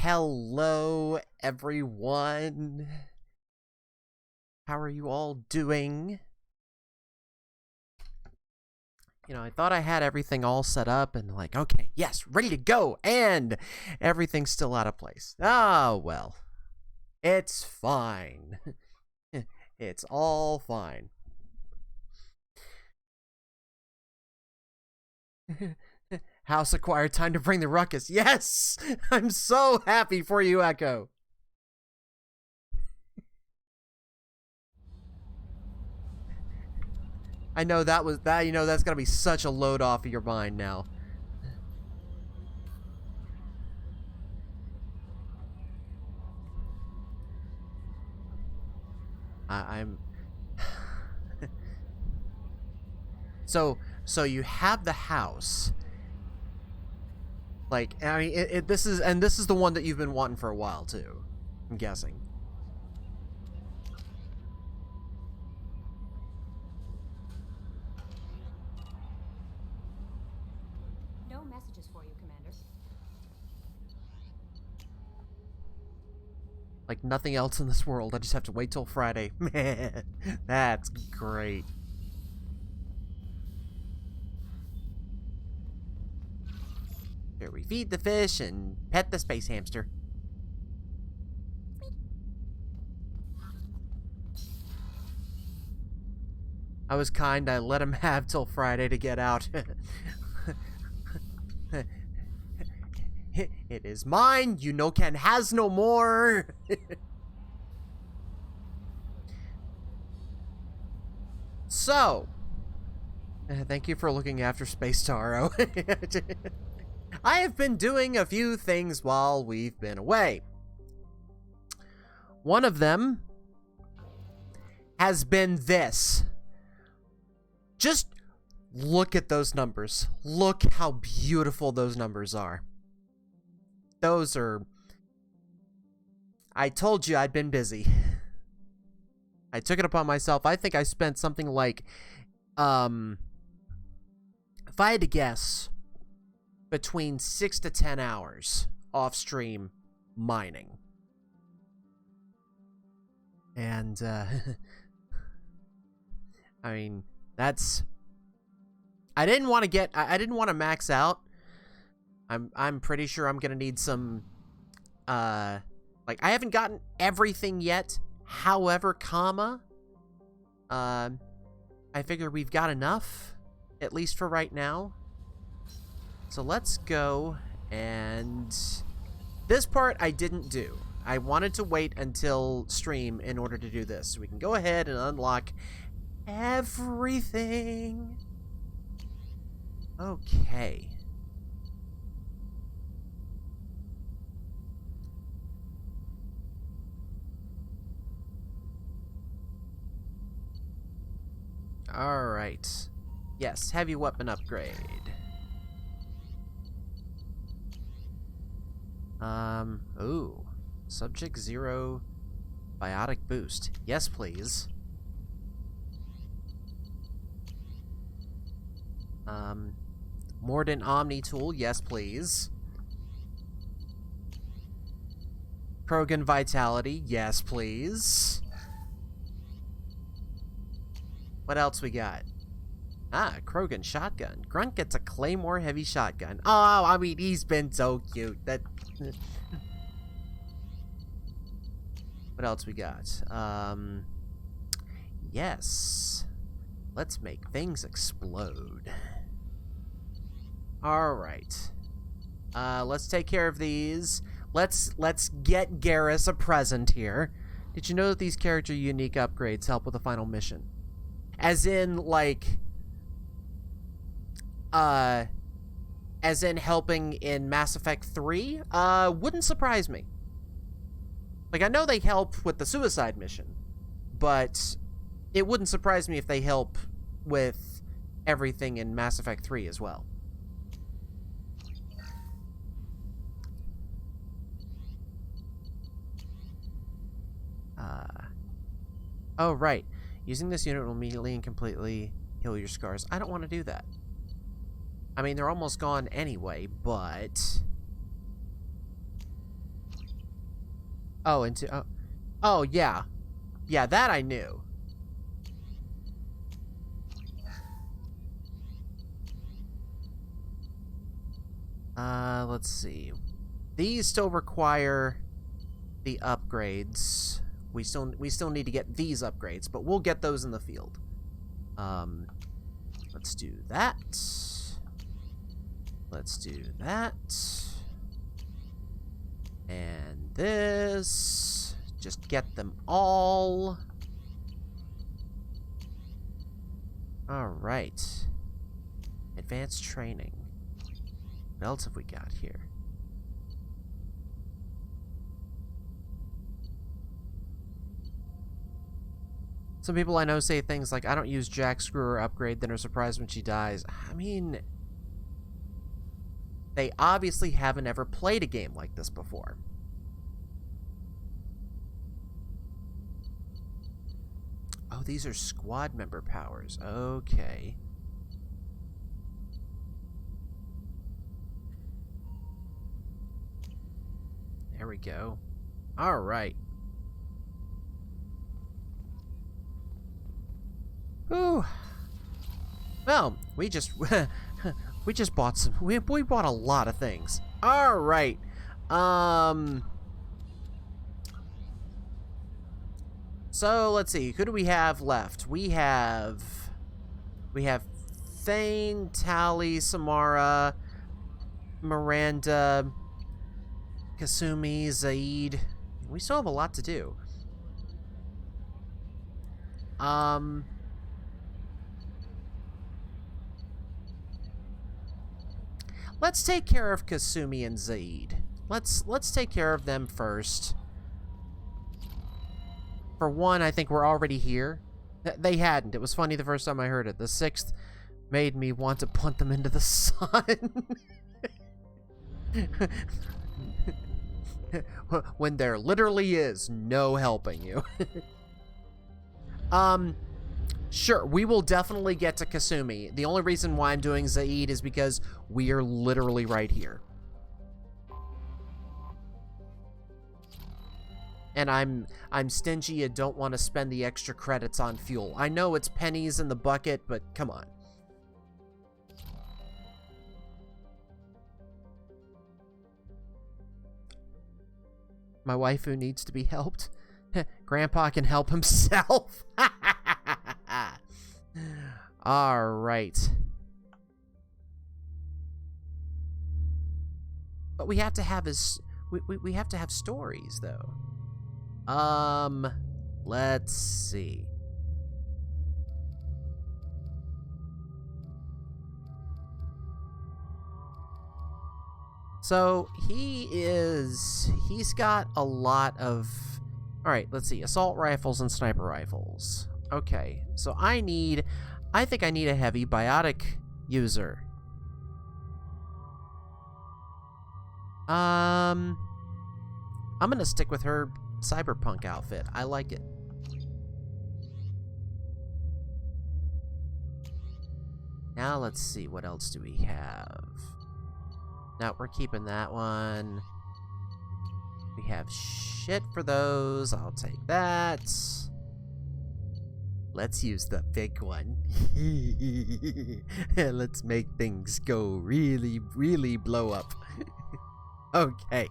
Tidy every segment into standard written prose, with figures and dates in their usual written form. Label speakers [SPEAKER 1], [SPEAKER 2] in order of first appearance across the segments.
[SPEAKER 1] Hello, everyone. How are you all doing? You know, I thought I had everything all set up and like, okay, yes, ready to go, and everything's still out of place. Ah, well, it's fine. It's all fine. House acquired, time to bring the ruckus. Yes! I'm so happy for you, Echo. I know that's gonna be such a load off of your mind now. I'm so you have the house. Like, I mean, this is the one that you've been wanting for a while too, I'm guessing.
[SPEAKER 2] No messages for you, Commander.
[SPEAKER 1] Like nothing else in this world. I just have to wait till Friday. Man, that's great. Here we feed the fish and pet the space hamster. I was kind. I let him have till Friday to get out. It is mine. You know Ken has no more. So, thank you for looking after Space Taro. I have been doing a few things while we've been away. One of them has been this. Just look at those numbers. Look how beautiful those numbers are. Those are... I told you I'd been busy. I took it upon myself. I think I spent something like, if I had to guess, between 6 to 10 hours off stream mining. And, I mean, that's... I didn't want to max out. I'm pretty sure I'm gonna need some, like, I haven't gotten everything yet. However, I figure we've got enough, at least for right now. So let's go, and this part I didn't do. I wanted to wait until stream in order to do this. So we can go ahead and unlock everything. Okay. Alright. Yes, heavy weapon upgrade. Ooh. Subject 0 biotic boost. Yes, please. Mordant Omni tool. Yes, please. Krogan Vitality. Yes, please. What else we got? Ah, Krogan shotgun. Grunt gets a Claymore heavy shotgun. Oh, I mean, he's been so cute. That. What else we got? Yes. Let's make things explode. All right. Let's take care of these. Let's get Garrus a present here. Did you know that these character unique upgrades help with the final mission? As in, like, as in helping in Mass Effect 3? Wouldn't surprise me. Like, I know they help with the suicide mission, but it wouldn't surprise me if they help with everything in Mass Effect 3 as well. Oh, right. Using this unit will immediately and completely heal your scars. I don't want to do that. I mean, they're almost gone anyway, but... Oh, into... Oh, oh yeah. Yeah, that I knew. Let's see. These still require the upgrades. We still need to get these upgrades, but we'll get those in the field. Let's do that. Let's do that. And this. Just get them all. Alright. Advanced training. What else have we got here? Some people I know say things like, I don't use jack, screw, or upgrade, then are surprised when she dies. I mean, they obviously haven't ever played a game like this before. Oh, these are squad member powers. Okay. There we go. All right. Ooh. Well, we just bought some. We bought a lot of things. All right. So let's see. Who do we have left? We have Thane, Tally, Samara, Miranda, Kasumi, Zaid. We still have a lot to do. Let's take care of Kasumi and Zaid. Let's take care of them first. For one, I think we're already here. They hadn't. It was funny the first time I heard it. The 6th made me want to punt them into the sun. When there literally is no helping you. Sure, we will definitely get to Kasumi. The only reason why I'm doing Zaid is because we are literally right here. And I'm stingy and don't want to spend the extra credits on fuel. I know it's pennies in the bucket, but come on. My waifu needs to be helped. Grandpa can help himself. All right. But we have to have we have to have stories though. Let's see. So he's got a lot of, all right, let's see, assault rifles and sniper rifles. Okay, so I think I need a heavy biotic user. I'm gonna stick with her cyberpunk outfit. I like it. Now let's see, what else do we have? Now we're keeping that one. We have shit for those. I'll take that. Let's use the big one. Let's make things go really, really blow up. Okay.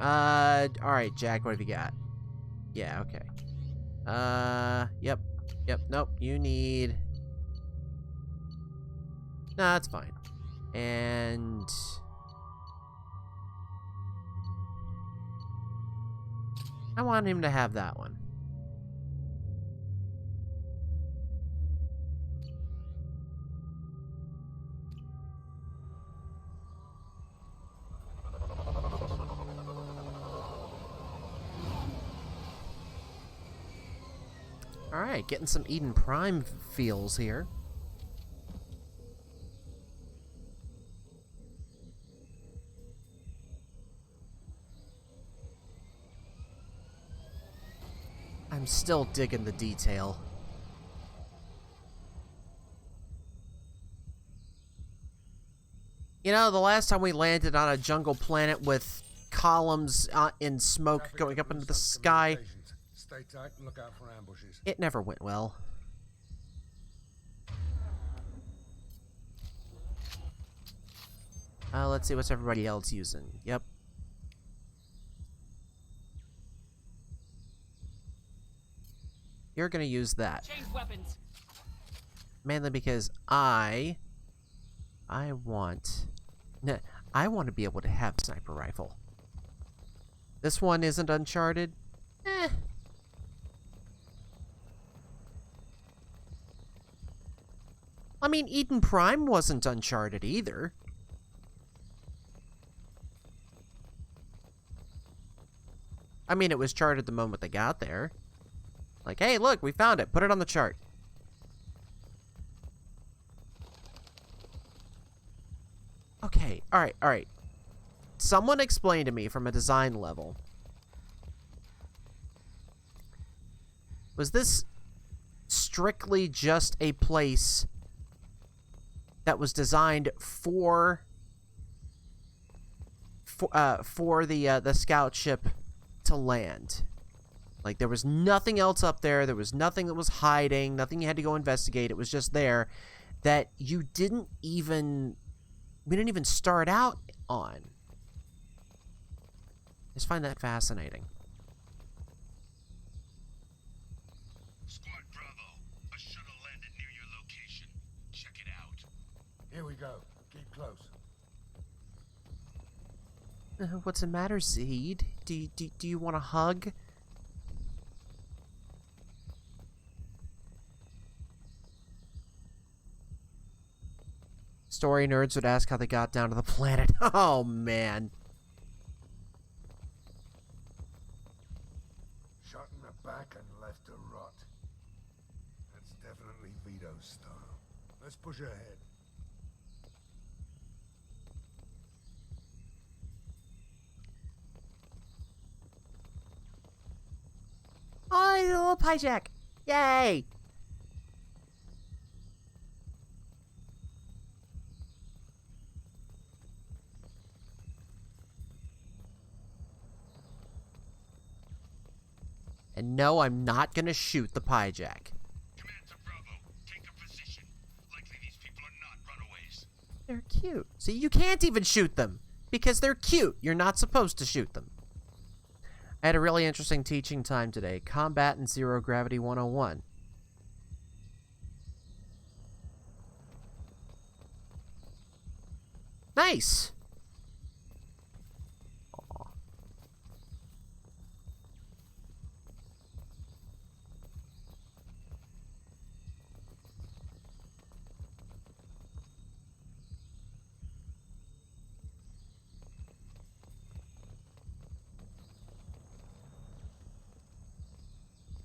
[SPEAKER 1] Alright, Jack, what have you got? Yeah, okay. Yep, nope, you need... Nah, that's fine. And... I want him to have that one. Alright, getting some Eden Prime feels here. I'm still digging the detail. You know, the last time we landed on a jungle planet with columns in smoke
[SPEAKER 3] Traffic
[SPEAKER 1] going
[SPEAKER 3] at
[SPEAKER 1] up into the
[SPEAKER 3] Bluestone's
[SPEAKER 1] sky.
[SPEAKER 3] communications. Stay tight and look out for ambushes.
[SPEAKER 1] It never went well. Let's see what's everybody else using. Yep. You're gonna use that.
[SPEAKER 4] Change weapons.
[SPEAKER 1] Mainly because I want to be able to have a sniper rifle. This one isn't Uncharted. I mean, Eden Prime wasn't Uncharted either. I mean, it was charted the moment they got there. Like, hey, look, we found it. Put it on the chart. Okay, alright. Someone explain to me from a design level. Was this strictly just a place that was designed for the scout ship to land? Like, there was nothing else up there. There was nothing that was hiding. Nothing you had to go investigate. It was just there that you didn't even... We didn't even start out on. I just find that fascinating.
[SPEAKER 5] Squad Bravo, a shuttle landed near your location. Check it out.
[SPEAKER 3] Here we go. Keep close.
[SPEAKER 1] What's the matter, Zed? Do you want a hug? Story nerds would ask how they got down to the planet. Oh, man.
[SPEAKER 3] Shot in the back and left to rot. That's definitely Vito's style. Let's push ahead.
[SPEAKER 1] Oh, the little pie jack. Yay! And no, I'm not gonna shoot the pie jack.
[SPEAKER 5] Command to Bravo, take a position. Likely these people are not runaways.
[SPEAKER 1] They're cute. See, you can't even shoot them because they're cute. You're not supposed to shoot them. I had a really interesting teaching time today. Combat and Zero Gravity 101. Nice! Aw.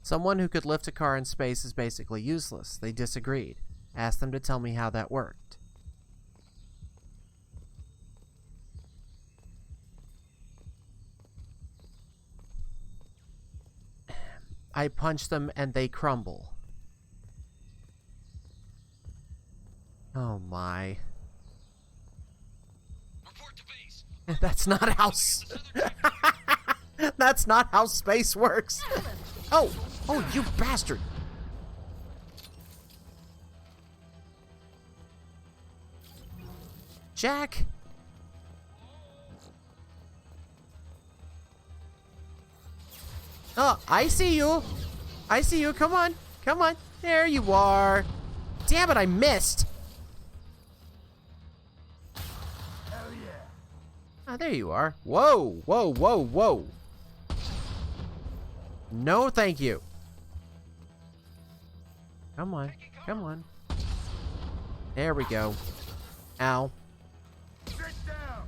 [SPEAKER 1] Someone who could lift a car in space is basically useless. They disagreed. Asked them to tell me how that worked. I punch them and they crumble. Oh my.
[SPEAKER 5] Report to base.
[SPEAKER 1] That's not how That's not how space works. Oh, you bastard. Jack. Oh, I see you. I see you. Come on. Come on. There you are. Damn it, I missed.
[SPEAKER 3] Hell yeah.
[SPEAKER 1] Ah, there you are. Whoa, whoa, whoa, whoa. No, thank you. Come on. Come on. There we go. Ow.
[SPEAKER 3] Sit down.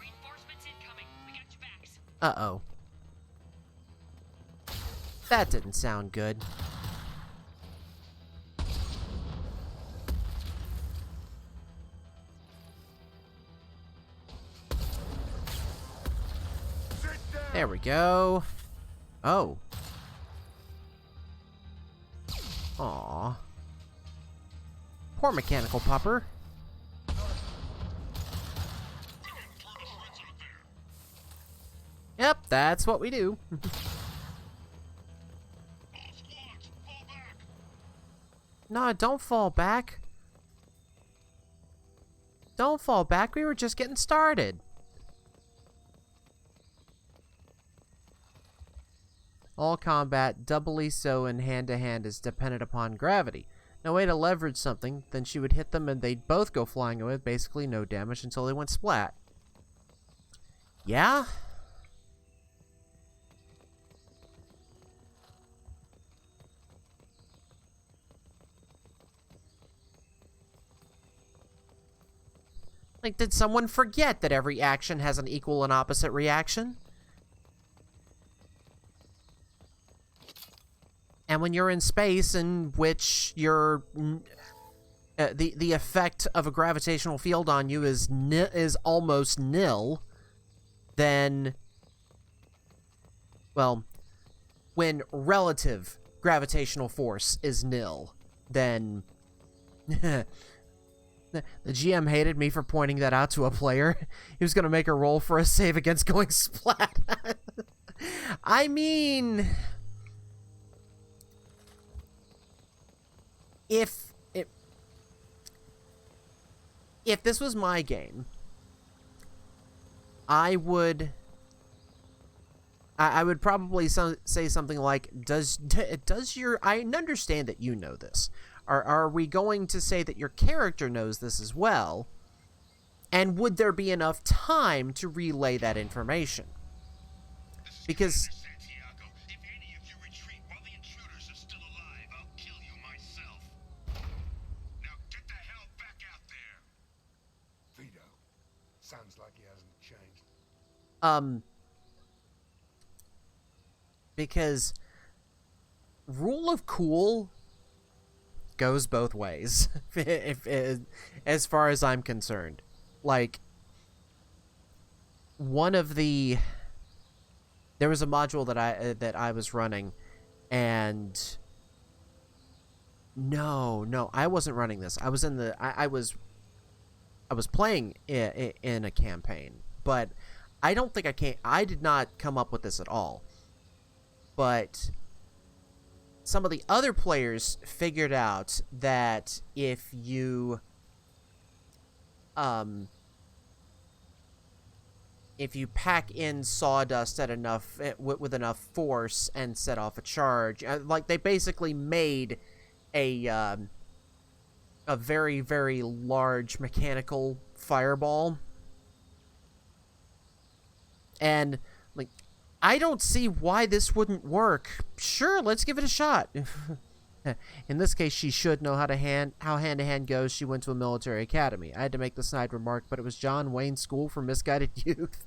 [SPEAKER 4] Reinforcements incoming. We got your backs.
[SPEAKER 1] Uh-oh. That didn't sound good.
[SPEAKER 3] Sit down.
[SPEAKER 1] There we go. Oh. Aw. Poor mechanical pupper. Yep, that's what we do. No, don't fall back. Don't fall back. We were just getting started. All combat, doubly so in hand-to-hand, is dependent upon gravity. No way to leverage something, then she would hit them and they'd both go flying away with basically no damage until they went splat. Yeah? Like, did someone forget that every action has an equal and opposite reaction? And when you're in space in which you're... the effect of a gravitational field on you is almost nil, then... Well, when relative gravitational force is nil, then... The GM hated me for pointing that out to a player. He was going to make a roll for a save against going splat. I mean... If this was my game, I would probably say something like, does your... I understand that you know this. Are we going to say that your character knows this as well? And would there be enough time to relay that information? Because...
[SPEAKER 5] Santiago, if any of you retreat while the intruders are still alive, I'll kill you myself. Now get the hell back out there!
[SPEAKER 3] Vito. Sounds like he hasn't changed.
[SPEAKER 1] Because rule of cool goes both ways, as far as I'm concerned. Like, there was a module that I was running, and no, I wasn't running this. I was I was playing in a campaign, but I don't think I did not come up with this at all. But some of the other players figured out that if you pack in sawdust at enough with enough force and set off a charge, like they basically made a very, very large mechanical fireball, and like, I don't see why this wouldn't work. Sure, let's give it a shot. In this case, she should know how hand-to-hand goes. She went to a military academy. I had to make the snide remark, but it was John Wayne's School for Misguided Youth.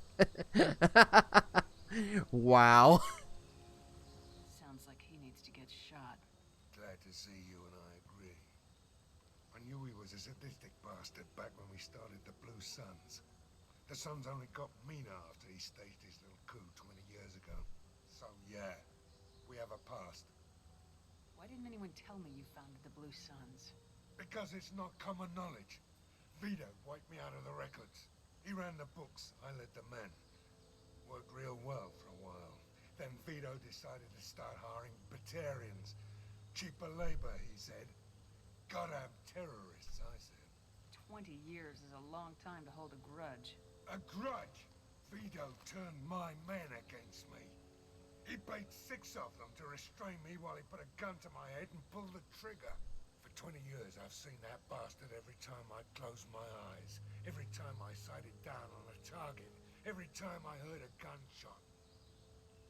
[SPEAKER 1] Wow.
[SPEAKER 4] Sounds like he needs to get shot.
[SPEAKER 3] Glad to see you and I agree. I knew he was a sadistic bastard back when we started the Blue Suns. The Suns only got meaner after he staged his little coup 20 years ago. So yeah, we have a past.
[SPEAKER 4] Why didn't anyone tell me you founded the Blue Suns?
[SPEAKER 3] Because it's not common knowledge. Vito wiped me out of the records. He ran the books, I led the men. Worked real well for a while. Then Vito decided to start hiring Batarians. Cheaper labor, he said. Goddamn terrorists, I said.
[SPEAKER 4] 20 years is a long time to hold a grudge.
[SPEAKER 3] A grudge? Vito turned my men against me. He paid 6 of them to restrain me while he put a gun to my head and pulled the trigger. For 20 years, I've seen that bastard every time I closed my eyes. Every time I sighted down on a target. Every time I heard a gunshot.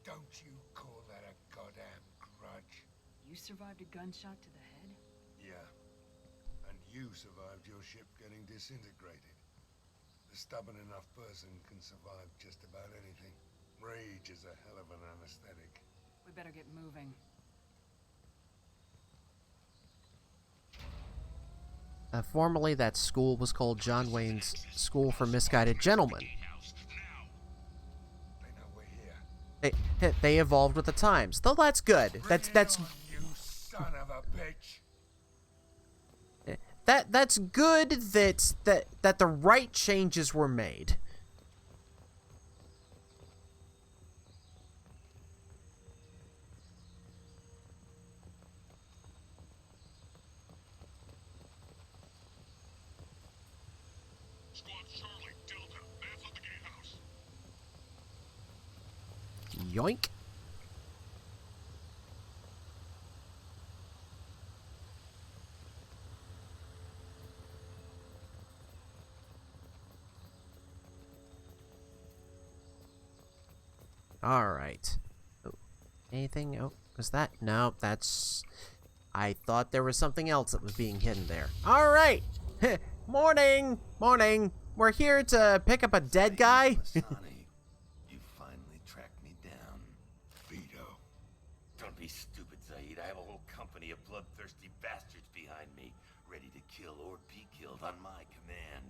[SPEAKER 3] Don't you call that a goddamn grudge?
[SPEAKER 4] You survived a gunshot to the head?
[SPEAKER 3] Yeah. And you survived your ship getting disintegrated. A stubborn enough person can survive just about anything. Rage is a hell of an anesthetic.
[SPEAKER 4] We better get moving.
[SPEAKER 1] Formerly, that school was called John Wayne's School for Misguided Gentlemen.
[SPEAKER 3] They know we're here.
[SPEAKER 1] they evolved with the times. Though that's good. That's
[SPEAKER 3] Bring it on, you son of a bitch.
[SPEAKER 1] that's good that the right changes were made.
[SPEAKER 5] Squad Charlie, Delta, mass on the gatehouse.
[SPEAKER 1] Yoink. All right. Oh, anything? Oh, was that? No, that's... I thought there was something else that was being hidden there. All right. Morning. Morning. We're here to pick up a dead guy.
[SPEAKER 6] Masani, you finally tracked me down.
[SPEAKER 3] Vito.
[SPEAKER 6] Don't be stupid, Zaid. I have a whole company of bloodthirsty bastards behind me, ready to kill or be killed on my command.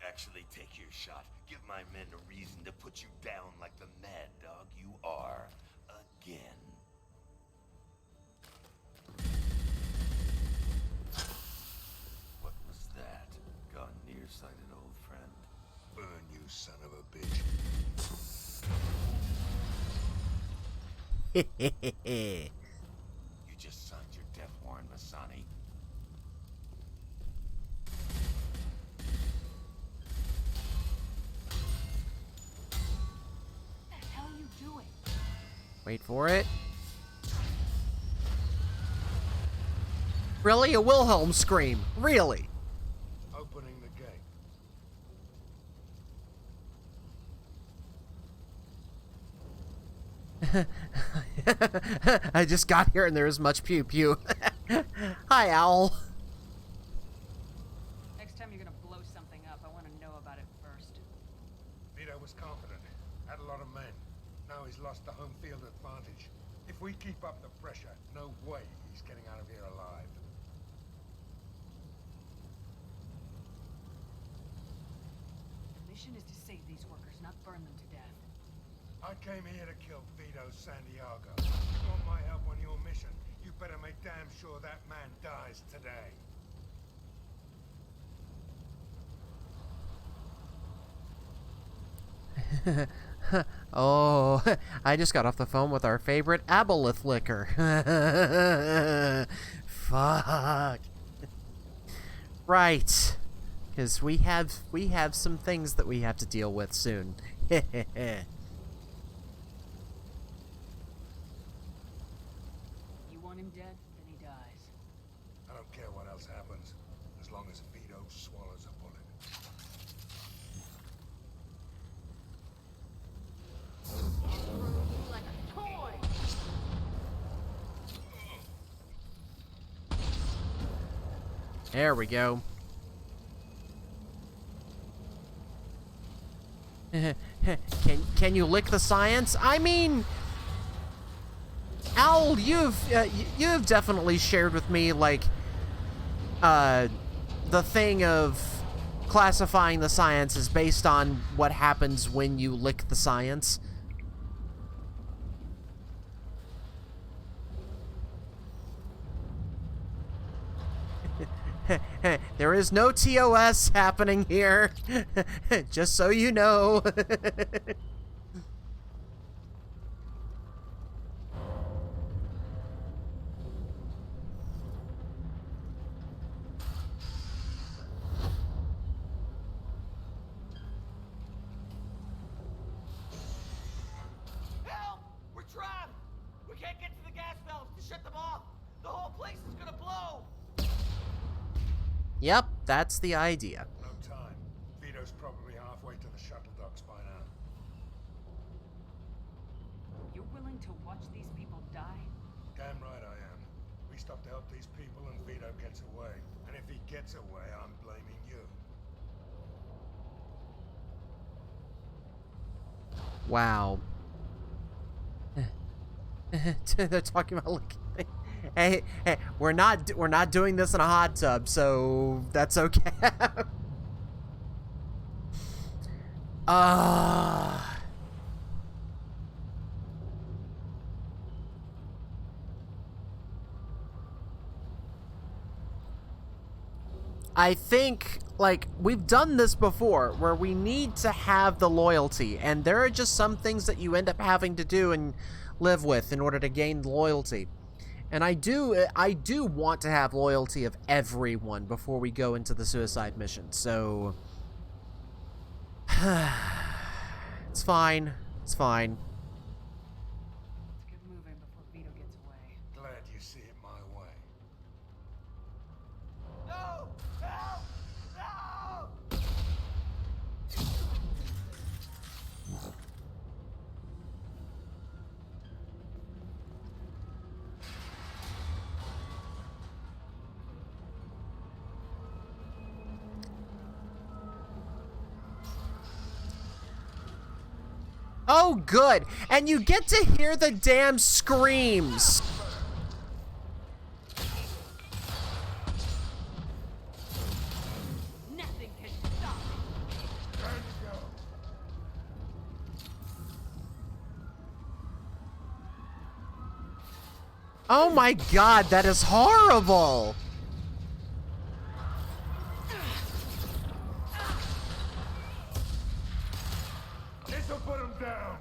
[SPEAKER 6] Actually, take your shot. Give my men a reason to put you down like the mad dog you are. Again. What was that? Gone nearsighted, old friend.
[SPEAKER 3] Burn, you son of a bitch.
[SPEAKER 6] You just signed your death warrant, Masani.
[SPEAKER 4] What the hell are you doing?
[SPEAKER 1] Wait for it. Really? A Wilhelm scream? Really?
[SPEAKER 3] Opening the gate.
[SPEAKER 1] I just got here and there was much pew pew. Hi, Owl.
[SPEAKER 4] Next time you're gonna blow something up, I want to know about it first.
[SPEAKER 3] Vito was confident. Had a lot of men. Now he's lost the home field advantage. If we keep up the pressure, no way he's getting out of here alive.
[SPEAKER 4] The mission is to save these workers, not burn them to death.
[SPEAKER 3] I came here to kill Vito Santiago. If you want my help on your mission, you better make damn sure that man dies today.
[SPEAKER 1] Oh, I just got off the phone with our favorite aboleth liquor. Fuck. Right. Because we have some things that we have to deal with soon.
[SPEAKER 4] You want him dead, then he dies.
[SPEAKER 3] I don't care what else happens, as long as Vito swallows a bullet.
[SPEAKER 4] Like a toy!
[SPEAKER 1] There we go. Can you lick the science? I mean, Owl, you've definitely shared with me like the thing of classifying the science is based on what happens when you lick the science. There is no TOS happening here. Just so you know.
[SPEAKER 7] Help! We're trapped! We can't get to the gas valves to shut them off! The whole place is gonna blow!
[SPEAKER 1] Yep, that's the idea.
[SPEAKER 3] No time. Vito's probably halfway to the shuttle docks by now.
[SPEAKER 4] You're willing to watch these people die?
[SPEAKER 3] Damn right I am. We stop to help these people and Vito gets away. And if he gets away, I'm blaming you.
[SPEAKER 1] Wow. They're talking about licking. Hey, we're not doing this in a hot tub, so that's okay. I think, like, we've done this before, where we need to have the loyalty, and there are just some things that you end up having to do and live with in order to gain loyalty. And I do want to have loyalty of everyone before we go into the suicide mission, so... It's fine. It's fine.
[SPEAKER 4] Let's get moving before Vito gets away.
[SPEAKER 3] Glad you see it my way.
[SPEAKER 7] No! Help! No!
[SPEAKER 1] Oh, good. And you get to hear the damn screams.
[SPEAKER 4] Nothing can stop me.
[SPEAKER 3] Time to go.
[SPEAKER 1] Oh my god, that is horrible.
[SPEAKER 3] This'll put him down.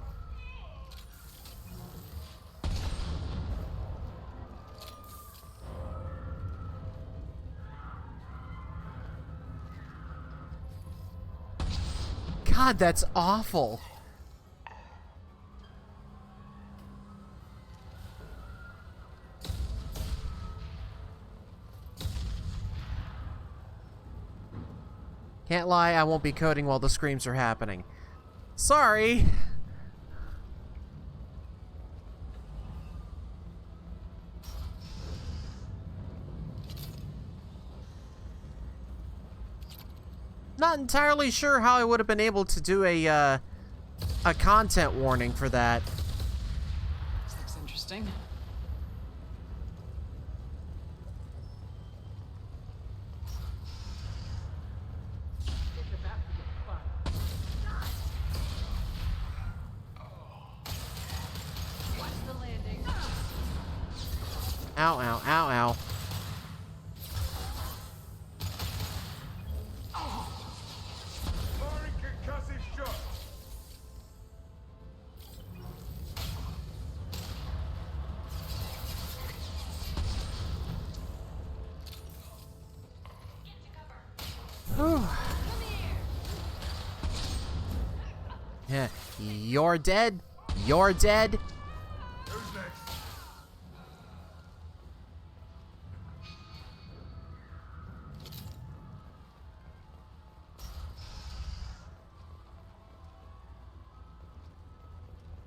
[SPEAKER 1] God, that's awful. Can't lie, I won't be coding while the screams are happening. Sorry. Not entirely sure how I would have been able to do a content warning for that.
[SPEAKER 4] This looks interesting. Watch the landing.
[SPEAKER 1] Ow, ow, ow, ow.
[SPEAKER 3] Firing concussive shots.
[SPEAKER 1] Yeah, you're dead. You're dead.
[SPEAKER 3] Who's next?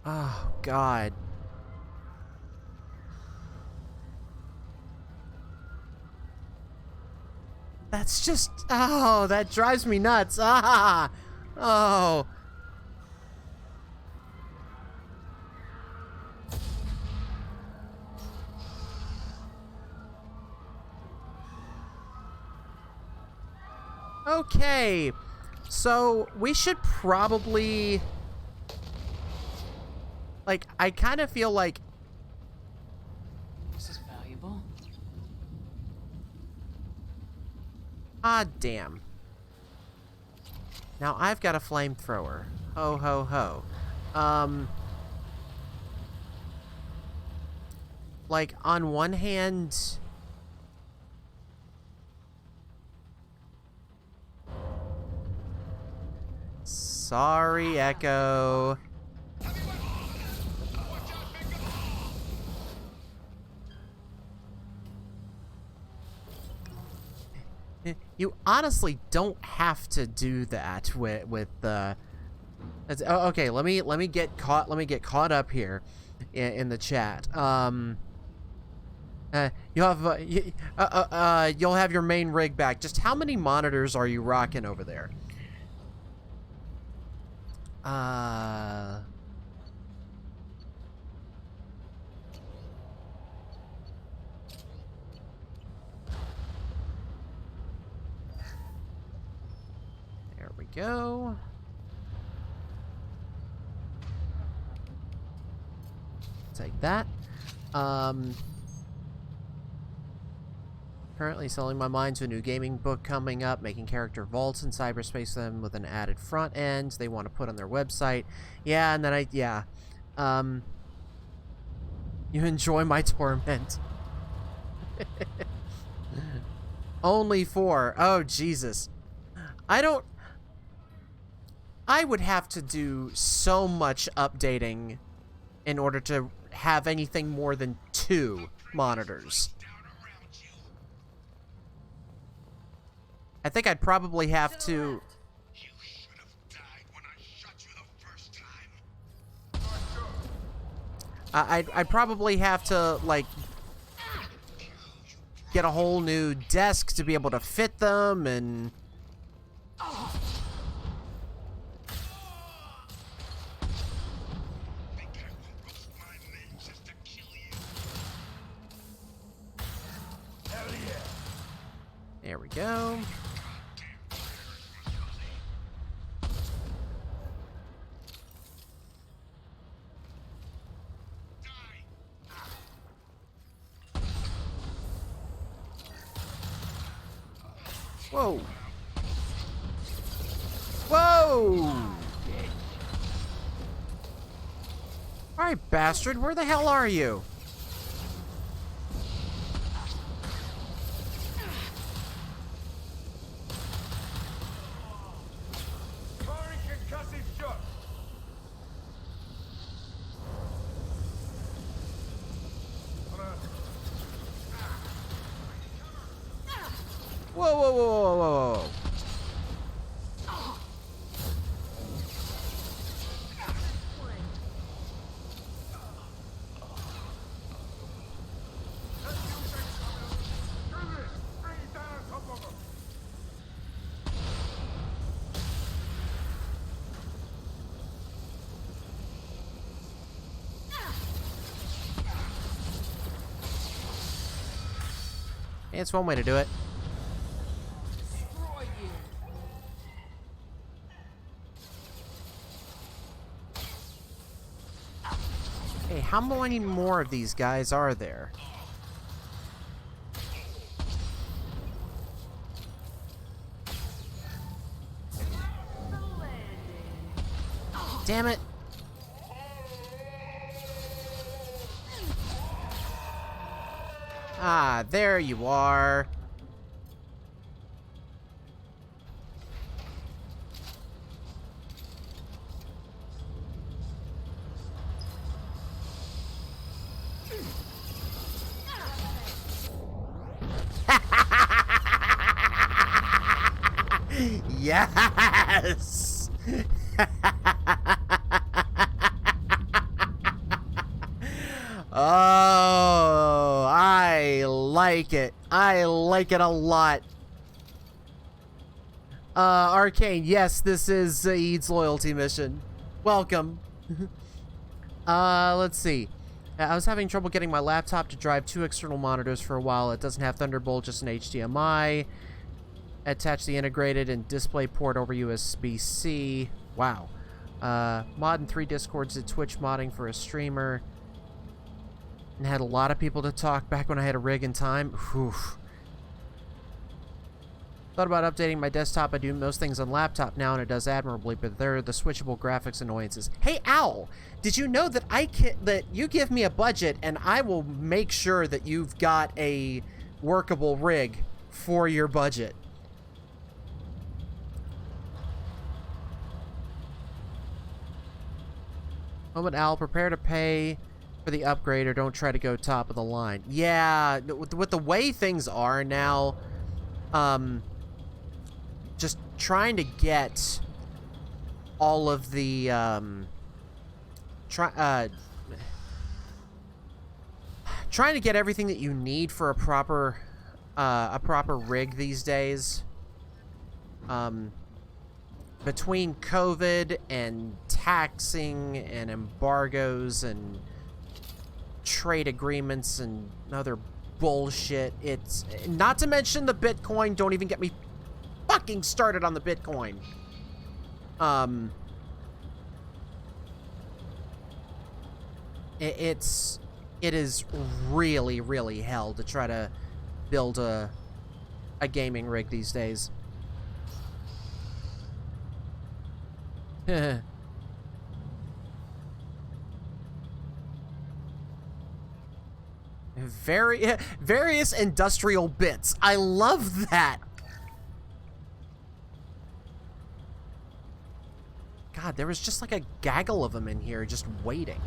[SPEAKER 1] Oh, God. That's just... Oh, that drives me nuts. Ah! Oh. Okay. So, we should probably... Like, I kind of feel like...
[SPEAKER 4] This is valuable.
[SPEAKER 1] Ah, damn. Now I've got a flamethrower. Ho, ho, ho. Like, on one hand... Sorry, Echo. You honestly don't have to do that with the. Oh, okay, let me get caught up here in the chat. You'll have your main rig back. Just how many monitors are you rocking over there? There we go. Take that. Currently selling my mind to a new gaming book coming up, making character vaults in cyberspace them with an added front end they want to put on their website. Yeah, and then you enjoy my torment. Only 4. Oh, Jesus. I would have to do so much updating in order to have anything more than 2 monitors. I think I'd probably have to...
[SPEAKER 5] You should have died when I shot you the first time.
[SPEAKER 1] I'd probably have to, like, get a whole new desk to be able to fit them, and...
[SPEAKER 5] Think I will roast my men just to kill you?
[SPEAKER 3] Hell yeah.
[SPEAKER 1] There we go. Whoa. Whoa! Alright, bastard, where the hell are you?
[SPEAKER 3] Firing concussive shot.
[SPEAKER 1] Whoa, whoa, whoa, whoa, whoa, whoa. It's one way to do it. Hey, how many more of these guys are there? Damn it. Ah, there you are. Yes! Oh, I like it. I like it a lot. Arcane, yes, this is Zaid's loyalty mission. Welcome. Let's see. I was having trouble getting my laptop to drive 2 external monitors for a while. It doesn't have Thunderbolt, just an HDMI. Attach the integrated and display port over USB-C. Wow. Mod and 3 Discords did Twitch modding for a streamer. And had a lot of people to talk back when I had a rig in time. Whew. Thought about updating my desktop. I do most things on laptop now, and it does admirably, but there are the switchable graphics annoyances. Hey, Owl! Did you know that that you give me a budget, and I will make sure that you've got a workable rig for your budget? Moment, Owl, prepare to pay for the upgrade or don't try to go top of the line. Yeah, with the way things are now, just trying to get all of the, trying to get everything that you need for a proper rig these days, between COVID and taxing and embargoes and trade agreements and other bullshit, it's not to mention the Bitcoin. Don't even get me fucking started on the Bitcoin. It is really hell to try to build a a gaming rig these days. Various industrial bits. I love that. God, there was just like a gaggle of them in here just waiting.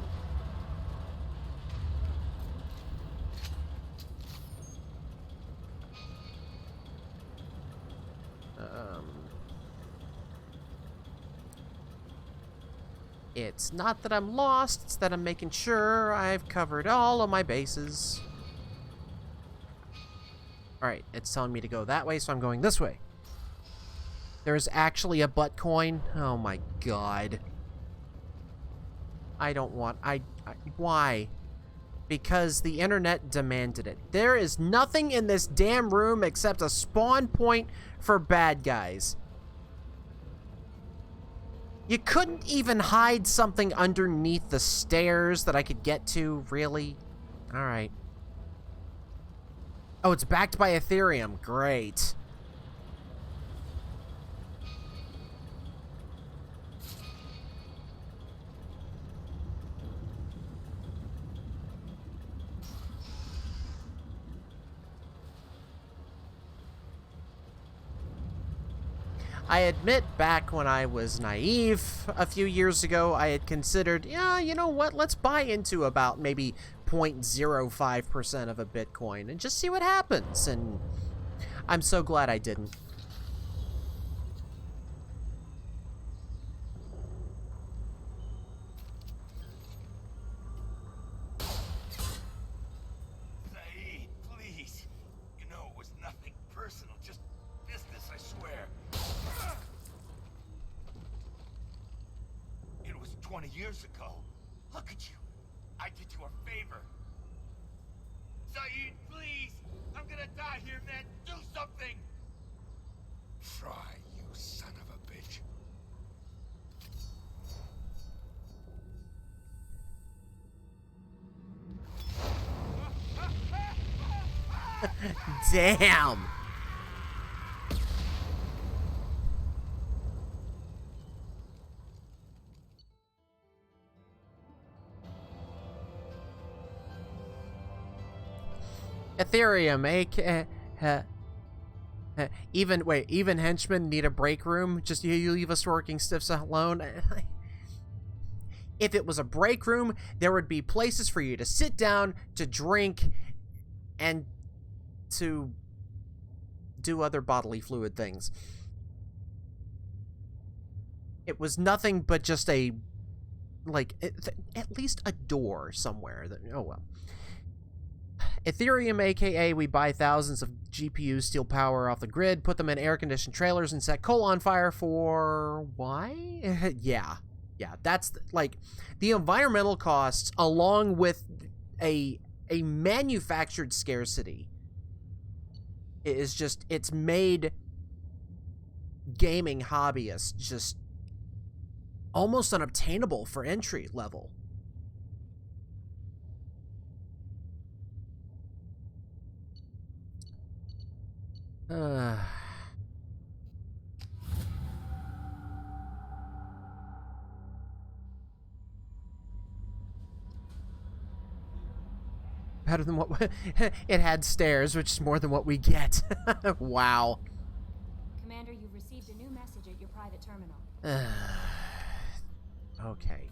[SPEAKER 1] It's not that I'm lost, it's that I'm making sure I've covered all of my bases. Alright, it's telling me to go that way, so I'm going this way. There's actually a butt coin? Oh my god. I don't want... why? Because the internet demanded it. There is nothing in this damn room except a spawn point for bad guys. You couldn't even hide something underneath the stairs that I could get to, really? Alright. Oh, it's backed by Ethereum. Great. I admit back when I was naive a few years ago, I had considered, yeah, you know what, let's buy into about maybe 0.05% of a Bitcoin and just see what happens, and I'm so glad I didn't.
[SPEAKER 6] Zaid, please. You know it was nothing personal, just business, I swear. It was 20 years ago. Look at you. I did you a favor. Zaid, please. I'm gonna die here, man. Do something.
[SPEAKER 3] Try, you son of a bitch.
[SPEAKER 1] Damn. Ethereum, even henchmen need a break room. Just you leave us working stiffs alone. If it was a break room, there would be places for you to sit down, to drink, and to do other bodily fluid things. It was nothing but just a, like, at least a door somewhere. That, oh well. Ethereum, aka we buy thousands of GPUs, steal power off the grid, put them in air-conditioned trailers, and set coal on fire for... why? Yeah, that's, like, the environmental costs, along with a manufactured scarcity, is just, it's made gaming hobbyists just almost unobtainable for entry level. Better than what it had stairs, which is more than what we get. Wow.
[SPEAKER 2] Commander, you've received a new message at your private terminal.
[SPEAKER 1] Okay.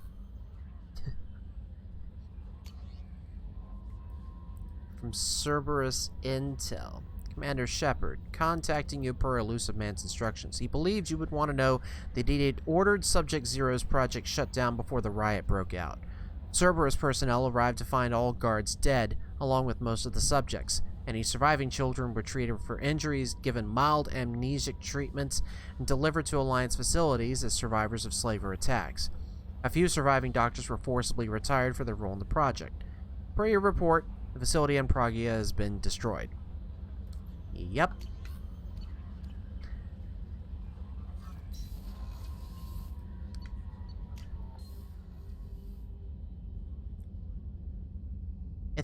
[SPEAKER 1] From Cerberus Intel. Commander Shepard, contacting you per Elusive Man's instructions. He believed you would want to know that he had ordered Subject Zero's project shut down before the riot broke out. Cerberus personnel arrived to find all guards dead, along with most of the subjects. Any surviving children were treated for injuries, given mild amnesic treatments, and delivered to Alliance facilities as survivors of slaver attacks. A few surviving doctors were forcibly retired for their role in the project. Per your report, the facility in Pragia has been destroyed. Yep.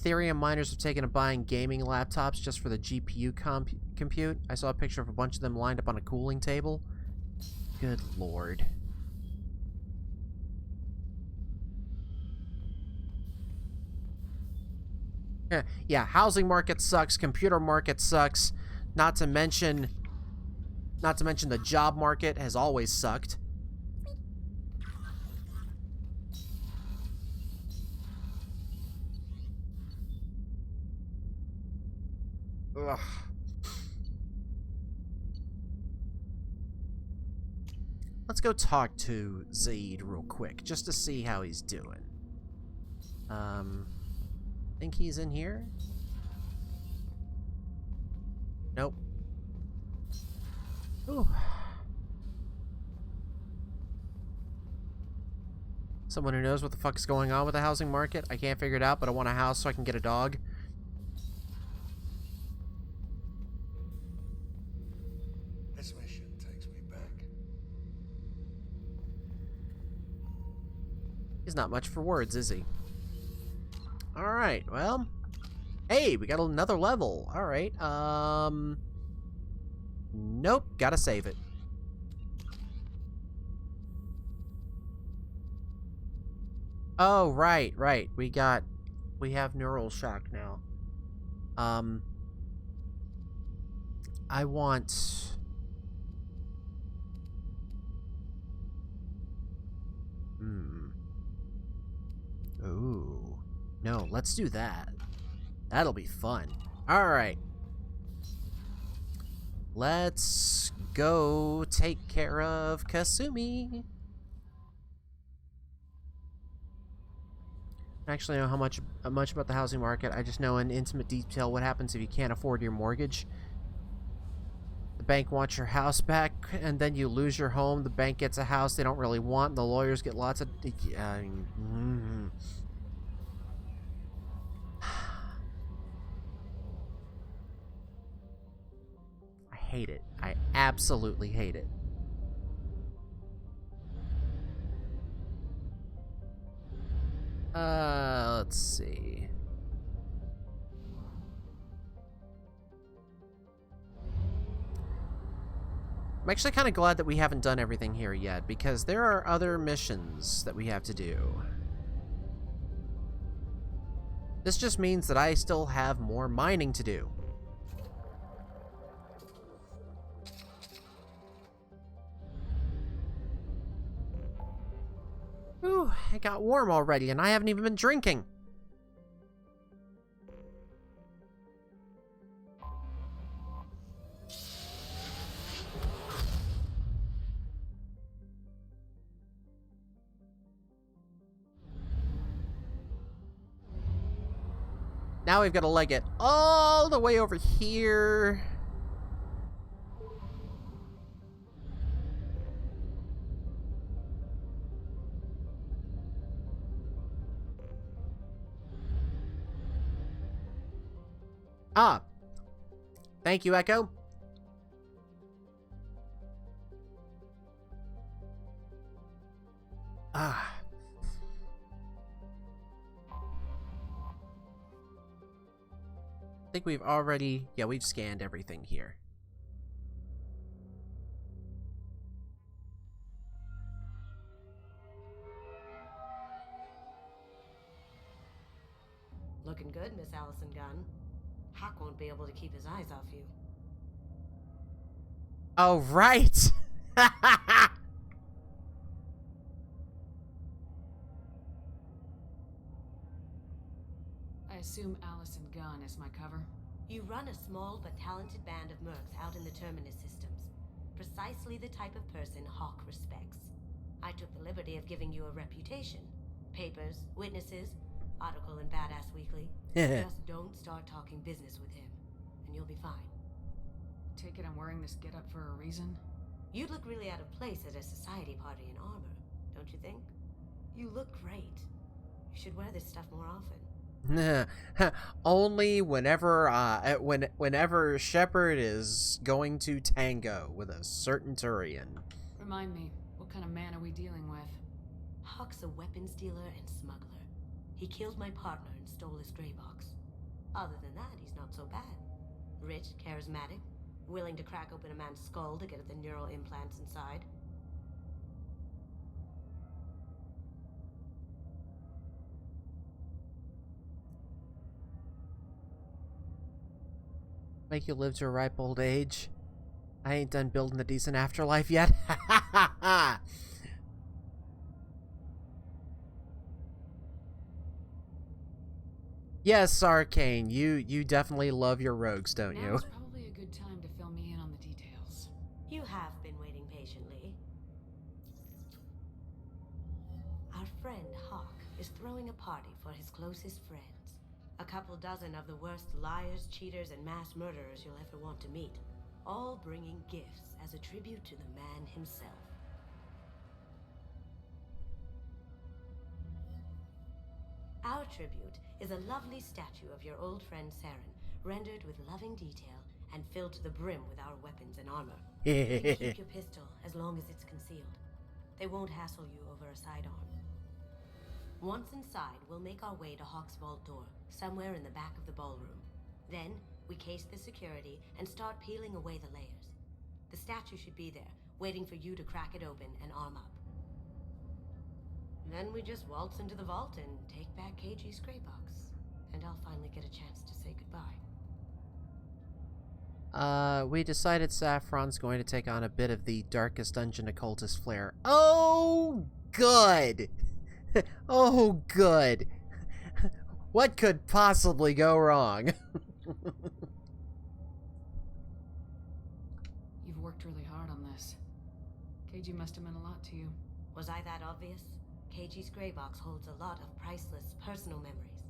[SPEAKER 1] Ethereum miners have taken to buying gaming laptops just for the GPU compute. I saw a picture of a bunch of them lined up on a cooling table. Good lord. Yeah, housing market sucks, computer market sucks, not to mention the job market has always sucked. Ugh. Let's go talk to Zaid real quick, just to see how he's doing. Think he's in here? Nope. Ooh. Someone who knows what the fuck is going on with the housing market? I can't figure it out, but I want a house so I can get a dog.
[SPEAKER 3] This mission takes me back.
[SPEAKER 1] He's not much for words, is he? Alright, well. Hey, we got another level. Alright, nope, gotta save it. Oh, right. We have neural shock now. I want... Ooh. No, let's do that. That'll be fun. Alright. Let's go take care of Kasumi. I actually know how much about the housing market. I just know in intimate detail what happens if you can't afford your mortgage. The bank wants your house back, and then you lose your home. The bank gets a house they don't really want, and the lawyers get lots of... I hate it. I absolutely hate it. Let's see. I'm actually kind of glad that we haven't done everything here yet, because there are other missions that we have to do. This just means that I still have more mining to do. Ooh, it got warm already, and I haven't even been drinking. Now we've got to leg it all the way over here. Ah. Thank you, Echo. Ah. I think we've already... Yeah, we've scanned everything here.
[SPEAKER 8] Looking good, Miss Allison Gunn. Hawk won't be able to keep his eyes off you.
[SPEAKER 1] Oh, right!
[SPEAKER 4] I assume Allison Gunn is my cover.
[SPEAKER 8] You run a small but talented band of mercs out in the Terminus systems. Precisely the type of person Hawk respects. I took the liberty of giving you a reputation. Papers, witnesses, article in Badass Weekly. Just don't start talking business with him, and you'll be fine.
[SPEAKER 4] Take it I'm wearing this getup for a reason?
[SPEAKER 8] You'd look really out of place at a society party in armor, don't you think? You look great. You should wear this stuff more often.
[SPEAKER 1] Only whenever Shepard is going to tango with a certain Turian.
[SPEAKER 4] Remind me, what kind of man are we dealing with?
[SPEAKER 8] Hawk's a weapons dealer and smuggler. He killed my partner and stole his gray box. Other than that, he's not so bad. Rich, charismatic, willing to crack open a man's skull to get at the neural implants inside.
[SPEAKER 1] Make you live to a ripe old age. I ain't done building a decent afterlife yet. Yes, Arcane, you definitely love your rogues, don't you?
[SPEAKER 4] Now's probably a good time to fill me in on the details.
[SPEAKER 8] You have been waiting patiently. Our friend Hawk is throwing a party for his closest friends. A couple dozen of the worst liars, cheaters, and mass murderers you'll ever want to meet. All bringing gifts as a tribute to the man himself. Our tribute is a lovely statue of your old friend Saren, rendered with loving detail and filled to the brim with our weapons and armor. You can keep your pistol as long as it's concealed. They won't hassle you over a sidearm. Once inside, we'll make our way to Hawk's vault door, somewhere in the back of the ballroom. Then, we case the security and start peeling away the layers. The statue should be there, waiting for you to crack it open and arm up. Then we just waltz into the vault and take back KG's gray box. And I'll finally get a chance to say goodbye.
[SPEAKER 1] We decided Saffron's going to take on a bit of the darkest dungeon occultist flair. Oh, good! Oh, good! What could possibly go wrong?
[SPEAKER 4] You've worked really hard on this. KG must have meant a lot to you.
[SPEAKER 8] Was I that obvious? KG's gray box holds a lot of priceless personal memories.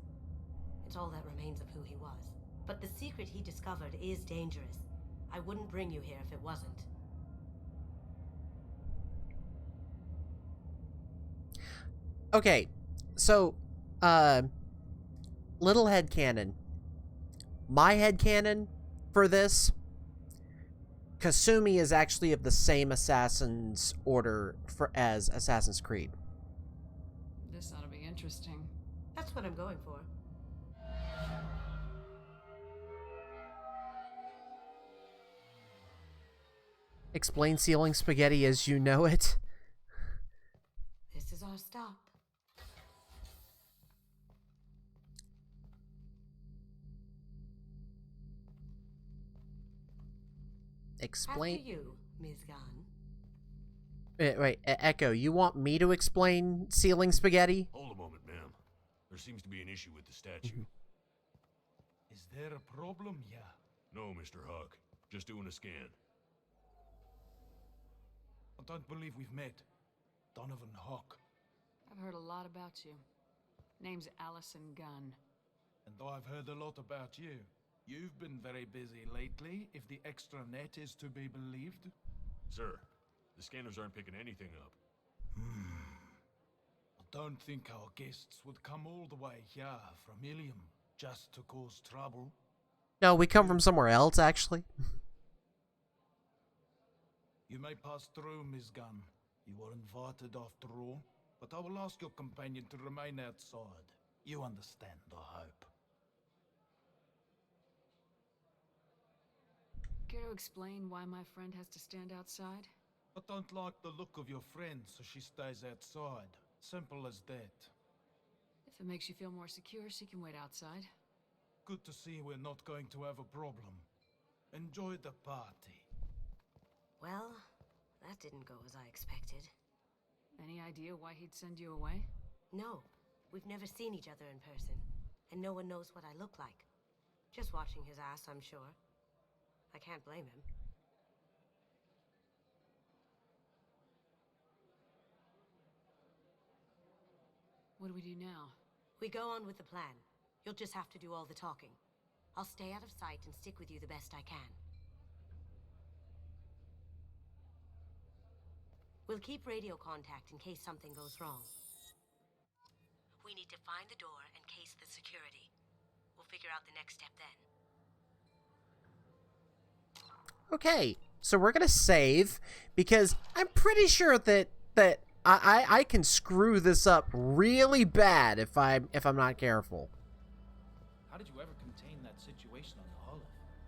[SPEAKER 8] It's all that remains of who he was. But the secret he discovered is dangerous. I wouldn't bring you here if it wasn't.
[SPEAKER 1] Okay, so, little headcanon. My headcanon for this, Kasumi is actually of the same Assassin's Order as Assassin's Creed.
[SPEAKER 4] This ought to be interesting.
[SPEAKER 8] That's what I'm going for.
[SPEAKER 1] Explain sealing spaghetti as you know it.
[SPEAKER 8] This is our stop.
[SPEAKER 1] Explain.
[SPEAKER 8] After you, Ms. Gunn.
[SPEAKER 1] Wait, Echo, you want me to explain sealing spaghetti?
[SPEAKER 9] Hold a moment, ma'am. There seems to be an issue with the statue.
[SPEAKER 3] Is there a problem here?
[SPEAKER 9] No, Mr. Hawk. Just doing a scan.
[SPEAKER 3] I don't believe we've met. Donovan Hawk.
[SPEAKER 4] I've heard a lot about you. Name's Allison Gunn.
[SPEAKER 3] And I've heard a lot about you. You've been very busy lately, if the extra net is to be believed.
[SPEAKER 9] Sir, the scanners aren't picking anything up.
[SPEAKER 3] I don't think our guests would come all the way here from Ilium just to cause trouble.
[SPEAKER 1] No, we come from somewhere else, actually.
[SPEAKER 3] You may pass through, Ms. Gunn. You were invited after all, but I will ask your companion to remain outside. You understand, I hope.
[SPEAKER 4] Care to explain why my friend has to stand outside?
[SPEAKER 3] I don't like the look of your friend, so she stays outside. Simple as that.
[SPEAKER 4] If it makes you feel more secure, she can wait outside.
[SPEAKER 3] Good to see we're not going to have a problem. Enjoy the party.
[SPEAKER 8] Well, that didn't go as I expected.
[SPEAKER 4] Any idea why he'd send you away?
[SPEAKER 8] No, we've never seen each other in person, and no one knows what I look like. Just watching his ass, I'm sure. I can't blame him.
[SPEAKER 4] What do we do now?
[SPEAKER 8] We go on with the plan. You'll just have to do all the talking. I'll stay out of sight and stick with you the best I can. We'll keep radio contact in case something goes wrong. We need to find the door and case the security. We'll figure out the next step then.
[SPEAKER 1] Okay, so we're gonna save because I'm pretty sure that I can screw this up really bad if I'm not careful.
[SPEAKER 10] How did you ever contain that situation on the Hollow?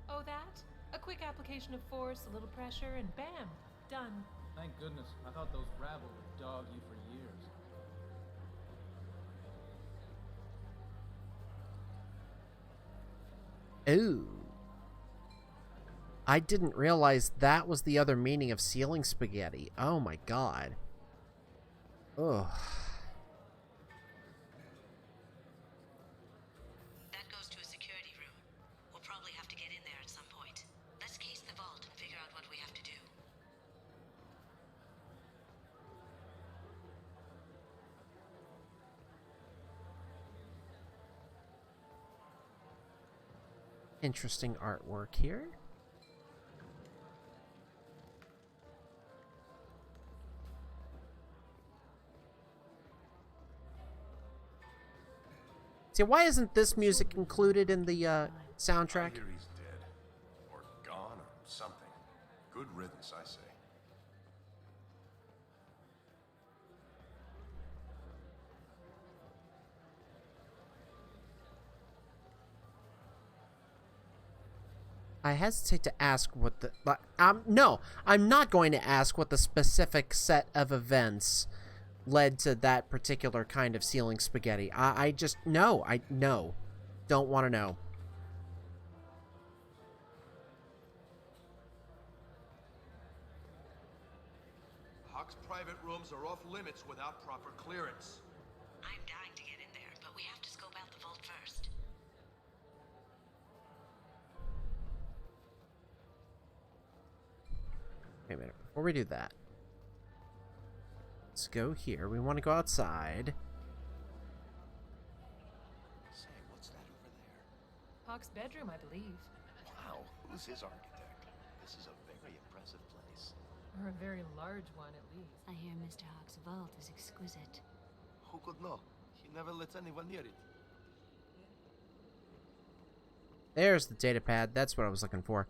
[SPEAKER 11] Oh, that? A quick application of force, a little pressure, and bam, done.
[SPEAKER 10] Thank goodness. I thought those rabble would dog you for years.
[SPEAKER 1] Ooh. I didn't realize that was the other meaning of sealing spaghetti. Oh my god. Ugh.
[SPEAKER 8] That goes to a security room. We'll probably have to get in there at some point. Let's case the vault and figure out what we have to do.
[SPEAKER 1] Interesting artwork here. See, why isn't this music included in the soundtrack?
[SPEAKER 12] I hear he's dead. Or gone or something. Good riddance, I say.
[SPEAKER 1] I hesitate to ask what the... no, I'm not going to ask what the specific set of events led to that particular kind of sealing spaghetti. I just... No, no. Don't want to know.
[SPEAKER 12] Hawk's private rooms are off limits without proper clearance.
[SPEAKER 8] I'm dying to get in there, but we have to scope out the vault first.
[SPEAKER 1] Wait a minute. Before we do that, let's go here. We want to go outside.
[SPEAKER 12] Say, what's that over there?
[SPEAKER 11] Hawk's bedroom, I believe.
[SPEAKER 12] Wow, who's his architect? This is a very impressive place.
[SPEAKER 11] Or a very large one, at least.
[SPEAKER 2] I hear Mr. Hawk's vault is exquisite.
[SPEAKER 12] Who could know? He never lets anyone near it.
[SPEAKER 1] There's the data pad. That's what I was looking for.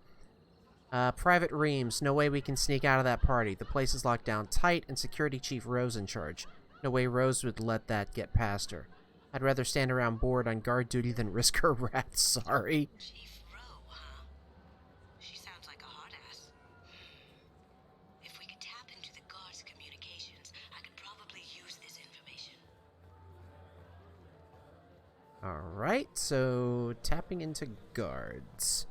[SPEAKER 1] Private Reams. No way we can sneak out of that party. The place is locked down tight, and Security Chief Rose in charge. No way Rose would let that get past her. I'd rather stand around bored on guard duty than risk her wrath. Sorry.
[SPEAKER 8] Chief Rowe, huh? She sounds like a hard ass. If we could tap into the guard's communications, I could probably use this information.
[SPEAKER 1] Alright, so tapping into guards.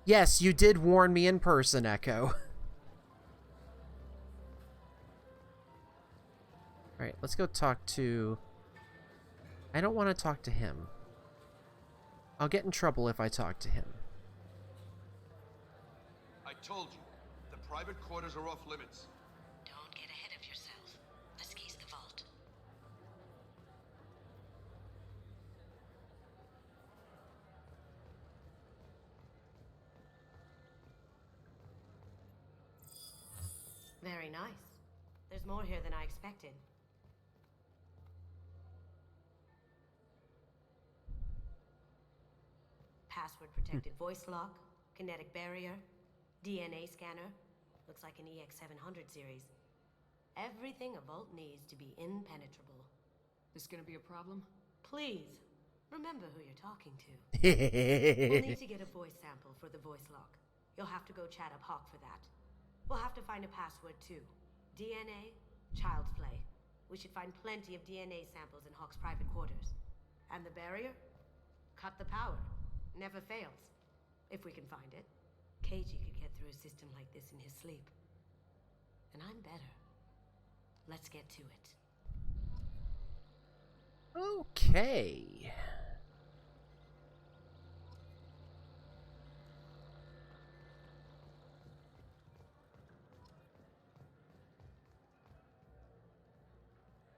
[SPEAKER 1] Yes, you did warn me in person, Echo. Alright, let's go talk to... I don't want to talk to him. I'll get in trouble if I talk to him.
[SPEAKER 12] I told you, the private quarters are off limits.
[SPEAKER 8] Don't get ahead of yourself. Let's case the vault. Very nice. There's more here than I expected. Password-protected voice lock, kinetic barrier, DNA scanner. Looks like an EX700 series. Everything a vault needs to be impenetrable.
[SPEAKER 4] This gonna be a problem?
[SPEAKER 8] Please, remember who you're talking to. We'll need to get a voice sample for the voice lock. You'll have to go chat up Hawk for that. We'll have to find a password too. DNA, child's play. We should find plenty of DNA samples in Hawk's private quarters. And the barrier? Cut the power. Never fails. If we can find it. KG could get through a system like this in his sleep. And I'm better. Let's get to it.
[SPEAKER 1] Okay.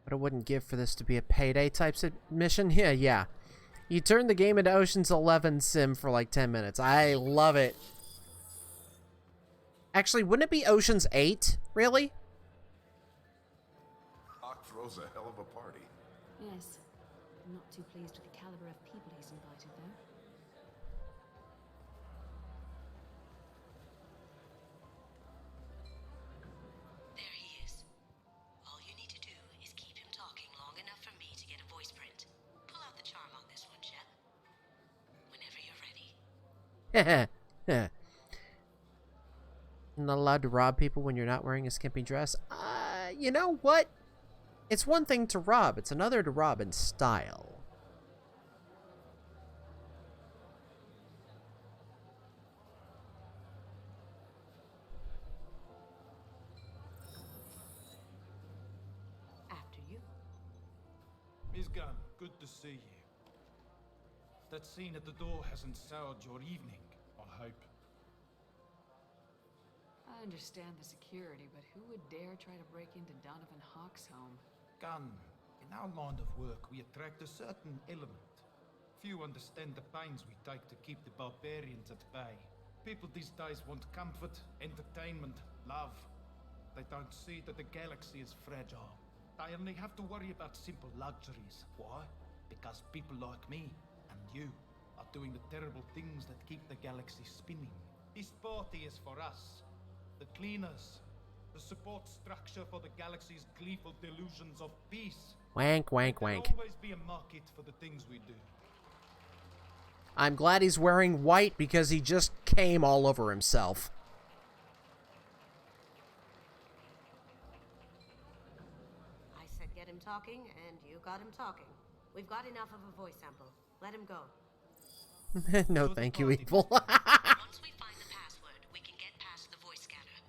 [SPEAKER 1] What I wouldn't give for this to be a payday type mission. Yeah. You turn the game into Ocean's 11 sim for like 10 minutes. I love it. Actually, wouldn't it be Ocean's 8? Really?
[SPEAKER 12] Hawk throws a hell of a party.
[SPEAKER 2] Yes. I'm not too pleased with the caliber of people he's invited, though.
[SPEAKER 1] You're not allowed to rob people when you're not wearing a skimpy dress. You know what? It's one thing to rob, it's another to rob in style.
[SPEAKER 8] After you.
[SPEAKER 10] Miss Gunn, good to see you. That scene at the door hasn't soured your evening, I hope.
[SPEAKER 4] I understand the security, but who would dare try to break into Donovan Hawk's home?
[SPEAKER 10] Gunn, in our line of work, we attract a certain element. Few understand the pains we take to keep the barbarians at bay. People these days want comfort, entertainment, love. They don't see that the galaxy is fragile. They only have to worry about simple luxuries. Why? Because people like me and you are doing the terrible things that keep the galaxy spinning. This party is for us, the cleaners, the support structure for the galaxy's gleeful delusions of peace.
[SPEAKER 1] Wank, wank,
[SPEAKER 10] There'll
[SPEAKER 1] wank.
[SPEAKER 10] always be a market for the things we do.
[SPEAKER 1] I'm glad he's wearing white because he just came all over himself.
[SPEAKER 8] I said get him talking, and you got him talking. We've got enough of a voice sample. Let him go.
[SPEAKER 1] No, thank you, Evil.
[SPEAKER 8] Once we find the password, we can get past the voice scanner.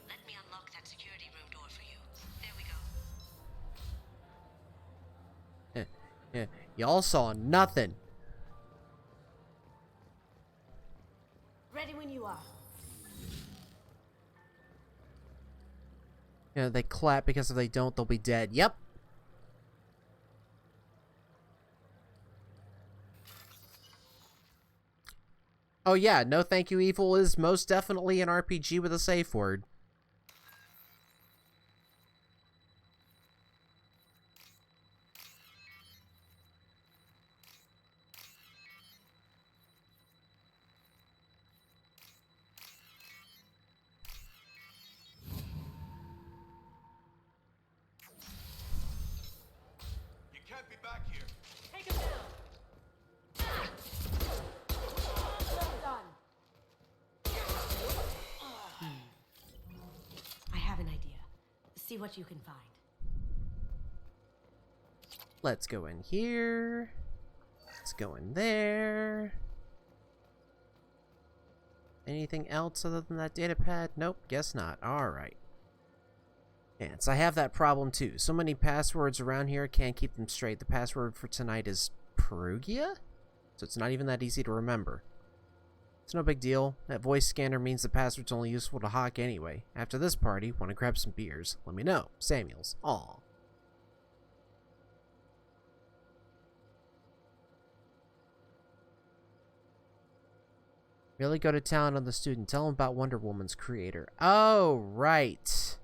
[SPEAKER 8] Let me unlock that security room door for you. There we go.
[SPEAKER 1] Yeah, y'all saw nothing.
[SPEAKER 8] Ready when you are.
[SPEAKER 1] You know, they clap because if they don't, they'll be dead. Yep. Oh yeah, no thank you evil is most definitely an RPG with a safe word.
[SPEAKER 12] You can't be back here.
[SPEAKER 11] Take him down.
[SPEAKER 8] I have an idea. See what you can find.
[SPEAKER 1] Let's go in here. Let's go in there. Anything else other than that data pad? Nope, guess not. Alright. And so I have that problem too. So many passwords around here, can't keep them straight. The password for tonight is Perugia? So it's not even that easy to remember. It's no big deal. That voice scanner means the password's only useful to Hawk anyway. After this party, want to grab some beers? Let me know. Samuels. Aw. Really go to town on the student. Tell him about Wonder Woman's creator. Oh, right.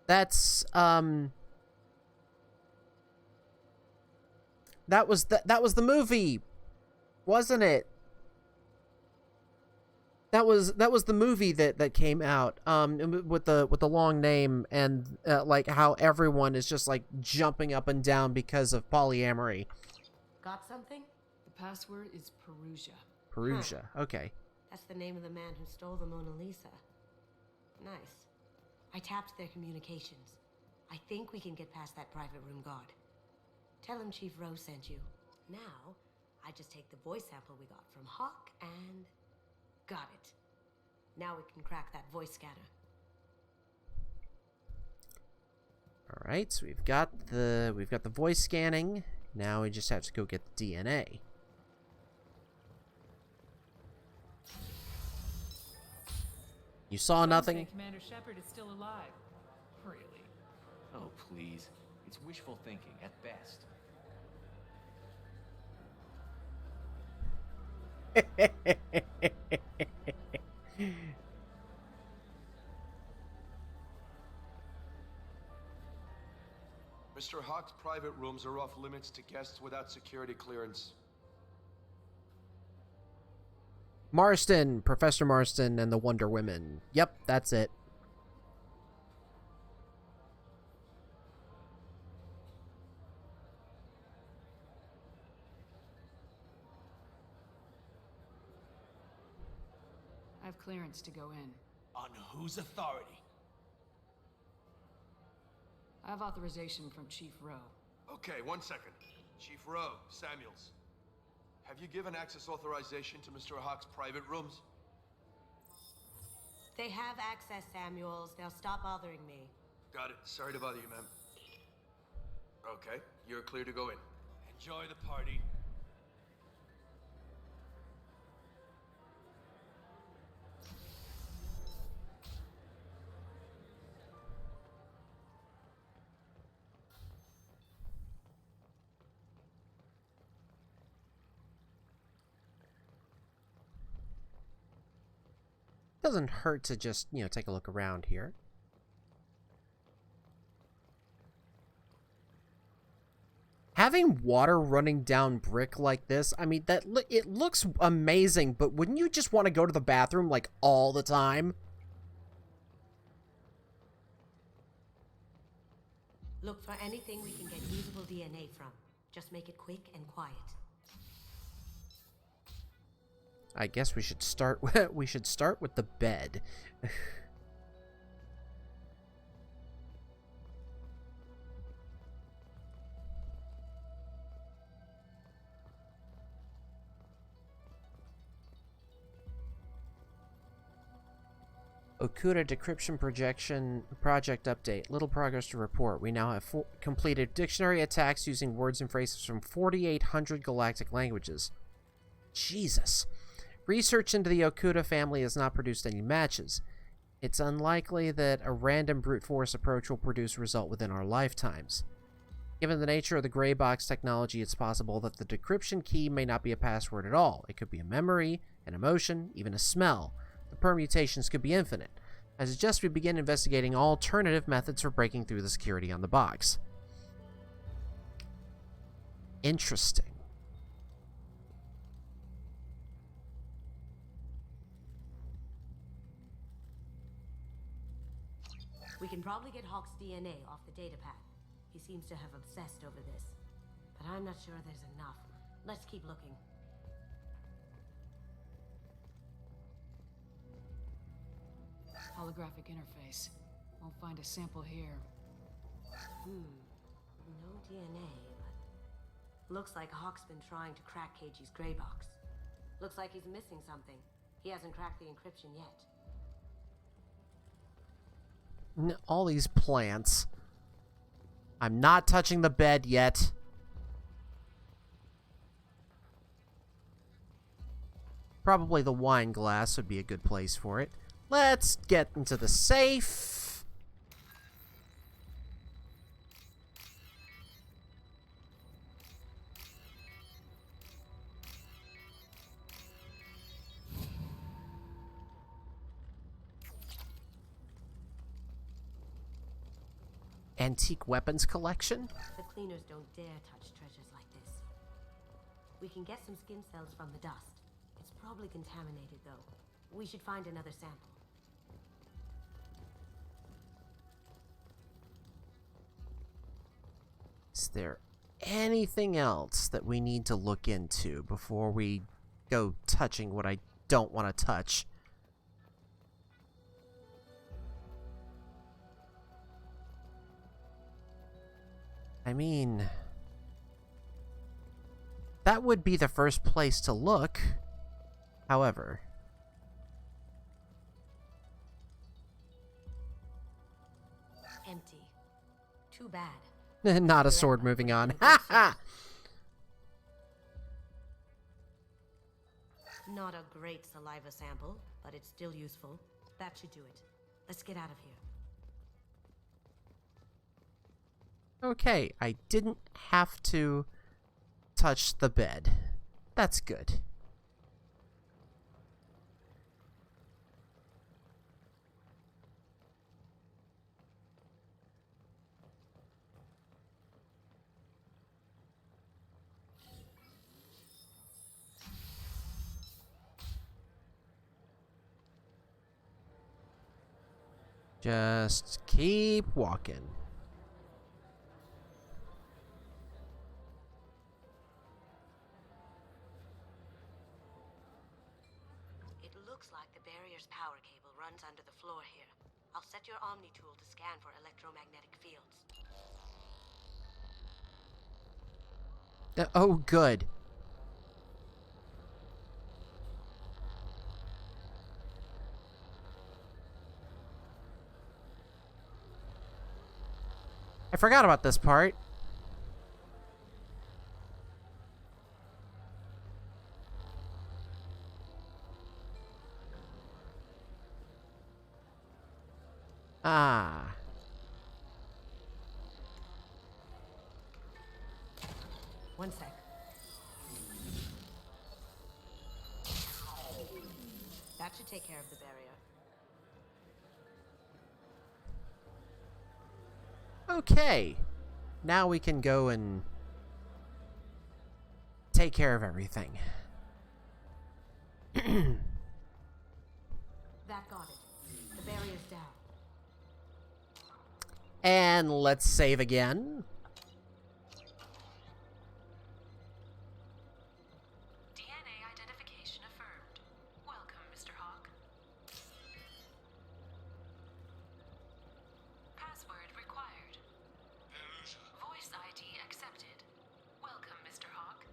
[SPEAKER 1] That's, that was the movie, wasn't it? That was the movie that came out with the long name and like how everyone is just like jumping up and down because of polyamory.
[SPEAKER 8] Got something?
[SPEAKER 4] The password is Perugia.
[SPEAKER 1] Perugia. Okay.
[SPEAKER 8] That's the name of the man who stole the Mona Lisa. Nice. I tapped their communications. I think we can get past that private room guard. Tell him Chief Rose sent you. Now, I just take the voice sample we got from Hawk and... got it. Now we can crack that voice scanner.
[SPEAKER 1] Alright, so we've got the voice scanning. Now we just have to go get the DNA. You saw nothing?
[SPEAKER 11] Say Commander Shepard is still alive. Really?
[SPEAKER 13] Oh, please. It's wishful thinking at best.
[SPEAKER 12] Mr. Hawk's private rooms are off limits to guests without security clearance.
[SPEAKER 1] Marston, Professor Marston and the Wonder Women. Yep, that's it.
[SPEAKER 4] I have clearance to go in.
[SPEAKER 12] On whose authority?
[SPEAKER 4] I have authorization from Chief Rowe.
[SPEAKER 12] Okay, 1 second. Chief Rowe, Samuels. Have you given access authorization to Mr. Hawk's private rooms?
[SPEAKER 8] They have access, Samuels. Now stop bothering me.
[SPEAKER 12] Got it. Sorry to bother you, ma'am. Okay, you're clear to go in.
[SPEAKER 9] Enjoy the party.
[SPEAKER 1] Doesn't hurt to just, take a look around here. Having water running down brick like this, I mean, it looks amazing, but wouldn't you just want to go to the bathroom, like, all the time?
[SPEAKER 8] Look for anything we can get usable DNA from. Just make it quick and quiet.
[SPEAKER 1] I guess we should start with the bed. Okuda decryption project update. Little progress to report. We now have completed dictionary attacks using words and phrases from 4,800 galactic languages. Jesus. Research into the Okuda family has not produced any matches. It's unlikely that a random brute force approach will produce a result within our lifetimes. Given the nature of the gray box technology, it's possible that the decryption key may not be a password at all. It could be a memory, an emotion, even a smell. The permutations could be infinite. I suggest we begin investigating alternative methods for breaking through the security on the box. Interesting.
[SPEAKER 8] We can probably get Hawk's DNA off the datapad. He seems to have obsessed over this. But I'm not sure there's enough. Let's keep looking.
[SPEAKER 4] Holographic interface. Won't find a sample here.
[SPEAKER 8] No DNA, but... Looks like Hawk's been trying to crack KG's gray box. Looks like he's missing something. He hasn't cracked the encryption yet.
[SPEAKER 1] All these plants. I'm not touching the bed yet. Probably the wine glass would be a good place for it. Let's get into the safe. Antique weapons collection?
[SPEAKER 8] The cleaners don't dare touch treasures like this. We can get some skin cells from the dust. It's probably contaminated, though. We should find another sample.
[SPEAKER 1] Is there anything else that we need to look into before we go touching what I don't want to touch? I mean, that would be the first place to look. However,
[SPEAKER 8] Empty. Too bad.
[SPEAKER 1] not a sword. Moving on. Ha ha!
[SPEAKER 8] Not a great saliva sample, but it's still useful. That should do it. Let's get out of here.
[SPEAKER 1] Okay, I didn't have to touch the bed. That's good. Just keep walking.
[SPEAKER 8] It looks like the barrier's power cable runs under the floor here. I'll set your Omni tool to scan for electromagnetic fields.
[SPEAKER 1] Oh, good. I forgot about this part. Ah.
[SPEAKER 8] One sec. That should take care of the barrier.
[SPEAKER 1] Okay. Now we can go and take care of everything.
[SPEAKER 8] That got it. The barrier's down.
[SPEAKER 1] And let's save again.
[SPEAKER 11] DNA identification affirmed. Welcome, Mr. Hawk. Password required. Voice ID accepted. Welcome, Mr. Hawk.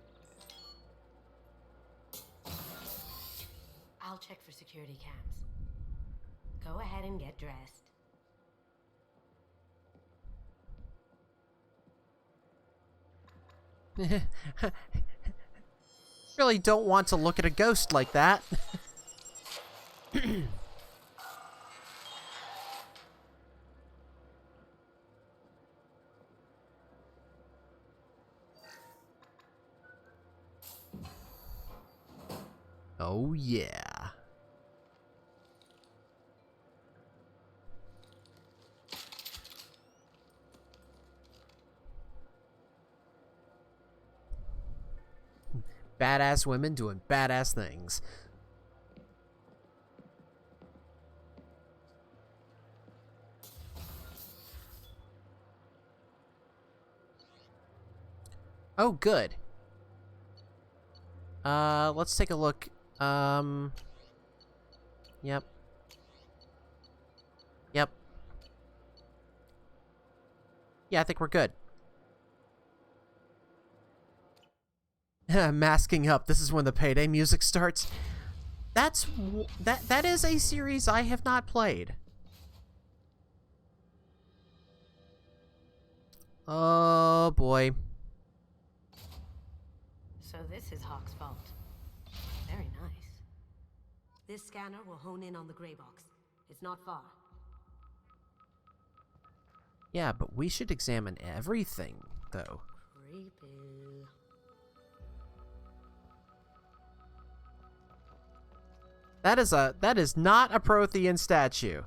[SPEAKER 8] I'll check for security cams. Go ahead and get dressed.
[SPEAKER 1] Really don't want to look at a ghost like that. Oh yeah. Badass women doing badass things. Oh, good. Let's take a look. Yep. Yep. Yeah, I think we're good. Masking up. This is when the payday music starts. That is a series I have not played. Oh boy.
[SPEAKER 8] So this is Hawk's fault. Very nice. This scanner will hone in on the gray box. It's not far.
[SPEAKER 1] Yeah, but we should examine everything, though.
[SPEAKER 8] Creepy.
[SPEAKER 1] That is not a Prothean statue.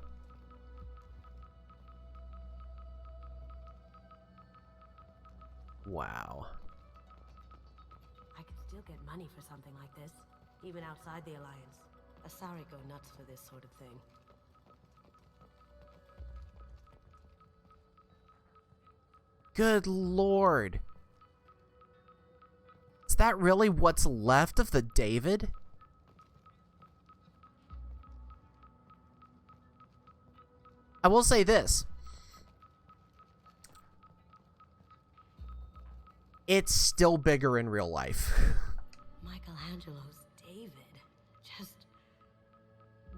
[SPEAKER 1] Wow.
[SPEAKER 8] I could still get money for something like this, even outside the Alliance. Asari go nuts for this sort of thing.
[SPEAKER 1] Good lord. Is that really what's left of the David? I will say this. It's still bigger in real life.
[SPEAKER 8] Michelangelo's David. Just...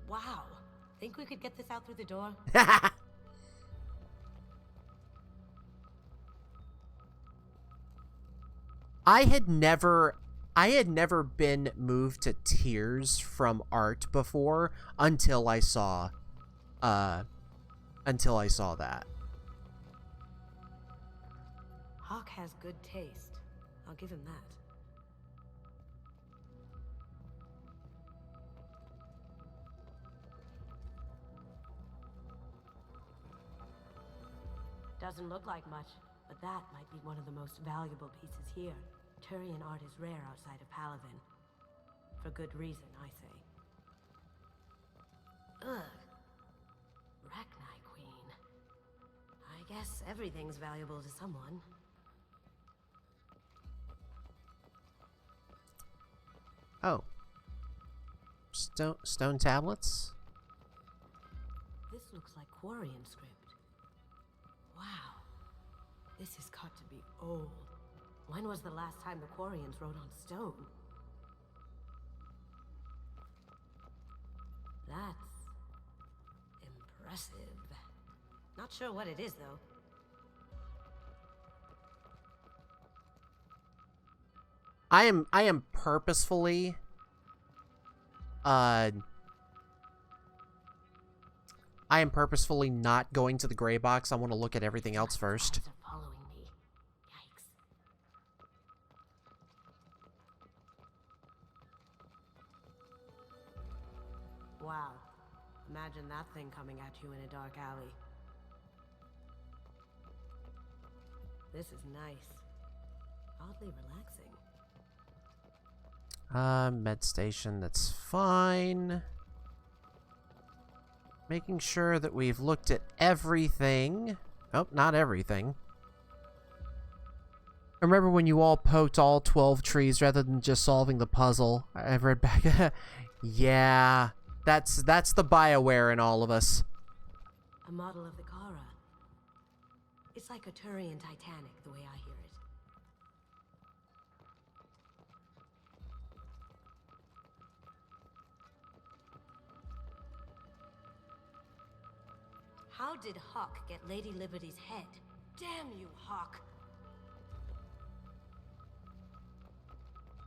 [SPEAKER 8] wow. Think we could get this out through the door?
[SPEAKER 1] I had never been moved to tears from art before until I saw that.
[SPEAKER 8] Hawk has good taste. I'll give him that. Doesn't look like much, but that might be one of the most valuable pieces here. Turian art is rare outside of Paladin. For good reason, I say. Ugh. Rachni Queen. Guess everything's valuable to someone.
[SPEAKER 1] Oh. Stone tablets?
[SPEAKER 8] This looks like Quarian script. Wow. This has got to be old. When was the last time the Quarians wrote on stone? That's impressive. Not sure what it is, though.
[SPEAKER 1] I am purposefully I am purposefully not going to the gray box. I want to look at everything else first.
[SPEAKER 8] Following me. Yikes. Wow. Imagine that thing coming at you in a dark alley. This is nice. Oddly relaxing.
[SPEAKER 1] Med station, that's fine. Making sure that we've looked at everything. Oh, not everything. I remember when you all poked all 12 trees rather than just solving the puzzle. I've read back. Yeah, that's the BioWare in all of us.
[SPEAKER 8] A model of the Kara. It's like a Turian Titanic, the way I hear it. How did Hawk get Lady Liberty's head? Damn you, Hawk!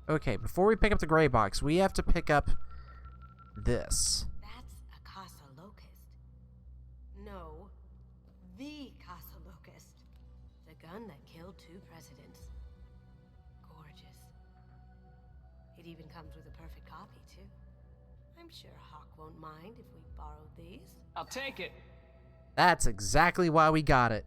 [SPEAKER 1] Okay, before we pick up the gray box, we have to pick up this.
[SPEAKER 8] That's a Casa Locust. No, the Casa Locust. The gun that killed 2 presidents. Gorgeous. It even comes with a perfect copy, too. I'm sure Hawk won't mind if we borrowed these.
[SPEAKER 7] I'll take it.
[SPEAKER 1] That's exactly why we got it.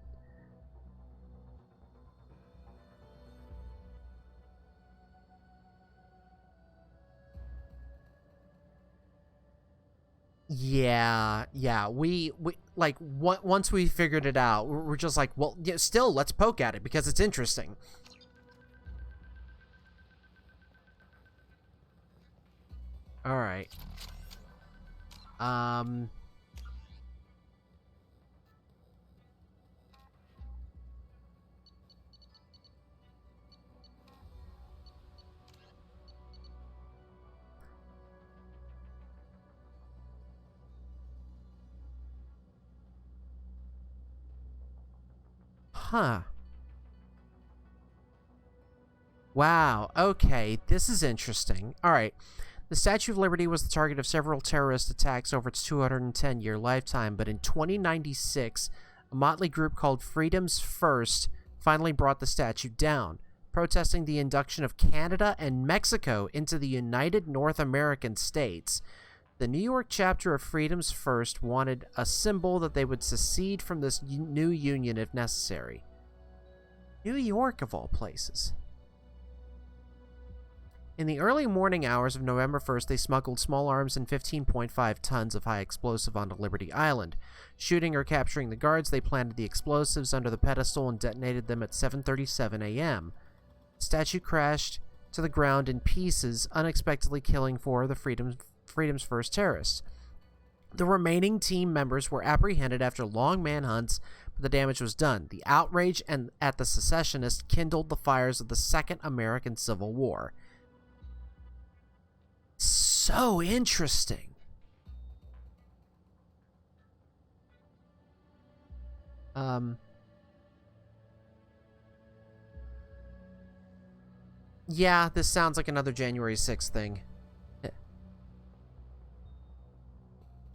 [SPEAKER 1] Yeah, we like once we figured it out, we're just like, well, yeah, still let's poke at it because it's interesting. All right. Huh. Wow, okay, this is interesting. Alright, the Statue of Liberty was the target of several terrorist attacks over its 210-year lifetime, but in 2096, a motley group called Freedom's First finally brought the statue down, protesting the induction of Canada and Mexico into the United North American States. The New York chapter of Freedom's First wanted a symbol that they would secede from this new union if necessary. New York, of all places. In the early morning hours of November 1st, they smuggled small arms and 15.5 tons of high explosive onto Liberty Island. Shooting or capturing the guards, they planted the explosives under the pedestal and detonated them at 7:37 a.m. The statue crashed to the ground in pieces, unexpectedly killing 4 of the Freedom's First terrorists. The remaining team members were apprehended after long manhunts, but the damage was done. The outrage at the secessionists kindled the fires of the Second American Civil War. So interesting. Yeah, this sounds like another January 6th thing.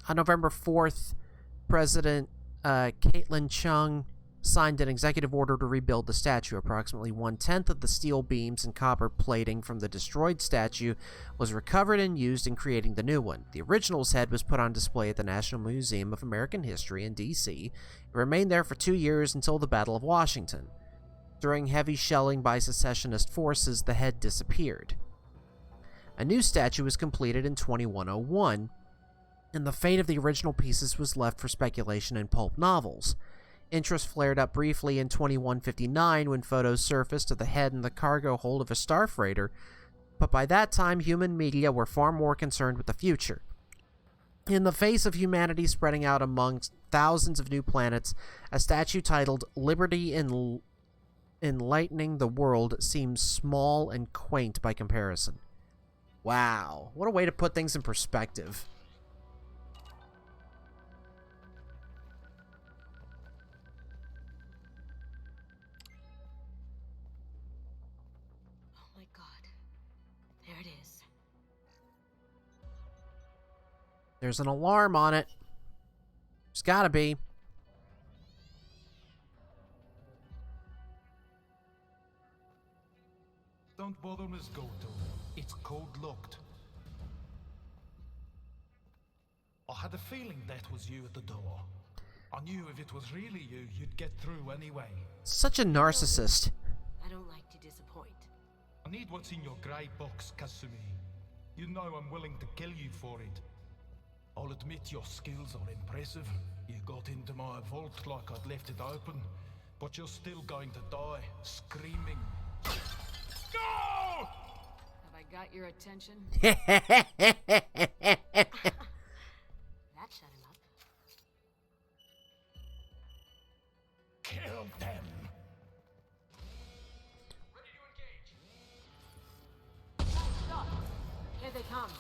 [SPEAKER 1] On November 4th, President Caitlin Chung signed an executive order to rebuild the statue. Approximately 1/10 of the steel beams and copper plating from the destroyed statue was recovered and used in creating the new one. The original's head was put on display at the National Museum of American History in D.C. It remained there for 2 years until the Battle of Washington. During heavy shelling by secessionist forces, the head disappeared. A new statue was completed in 2101, and the fate of the original pieces was left for speculation in pulp novels. Interest flared up briefly in 2159 when photos surfaced of the head and the cargo hold of a star freighter, but by that time human media were far more concerned with the future. In the face of humanity spreading out amongst thousands of new planets, a statue titled Liberty in Enlightening the World seems small and quaint by comparison. Wow, what a way to put things in perspective.
[SPEAKER 8] Oh my god. There it is.
[SPEAKER 1] There's an alarm on it. There's gotta be.
[SPEAKER 10] Don't bother, Miss Goto. It's code-locked. I had a feeling that was you at the door. I knew if it was really you, you'd get through anyway.
[SPEAKER 1] Such a narcissist.
[SPEAKER 8] I don't like to disappoint.
[SPEAKER 10] I need what's in your grey box, Kasumi. You know I'm willing to kill you for it. I'll admit your skills are impressive. You got into my vault like I'd left it open, but you're still going to die, screaming. No!
[SPEAKER 4] Have I got your attention?
[SPEAKER 8] That shut him up.
[SPEAKER 10] Kill them.
[SPEAKER 4] Ready to engage.
[SPEAKER 8] Stop. Here they come.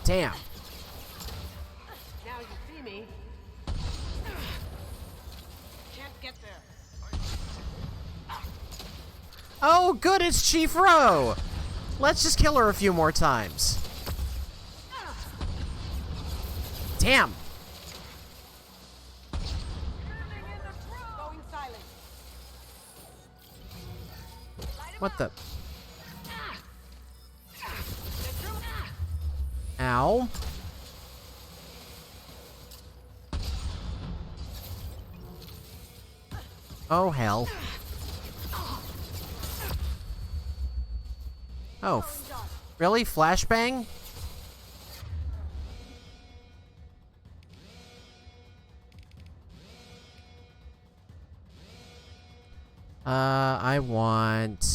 [SPEAKER 1] Damn.
[SPEAKER 8] Now you see me. Can't get there.
[SPEAKER 1] Oh, good, it's Chief Ro! Let's just kill her a few more times. Damn.
[SPEAKER 8] Going silent.
[SPEAKER 1] What the? Ow. Oh, hell. Oh, really? Flashbang? I want...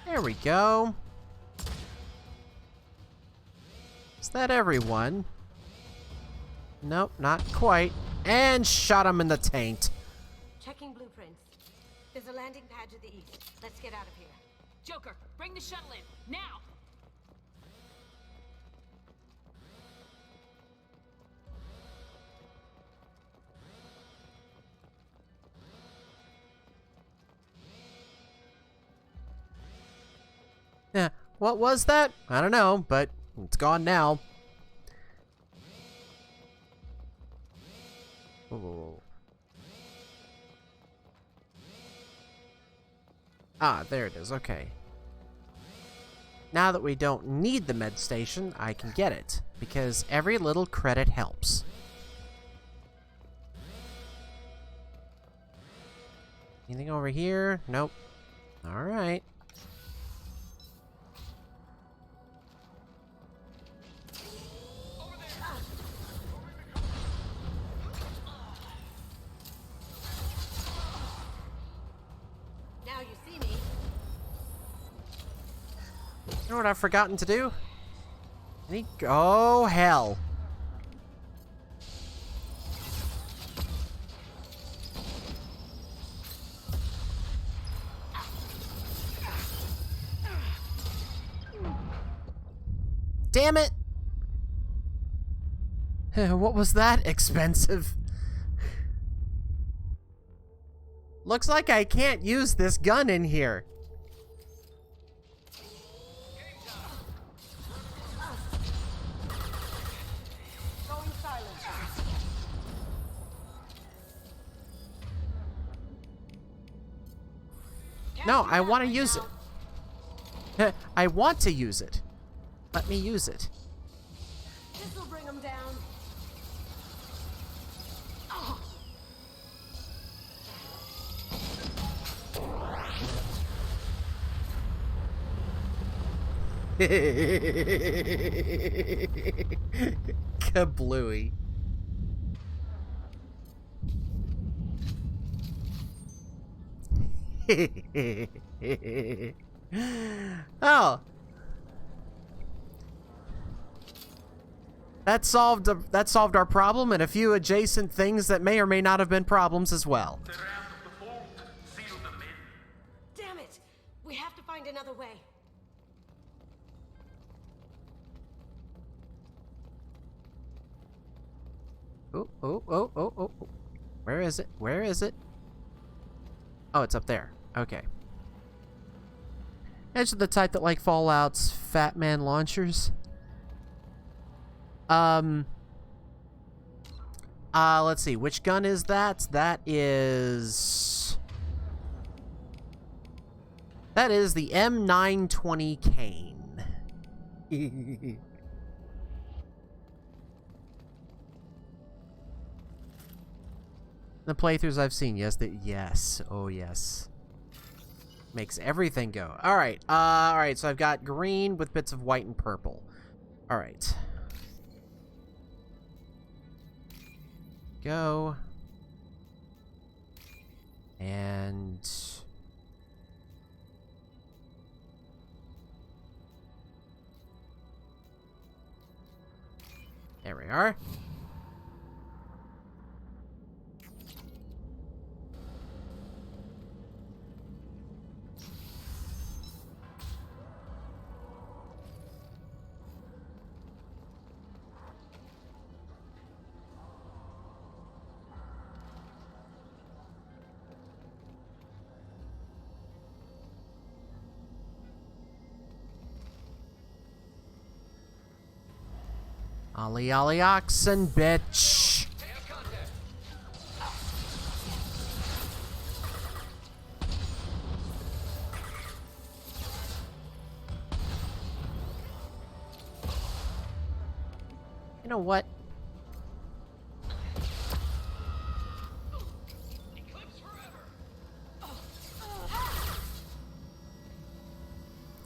[SPEAKER 1] There we go. Is that everyone? Nope, not quite. And shot him in the taint.
[SPEAKER 8] Checking blueprints. There's a landing pad to the east. Let's get out of here.
[SPEAKER 4] Joker, bring the shuttle in, now!
[SPEAKER 1] Yeah, what was that? I don't know, but it's gone now. Ooh. Ah, there it is, okay. Now that we don't need the med station, I can get it, because every little credit helps. Anything over here? Nope. Alright.
[SPEAKER 8] Now you see me.
[SPEAKER 1] You know what I've forgotten to do? Oh, hell. Damn it! What was that? Expensive. Looks like I can't use this gun in here.
[SPEAKER 8] Going silent.
[SPEAKER 1] No, I want to use it. I want to use it. Let me use it.
[SPEAKER 8] This'll bring them down.
[SPEAKER 1] Kablooey. Oh. That solved our problem and a few adjacent things that may or may not have been problems as well.
[SPEAKER 8] Damn it! We have to find another way.
[SPEAKER 1] Oh, oh, oh, oh, oh. Where is it? Where is it? Oh, it's up there. Okay. Edge of the type that like Fallout's Fat Man launchers. Let's see. Which gun is that? That is the M920 Cane. The playthroughs I've seen, yes, oh yes. Makes everything go. Alright, alright, so I've got green with bits of white and purple. Alright. Go. And... there we are. Ollie, ollie, oxen, bitch. You know what?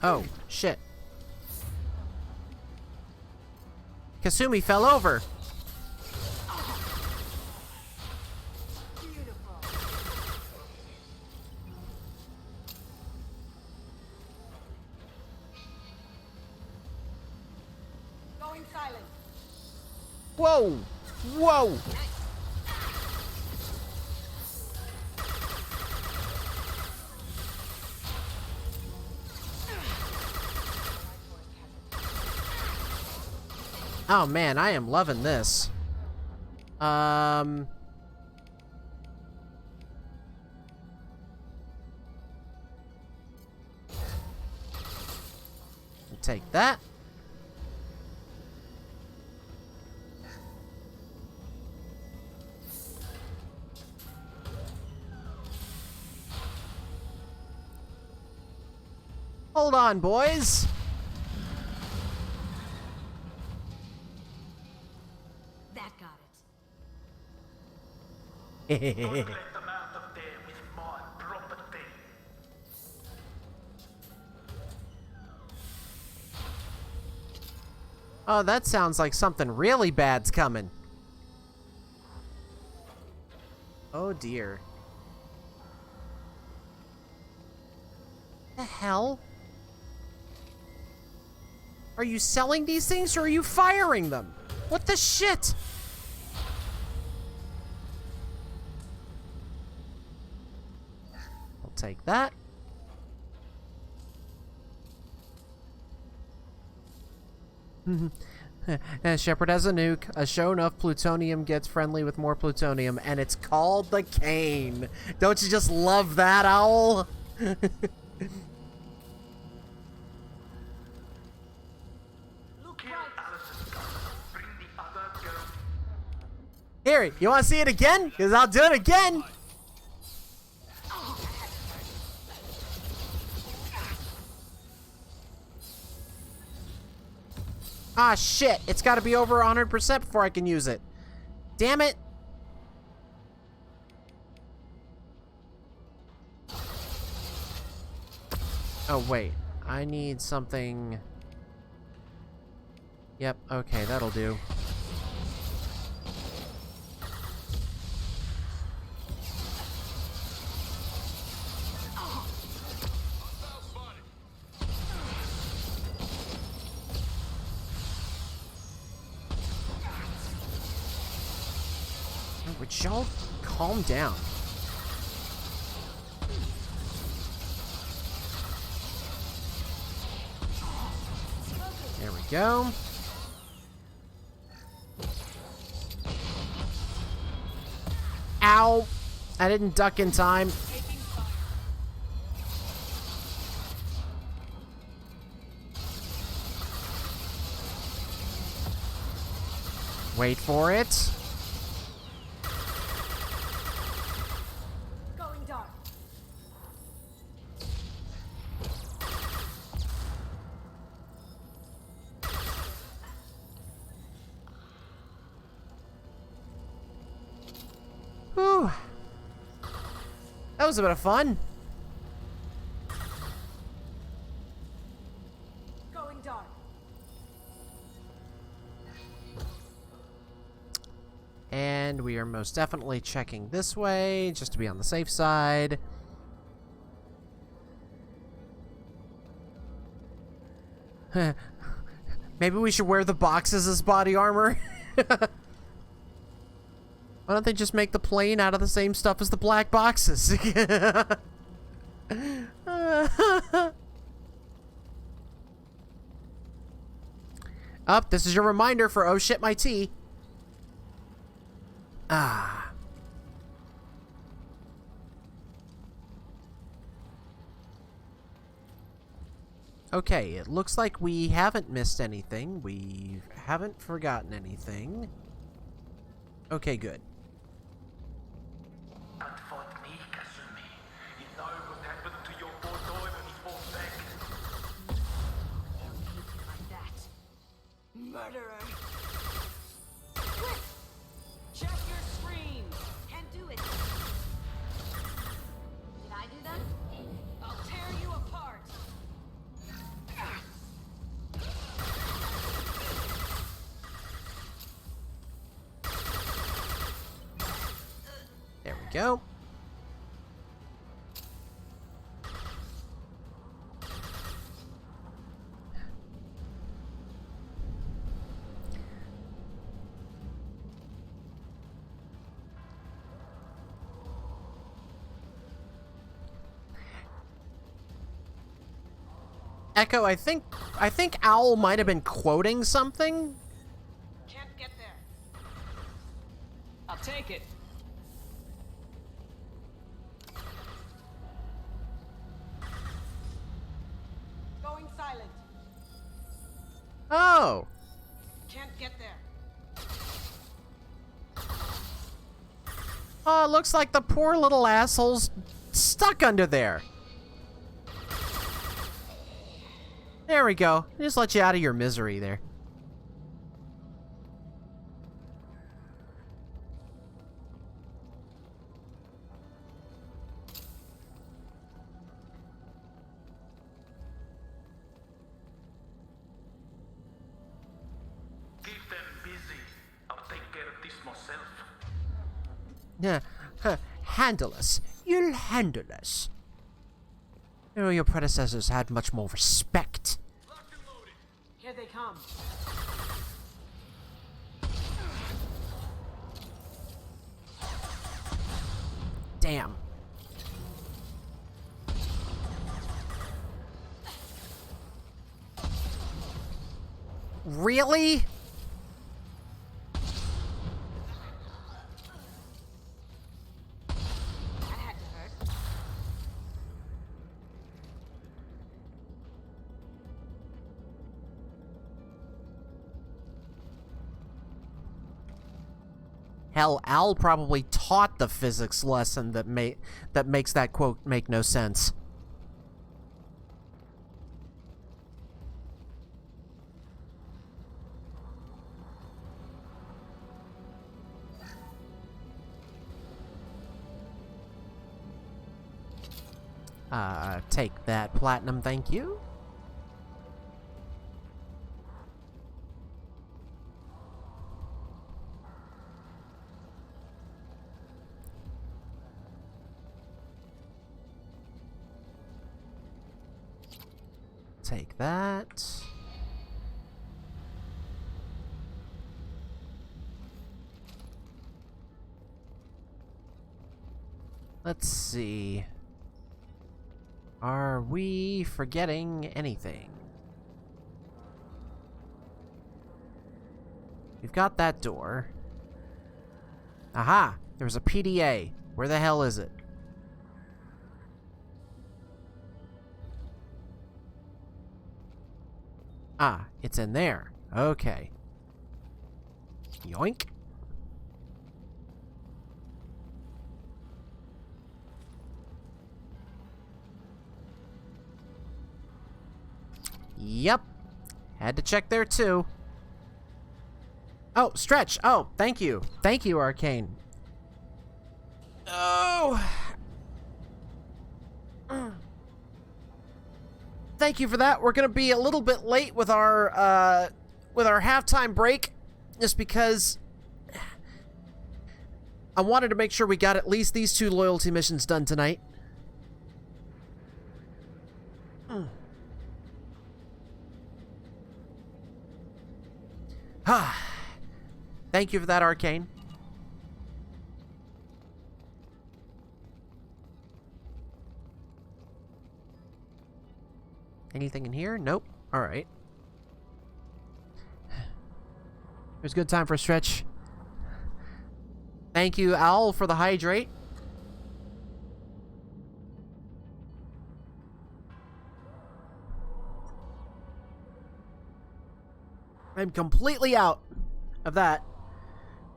[SPEAKER 1] Oh, shit. Kasumi fell over.
[SPEAKER 8] Going silent.
[SPEAKER 1] Whoa! Whoa! Oh man, I am loving this. Take that. Hold on, boys.
[SPEAKER 8] That got it.
[SPEAKER 10] Don't let them out of there with my property.
[SPEAKER 1] Oh, that sounds like something really bad's coming. Oh dear. The hell? Are you selling these things or are you firing them? What the shit? I'll take that. Shepard has a nuke. A show enough plutonium gets friendly with more plutonium, and it's called the Cane. Don't you just love that, Owl? Here, you want to see it again? Because I'll do it again. Ah, shit. It's got to be over 100% before I can use it. Damn it. Oh, wait. I need something... Yep, okay, that'll do. Would y'all calm down? There we go. Ow! I didn't duck in time. Wait for it.
[SPEAKER 8] Going dark.
[SPEAKER 1] Whew. That was a bit of fun.
[SPEAKER 8] Going dark.
[SPEAKER 1] And we are most definitely checking this way, just to be on the safe side. Maybe we should wear the boxes as body armor. Why don't they just make the plane out of the same stuff as the black boxes? Up, this is your reminder for oh shit my tea. Ah. Okay, it looks like we haven't missed anything. We haven't forgotten anything. Okay, good.
[SPEAKER 10] That fought me, Kasumi. You know what happened to your poor boy when he fought back?
[SPEAKER 8] Like that. Murderer.
[SPEAKER 4] Quick! Check your screen!
[SPEAKER 8] Can't do it. Did I do that?
[SPEAKER 4] I'll tear you apart!
[SPEAKER 1] There we go. Echo, I think Owl might have been quoting something.
[SPEAKER 4] Can't get there. I'll take it. Going silent.
[SPEAKER 1] Oh.
[SPEAKER 4] Can't get there.
[SPEAKER 1] Oh, it looks like the poor little asshole's stuck under there. There we go. Just let you out of your misery there.
[SPEAKER 10] Keep them busy. I'll take care of this myself.
[SPEAKER 1] Yeah, handle us. You'll handle us. You know, your predecessors had much more respect.
[SPEAKER 4] Here they come.
[SPEAKER 1] Damn. Really?
[SPEAKER 8] That had to hurt.
[SPEAKER 1] Hell, Al probably taught the physics lesson that makes that quote make no sense. Take that platinum, thank you. take that. Let's see. Are we forgetting anything? We've got that door. Aha! There's a PDA. Where the hell is it? Ah, it's in there. Okay. Yoink. Yep. Had to check there too. Oh, stretch. Oh, thank you. Thank you, Arcane. Oh. Thank you for that. We're gonna be a little bit late with our halftime break, just because I wanted to make sure we got at least these 2 loyalty missions done tonight. Thank you for that, Arcane. Anything in here? Nope. Alright. It was a good time for a stretch. Thank you, Owl, for the hydrate. I'm completely out of that,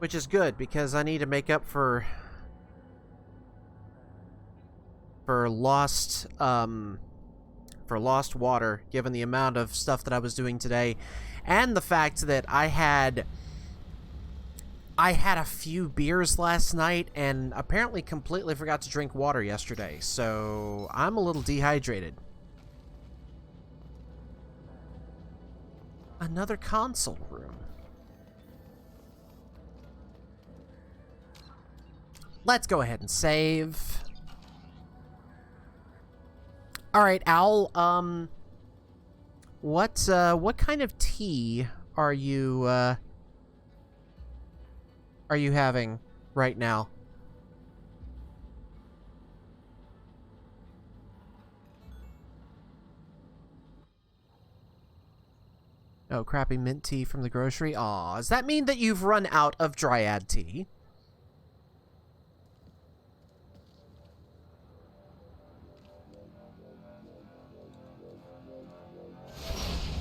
[SPEAKER 1] which is good because I need to make up for lost water, given the amount of stuff that I was doing today, and the fact that I had a few beers last night and apparently completely forgot to drink water yesterday, so I'm a little dehydrated. Another console room. Let's go ahead and save. All right, Owl. What kind of tea are you having right now? Oh, crappy mint tea from the grocery. Aw, does that mean that you've run out of dryad tea?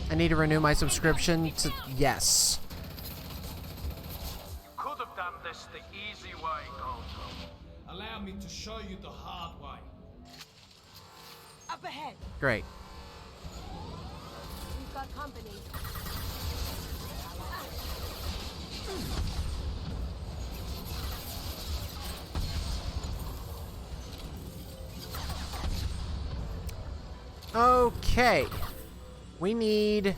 [SPEAKER 1] I need to renew my subscription to... Yes.
[SPEAKER 10] You could have done this the easy way, Gojo. Allow me to show you the hard way.
[SPEAKER 8] Up ahead.
[SPEAKER 1] Great.
[SPEAKER 8] We've got company.
[SPEAKER 1] Okay. We need...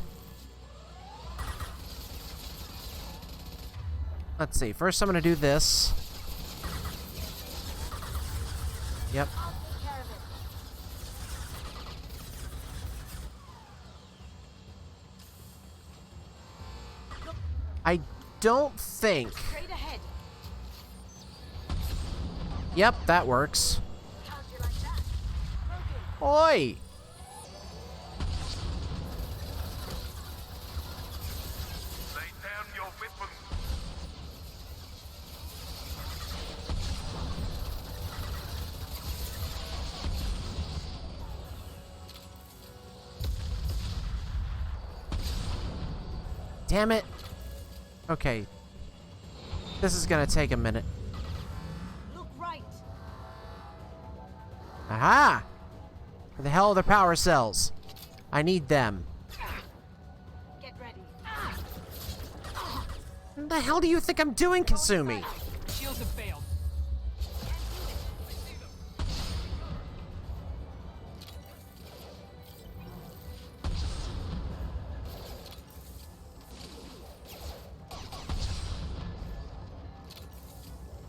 [SPEAKER 1] Let's see. First, I'm going to do this. Yep. I don't think... Yep, that works. Oi! Damn it. Okay. This is gonna take a minute.
[SPEAKER 8] Look right.
[SPEAKER 1] Aha! Where the hell are the power cells? I need them.
[SPEAKER 8] Get ready.
[SPEAKER 1] What the hell do you think I'm doing, Kasumi?
[SPEAKER 7] Shields have failed.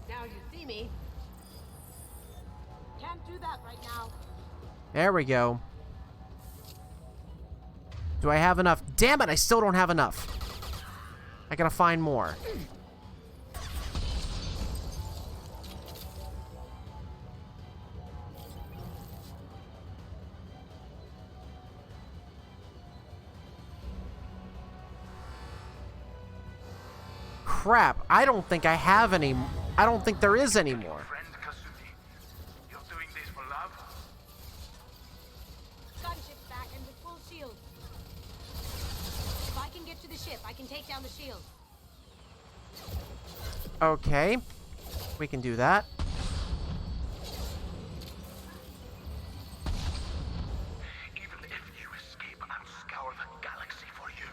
[SPEAKER 8] Now you see me. Can't do that right now.
[SPEAKER 1] There we go. Do I have enough? Damn it, I still don't have enough. I gotta find more. Crap, I don't think I have any. I don't think there is any more.
[SPEAKER 5] Friend Kasumi, you're doing this for love?
[SPEAKER 8] Gunship's back and with full shield. If I can get to the ship, I can take down the shield.
[SPEAKER 1] Okay, we can do that.
[SPEAKER 5] Even if you escape, I'll scour the galaxy for you.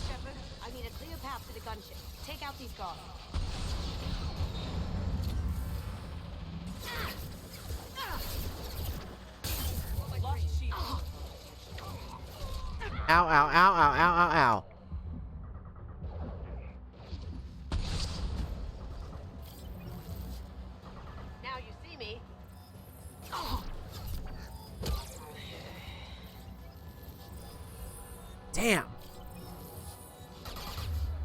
[SPEAKER 8] Shepard, I need a clear path to the gunship. Take out these guards.
[SPEAKER 4] Lost shield.
[SPEAKER 1] Ow, ow, ow, ow, ow, ow, ow.
[SPEAKER 8] Now you see me.
[SPEAKER 1] Damn.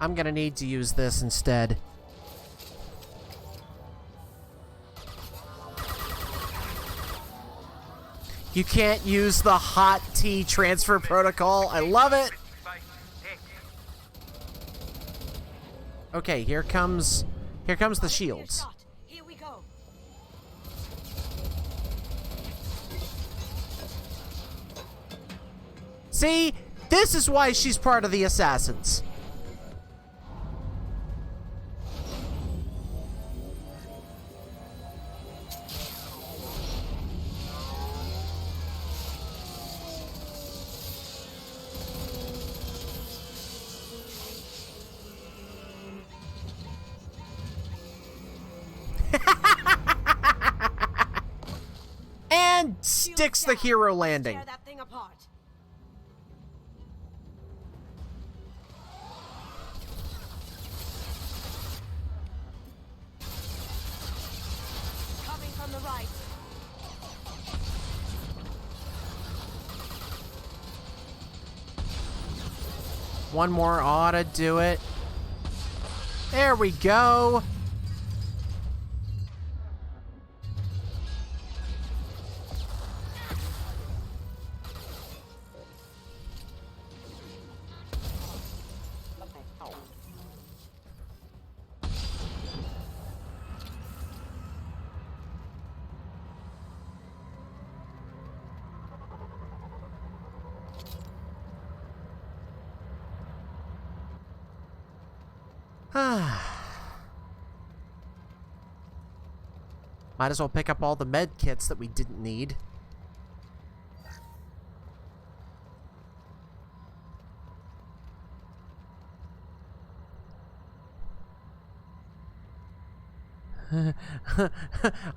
[SPEAKER 1] I'm gonna need to use this instead. You can't use the hot tea transfer protocol. I love it. Okay, here comes the shields.
[SPEAKER 8] Here we go.
[SPEAKER 1] See? This is why she's part of the assassins. And sticks the hero landing.
[SPEAKER 8] Tear that thing apart. Coming from the right.
[SPEAKER 1] One more ought to do it. There we go. Might as well pick up all the med kits that we didn't need.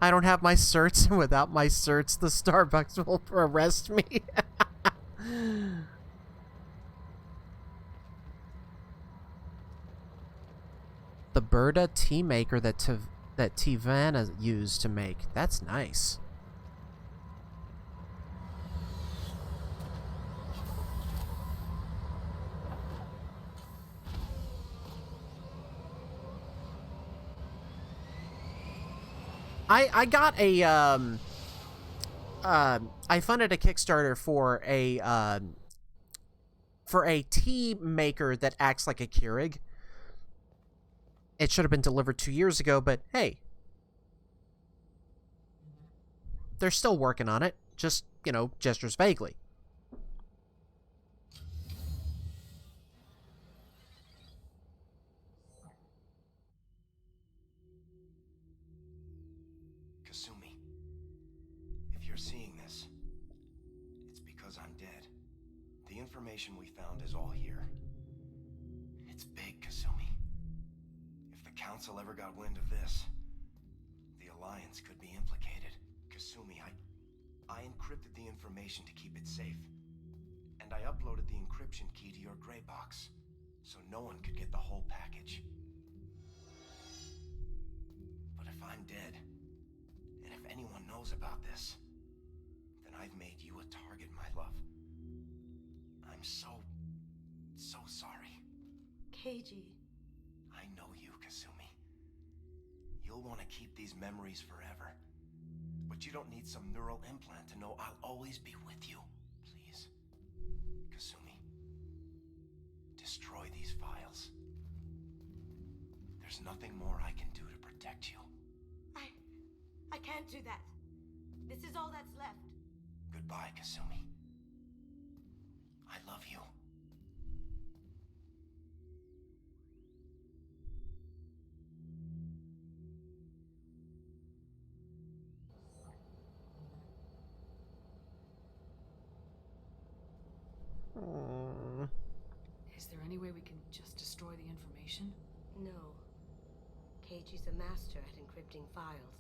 [SPEAKER 1] I don't have my certs, and without my certs, the Starbucks will arrest me. The Berta tea maker that Tivana used to make. That's nice. I got a I funded a Kickstarter for a tea maker that acts like a Keurig. It should have been delivered 2 years ago, but hey. They're still working on it. Just, you know, gestures vaguely.
[SPEAKER 14] Kasumi, if you're seeing this, it's because I'm dead. The information we found is all here. It's big, Kasumi. If the Council ever got wind of this, the Alliance could be implicated. Kasumi, I encrypted the information to keep it safe. And I uploaded the encryption key to your gray box, so no one could get the whole package. But if I'm dead, and if anyone knows about this, then I've made you a target, my love. I'm so sorry.
[SPEAKER 8] Keiji.
[SPEAKER 14] I know you, Kasumi. You'll want to keep these memories forever. But you don't need some neural implant to know I'll always be with you. Please, Kasumi. Destroy these files. There's nothing more I can do to protect you.
[SPEAKER 8] I can't do that. This is all that's left.
[SPEAKER 14] Goodbye, Kasumi. I love you.
[SPEAKER 4] Is there any way we can just destroy the information?
[SPEAKER 8] No. Keiji's a master at encrypting files.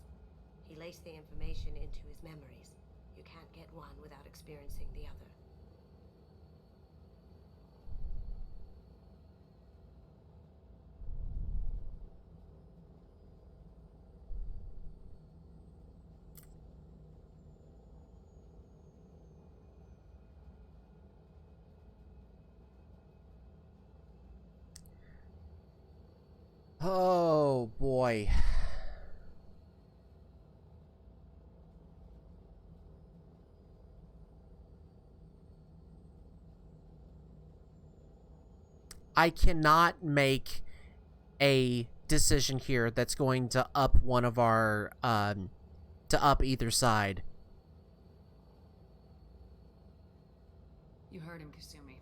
[SPEAKER 8] He laced the information into his memories. You can't get one without experiencing the other.
[SPEAKER 1] Oh boy. I cannot make a decision here that's going to up one of our, to up either side.
[SPEAKER 4] You heard him, Kasumi.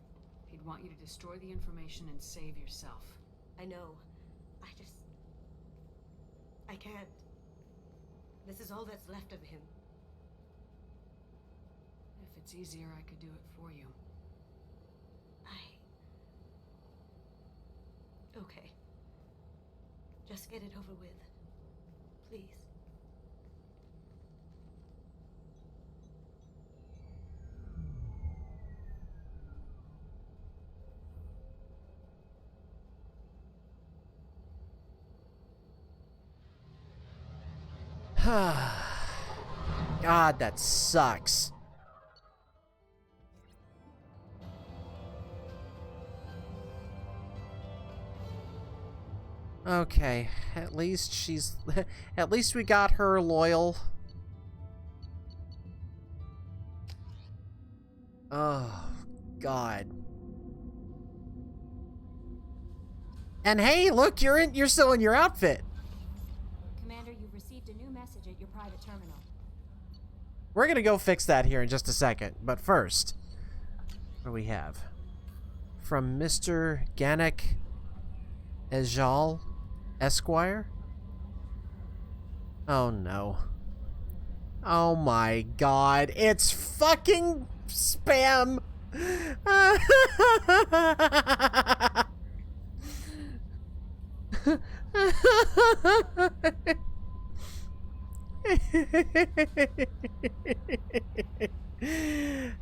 [SPEAKER 4] He'd want you to destroy the information and save yourself.
[SPEAKER 8] I know. I can't. This is all that's left of him.
[SPEAKER 4] If it's easier, I could do it for you.
[SPEAKER 8] Okay. Just get it over with. Please.
[SPEAKER 1] God, that sucks. Okay, at least she's... at least we got her loyal. Oh, God. And hey, look, you're still in your outfit.
[SPEAKER 15] Commander, you've received a new message at your private terminal.
[SPEAKER 1] We're gonna go fix that here in just a second, but first, what do we have? From Mr. Ganek Ejal Esquire? Oh no. Oh my god, it's fucking spam!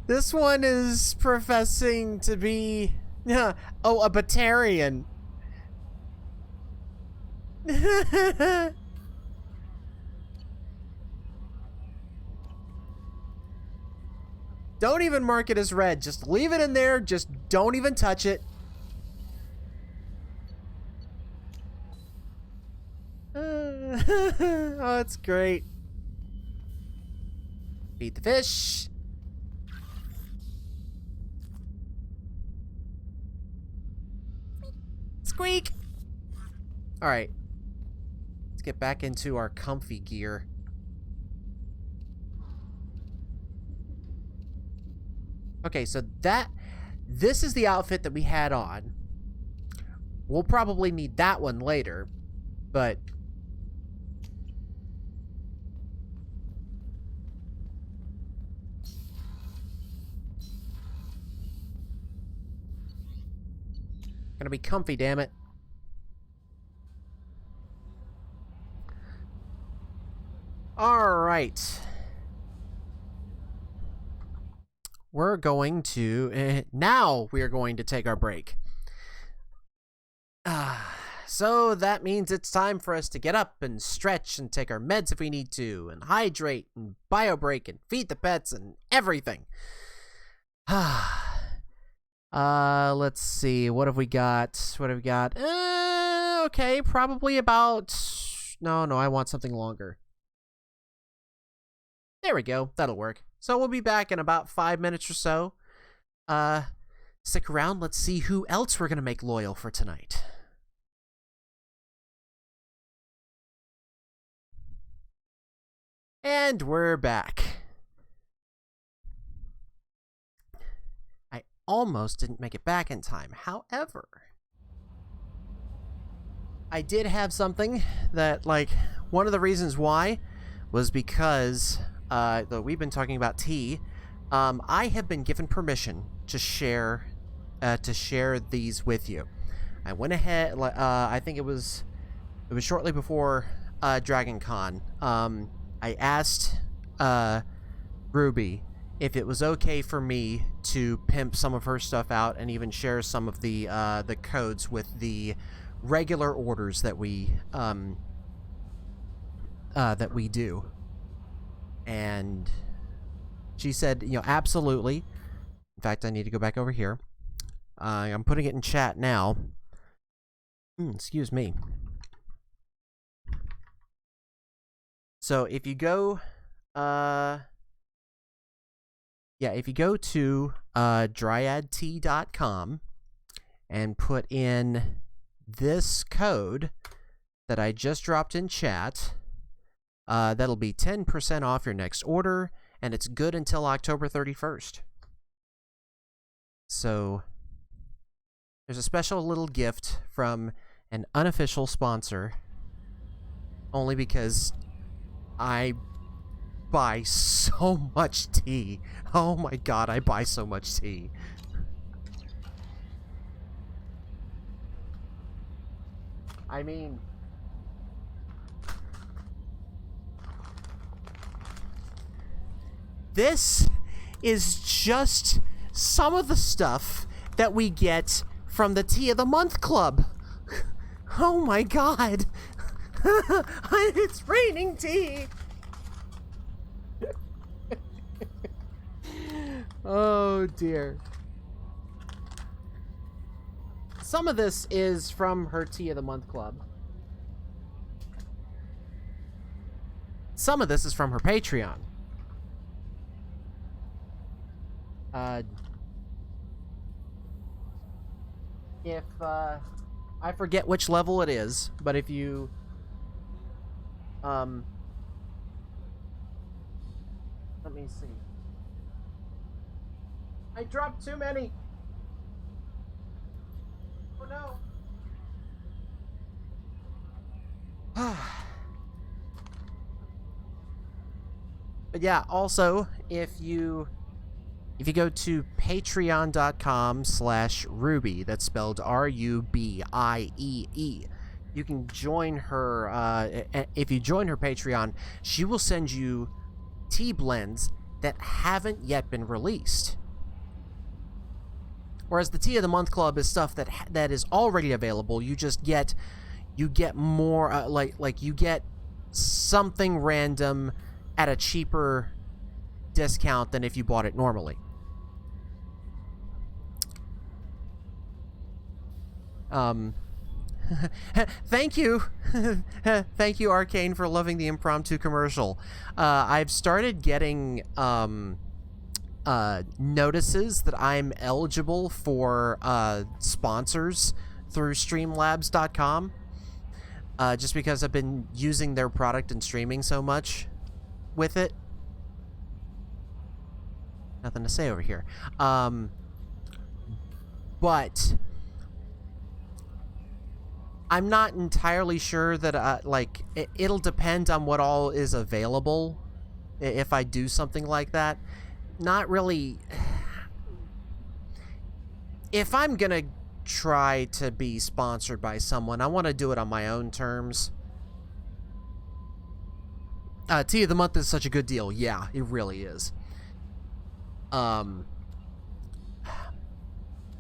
[SPEAKER 1] This one is professing to be, oh, a Batarian. Don't even mark it as red. Just leave it in there. Just don't even touch it. Oh, it's great. Feed the fish. Squeak. All right. Let's get back into our comfy gear. Okay, so this is the outfit that we had on. We'll probably need that one later, but gonna be comfy, damn it. All right. We're going to now we are going to take our break. So that means it's time for us to get up and stretch and take our meds if we need to, and hydrate and bio-break and feed the pets and everything. Let's see. What have we got? Okay, probably about... No, I want something longer. There we go. That'll work. So we'll be back in about 5 minutes or so. Stick around. Let's see who else we're going to make loyal for tonight. And we're back. I almost didn't make it back in time. However, I did have something that, like, one of the reasons why was because, though we've been talking about tea, I have been given permission to share these with you. I went ahead, I think it was shortly before Dragon Con. I asked Ruby if it was okay for me to pimp some of her stuff out and even share some of the codes with the regular orders that we do. And she said, absolutely. In fact, I need to go back over here. I'm putting it in chat now. Excuse me. So if you go, if you go to dryadtea.com and put in this code that I just dropped in chat, that'll be 10% off your next order, and it's good until October 31st. So there's a special little gift from an unofficial sponsor, only because I buy so much tea. Oh my god, I buy so much tea. I mean, this is just some of the stuff that we get from the Tea of the Month Club. Oh my god. It's raining tea. Oh dear. Some of this is from her Tea of the Month Club. Some of this is from her Patreon. If I forget which level it is, but if you let me see. I dropped too many. Oh no. But yeah, also if you go to patreon.com/Ruby, that's spelled RUBIEE, you can join her, if you join her Patreon, she will send you tea blends that haven't yet been released. Whereas the Tea of the Month Club is stuff that is already available. You just get, more, like you get something random at a cheaper discount than if you bought it normally. Thank you. Thank you, Arcane, for loving the impromptu commercial. I've started getting notices that I'm eligible for sponsors through Streamlabs.com, just because I've been using their product and streaming so much with it. Nothing to say over here. But I'm not entirely sure that, it'll depend on what all is available if I do something like that. Not really. If I'm gonna try to be sponsored by someone, I want to do it on my own terms. Tea of the Month is such a good deal. Yeah, it really is.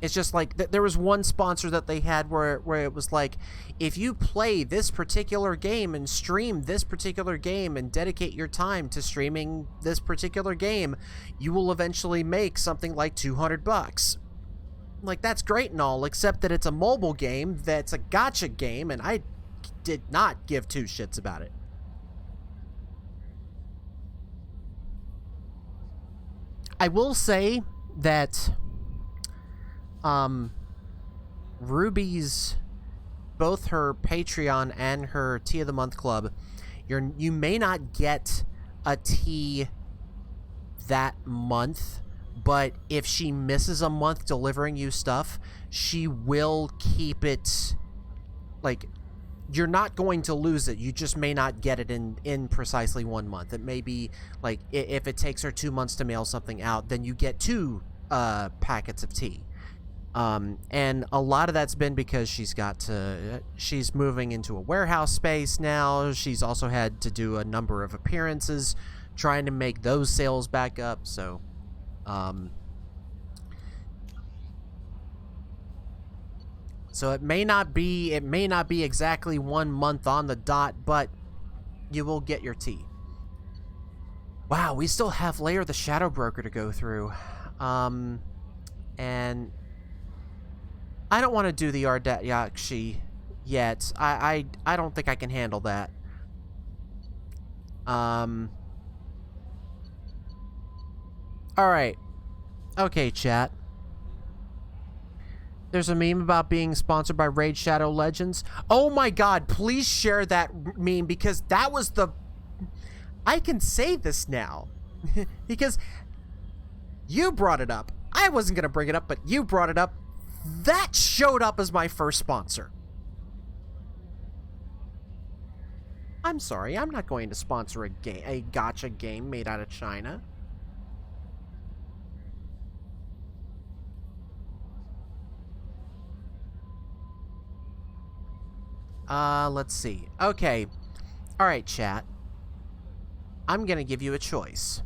[SPEAKER 1] It's just like there was one sponsor that they had where it was like, if you play this particular game and stream this particular game and dedicate your time to streaming this particular game, you will eventually make something like $200. Like, that's great and all, except that it's a mobile game that's a gacha game, and I did not give two shits about it. I will say that Ruby's, both her Patreon and her Tea of the Month Club, you may not get a tea that month, but if she misses a month delivering you stuff, she will keep it, like, you're not going to lose it. You just may not get it in precisely 1 month. It may be, like, if it takes her 2 months to mail something out, then you get 2 packets of tea. And a lot of that's been because she's moving into a warehouse space now. She's also had to do a number of appearances trying to make those sales back up. So, it may not be exactly 1 month on the dot, but you will get your tea. Wow, we still have Lair the Shadow Broker to go through. And I don't want to do the Ardyakshi yet. I don't think I can handle that. Alright. Okay, chat. There's a meme about being sponsored by Raid Shadow Legends. Oh my god, please share that meme, because that was the... I can say this now. Because you brought it up. I wasn't going to bring it up, but you brought it up. That showed up as my first sponsor. I'm sorry, I'm not going to sponsor a gacha game made out of China. Let's see. Okay. Alright, chat. I'm gonna give you a choice.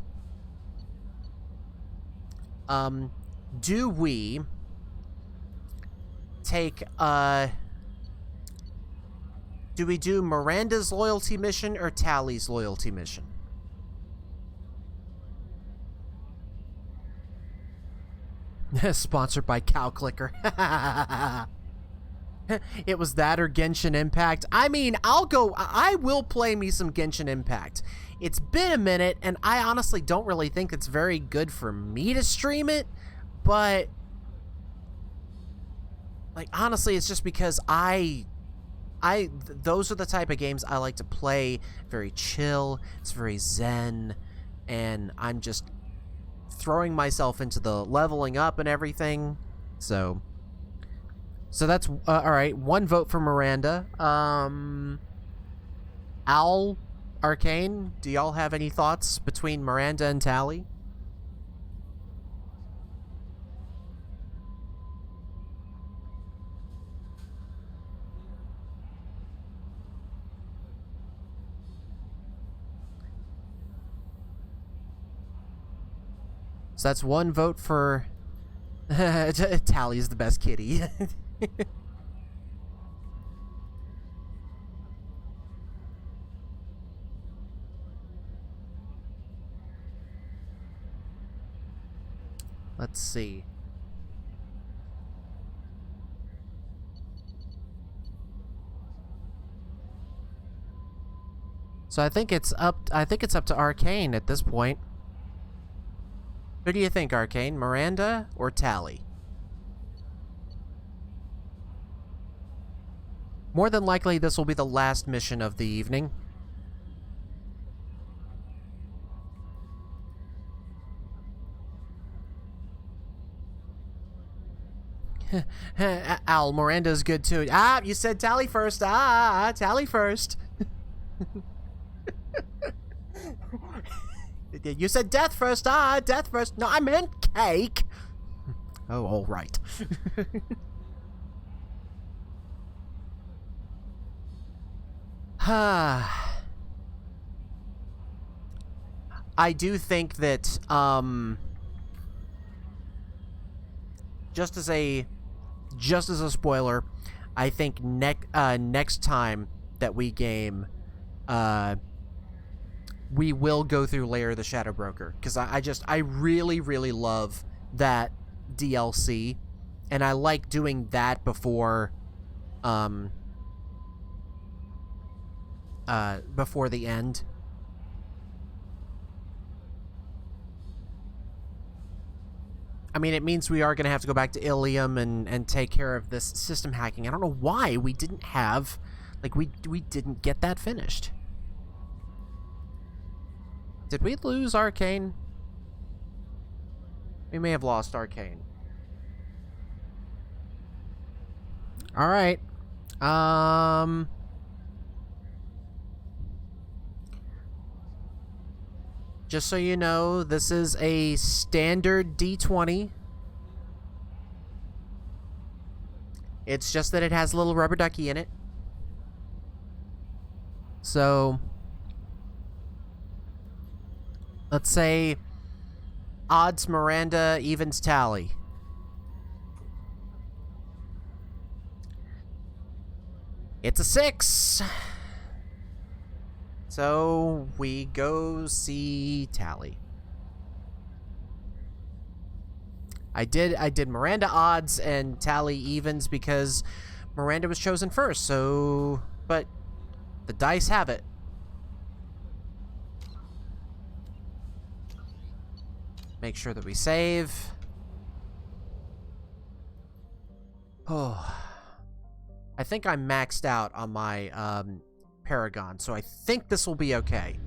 [SPEAKER 1] Do we take, do we do Miranda's loyalty mission or Tally's loyalty mission? Sponsored by Cow Clicker. It was that or Genshin Impact. I mean, I will play me some Genshin Impact. It's been a minute, and I honestly don't really think it's very good for me to stream it, but, like, honestly, it's just because those are the type of games I like to play. Very chill, it's very zen, and I'm just throwing myself into the leveling up and everything, so that's, alright, 1 vote for Miranda. Owl, Arcane, do y'all have any thoughts between Miranda and Tally? So that's 1 vote for... Tally is the best kitty. Let's see. So I think it's up to Arcane at this point. Who do you think, Arcane? Miranda or Tally? More than likely, this will be the last mission of the evening. Al, Miranda's good too. Ah, you said Tally first. Tally first. You said death first. Death first. No, I meant cake. Oh, all right. I do think that, just as a spoiler, I think next time that we game, we will go through Lair of the Shadow Broker, because I really, really love that DLC, and I like doing that before the end. I mean, it means we are going to have to go back to Ilium and take care of this system hacking. I don't know why we didn't have, like, we didn't get that finished. Did we lose Arcane? We may have lost Arcane. Alright. Just so you know, this is a standard D20. It's just that it has a little rubber ducky in it. So, let's say odds Miranda, evens Tally. It's a 6. So we go see Tally. I did Miranda odds and Tally evens because Miranda was chosen first. So, but the dice have it. Make sure that we save. Oh, I think I'm maxed out on my Paragon, so I think this will be okay.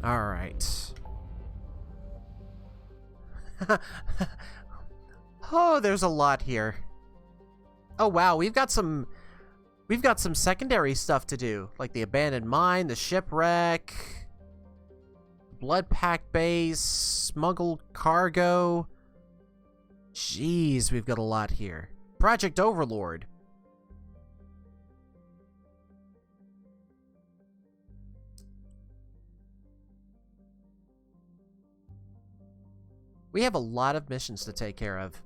[SPEAKER 1] All right. Oh, there's a lot here. Oh wow, we've got some secondary stuff to do, like the abandoned mine, the shipwreck, blood pack base, smuggled cargo. Jeez, we've got a lot here. Project Overlord. We have a lot of missions to take care of.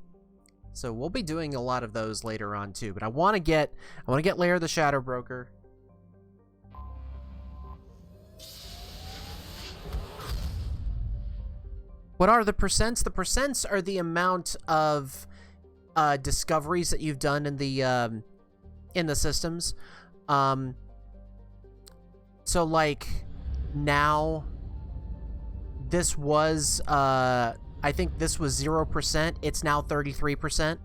[SPEAKER 1] So we'll be doing a lot of those later on too, but I want to get Lair of the Shadow Broker. What are the percents? The percents are the amount of discoveries that you've done in the systems. So like now this was I think this was 0%. It's now 33%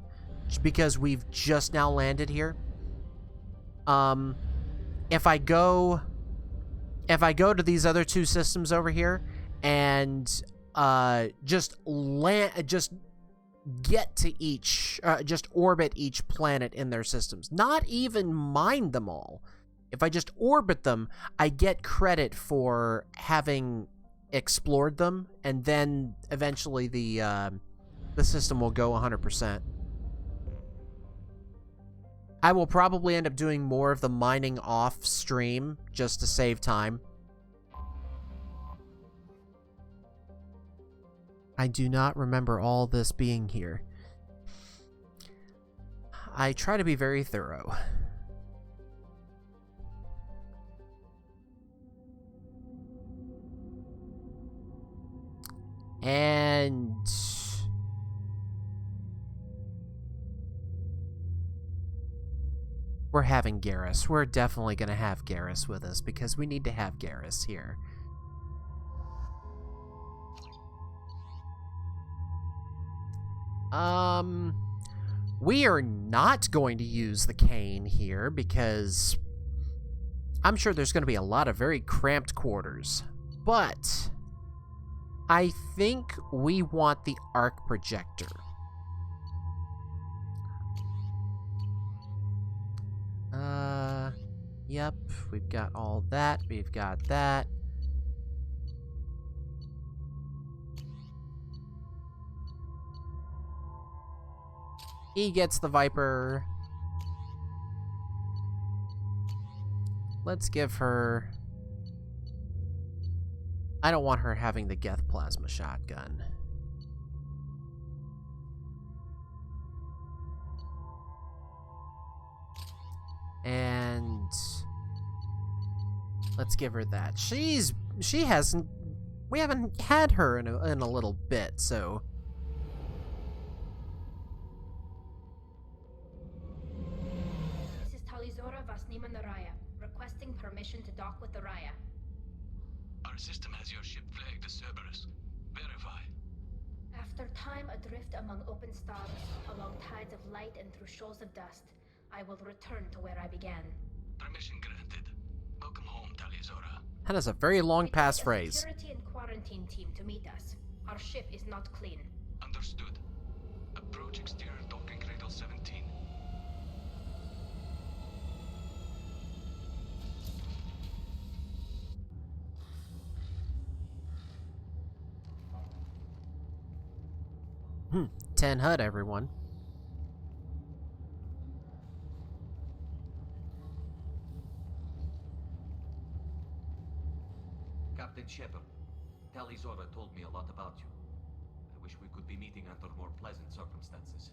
[SPEAKER 1] because we've just now landed here. If I go to these other two systems over here and just get to each, just orbit each planet in their systems, not even mine them all. If I just orbit them, I get credit for having explored them, and then eventually the system will go 100%. I will probably end up doing more of the mining off stream just to save time. I do not remember all this being here. I try to be very thorough. And we're having Garrus. We're definitely going to have Garrus with us because we need to have Garrus here. We are not going to use the cane here because I'm sure there's going to be a lot of very cramped quarters, but I think we want the arc projector. Yep, we've got all that. We've got that. He gets the Viper. Let's give her... I don't want her having the Geth plasma shotgun. And let's give her that. She hasn't... We haven't had her in a little bit, so...
[SPEAKER 16] This is Talizora Vasnima Naraya, requesting permission to dock with the Raya.
[SPEAKER 17] Our system has your ship flagged as Cerberus. Verify.
[SPEAKER 16] After time adrift among open stars, along tides of light and through shoals of dust, I will return to where I began.
[SPEAKER 17] Permission granted. Welcome home, Talizora.
[SPEAKER 1] That is a very long passphrase.
[SPEAKER 16] Security and quarantine team to meet us. Our ship is not clean.
[SPEAKER 17] Understood. Approach exterior docking cradle 17.
[SPEAKER 1] Hmm. 10 HUD, everyone.
[SPEAKER 13] Captain Shepard, Talizora told me a lot about you. I wish we could be meeting under more pleasant circumstances.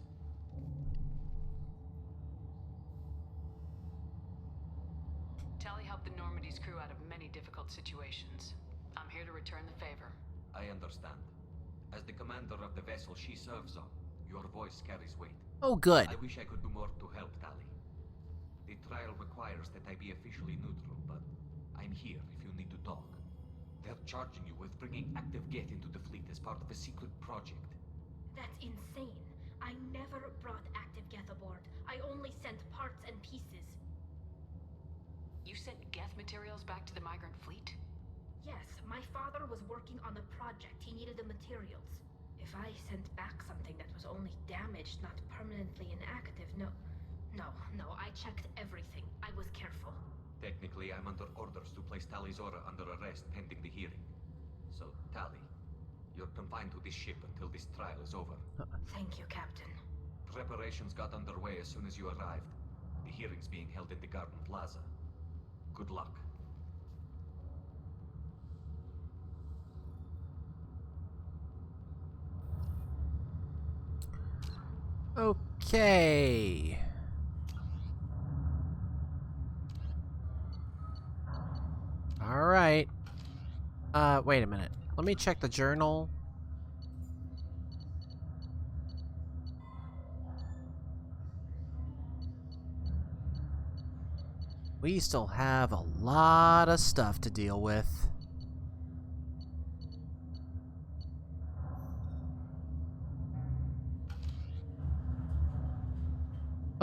[SPEAKER 4] Tally helped the Normandy's crew out of many difficult situations. I'm here to return the favor.
[SPEAKER 13] I understand. As the commander of the vessel she serves on, your voice carries weight.
[SPEAKER 1] Oh, good.
[SPEAKER 13] I wish I could do more to help, Tally. The trial requires that I be officially neutral, but I'm here if you need to talk. They're charging you with bringing active Geth into the fleet as part of a secret project.
[SPEAKER 16] That's insane. I never brought active Geth aboard. I only sent parts and pieces.
[SPEAKER 4] You sent Geth materials back to the migrant fleet?
[SPEAKER 16] Yes, my father was working on a project. He needed the materials. If I sent back something that was only damaged, not permanently inactive, no, I checked everything. I was careful.
[SPEAKER 13] Technically, I'm under orders to place Talizora under arrest pending the hearing. So, Tally, you're confined to this ship until this trial is over.
[SPEAKER 16] Thank you, Captain.
[SPEAKER 13] Preparations got underway as soon as you arrived. The hearing's being held in the Garden Plaza. Good luck.
[SPEAKER 1] Okay. All right. Wait a minute. Let me check the journal. We still have a lot of stuff to deal with.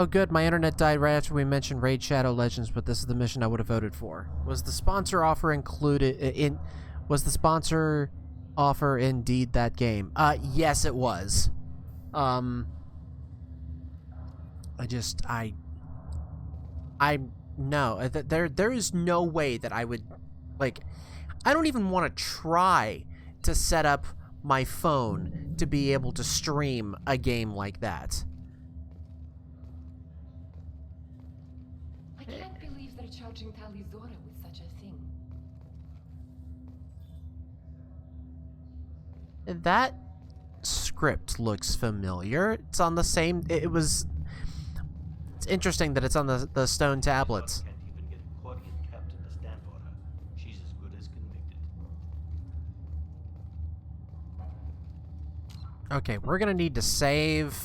[SPEAKER 1] Oh good, my internet died right after we mentioned Raid Shadow Legends, but this is the mission I would have voted for. Was the sponsor offer included in... Was the sponsor offer indeed that game? Yes it was. No, there is no way that I would, like, I don't even want to try to set up my phone to be able to stream a game like that.
[SPEAKER 2] I can't believe they're charging Talizora with such a thing.
[SPEAKER 1] That script looks familiar. It's on the same... It's interesting that it's on the stone tablets.
[SPEAKER 18] Can't even get Quarian captain to stand for her. She's as good as convicted.
[SPEAKER 1] Okay, we're gonna need to save...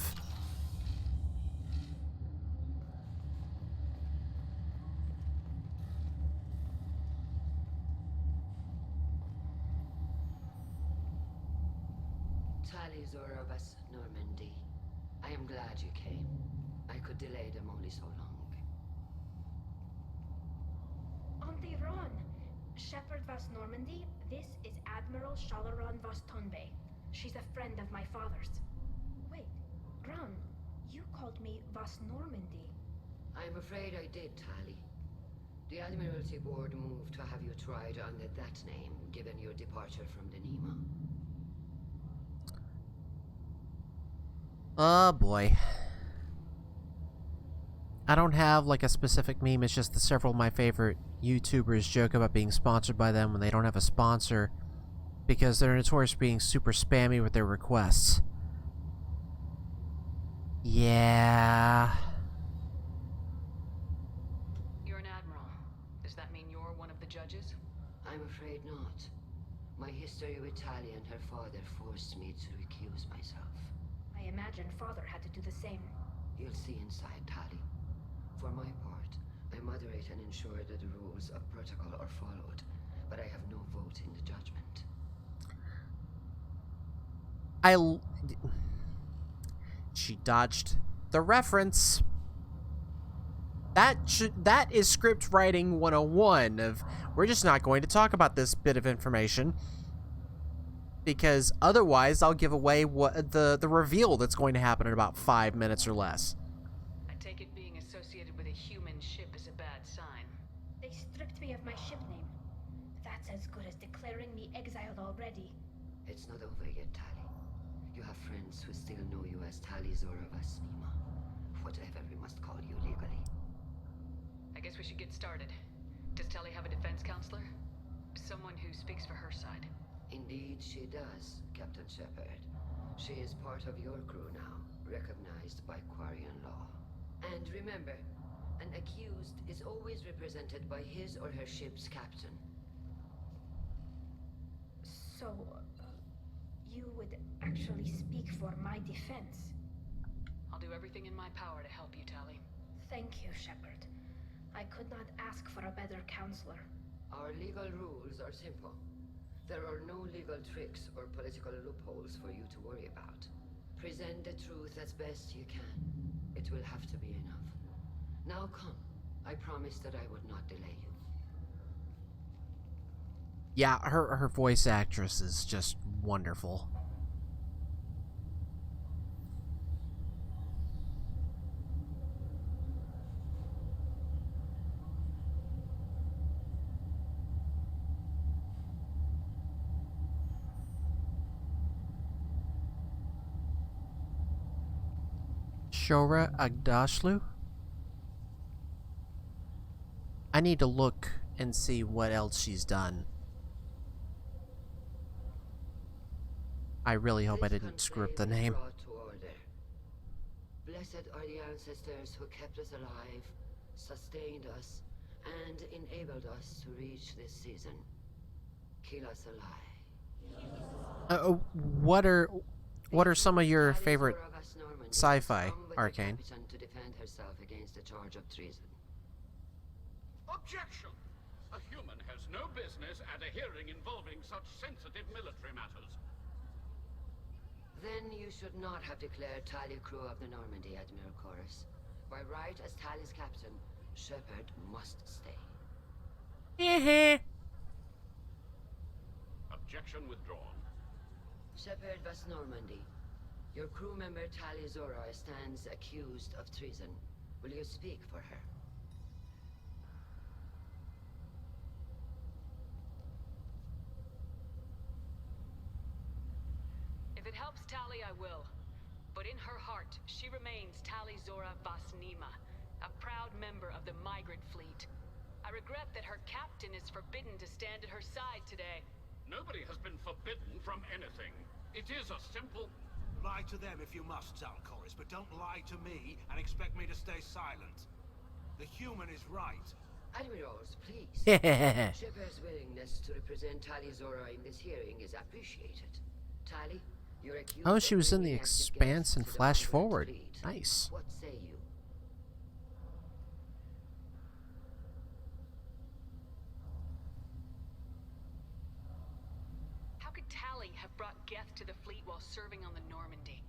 [SPEAKER 19] Talizora was Normandy. I am glad you came. I could delay them only so long.
[SPEAKER 16] On the run! Shepard vas Normandy, this is Admiral Shalaran vas Tonbe. She's a friend of my father's. Wait, Ran, you called me vas Normandy.
[SPEAKER 19] I'm afraid I did, Tally. The Admiralty Board moved to have you tried under that name, given your departure from the Nima.
[SPEAKER 1] Oh boy. I don't have like a specific meme. It's just that several of my favorite YouTubers joke about being sponsored by them when they don't have a sponsor because they're notorious for being super spammy with their requests. Yeah.
[SPEAKER 4] You're an admiral. Does that mean you're one of the judges?
[SPEAKER 19] I'm afraid not. My history with Tali and her father forced me to recuse myself.
[SPEAKER 16] I imagine father had to do the same.
[SPEAKER 19] You'll see inside, Tali. For my part, I moderate and ensure that the rules of protocol are followed, but I have no vote in the judgment.
[SPEAKER 1] She dodged the reference. That is script writing 101 of we're just not going to talk about this bit of information because otherwise I'll give away what the reveal that's going to happen in about 5 minutes or less.
[SPEAKER 4] I take it being associated with a human ship is a bad sign.
[SPEAKER 16] They stripped me of my ship name. That's as good as declaring me exiled already.
[SPEAKER 19] It's not over yet, Tali. You have friends who still know you as Tali Zora Vasnima. Whatever we must call you legally.
[SPEAKER 4] I guess we should get started. Does Tali have a defense counselor? Someone who speaks for her side.
[SPEAKER 19] Indeed she does, Captain Shepard. She is part of your crew now, recognized by Quarian law. And remember, an accused is always represented by his or her ship's captain.
[SPEAKER 16] So, you would actually speak for my defense?
[SPEAKER 4] I'll do everything in my power to help you, Tali.
[SPEAKER 16] Thank you, Shepard. I could not ask for a better counselor.
[SPEAKER 19] Our legal rules are simple. There are no legal tricks or political loopholes for you to worry about. Present the truth as best you can. It will have to be enough. Now come. I promise that I would not delay you.
[SPEAKER 1] Yeah, her voice actress is just wonderful. Shora Agdashlu? I need to look and see what else she's done. I really hope I didn't screw up the name.
[SPEAKER 19] Blessed are the ancestors who kept us alive, sustained us, and enabled us to reach this season. Kill us alive.
[SPEAKER 1] What are some of your favorite sci-fi, Arcane?
[SPEAKER 19] To defend herself against a charge of treason.
[SPEAKER 5] Objection! A human has no business at a hearing involving such sensitive military matters.
[SPEAKER 19] Then you should not have declared Tali crew of the Normandy, Admiral Chorus. By right as Tali's captain, Shepard must stay.
[SPEAKER 5] Objection withdrawn.
[SPEAKER 19] Shepard was Normandy. Your crew member Tali Zora stands accused of treason. Will you speak for her?
[SPEAKER 4] If it helps Tali, I will. But in her heart, she remains Tali Zora Vasnima, a proud member of the migrant fleet. I regret that her captain is forbidden to stand at her side today.
[SPEAKER 5] Nobody has been forbidden from anything. It is a simple...
[SPEAKER 18] Lie to them if you must, Zalcoris, but don't lie to me and expect me to stay silent. The human is right.
[SPEAKER 19] Admirals, please. Shepard's willingness to represent Tali Zora in this hearing is appreciated. Tali, you're accused.
[SPEAKER 1] Oh, she was in The Expanse and Flash Forward. Nice.
[SPEAKER 19] What say you?
[SPEAKER 4] How could Tali have brought Geth to the fleet while serving on the Normandy?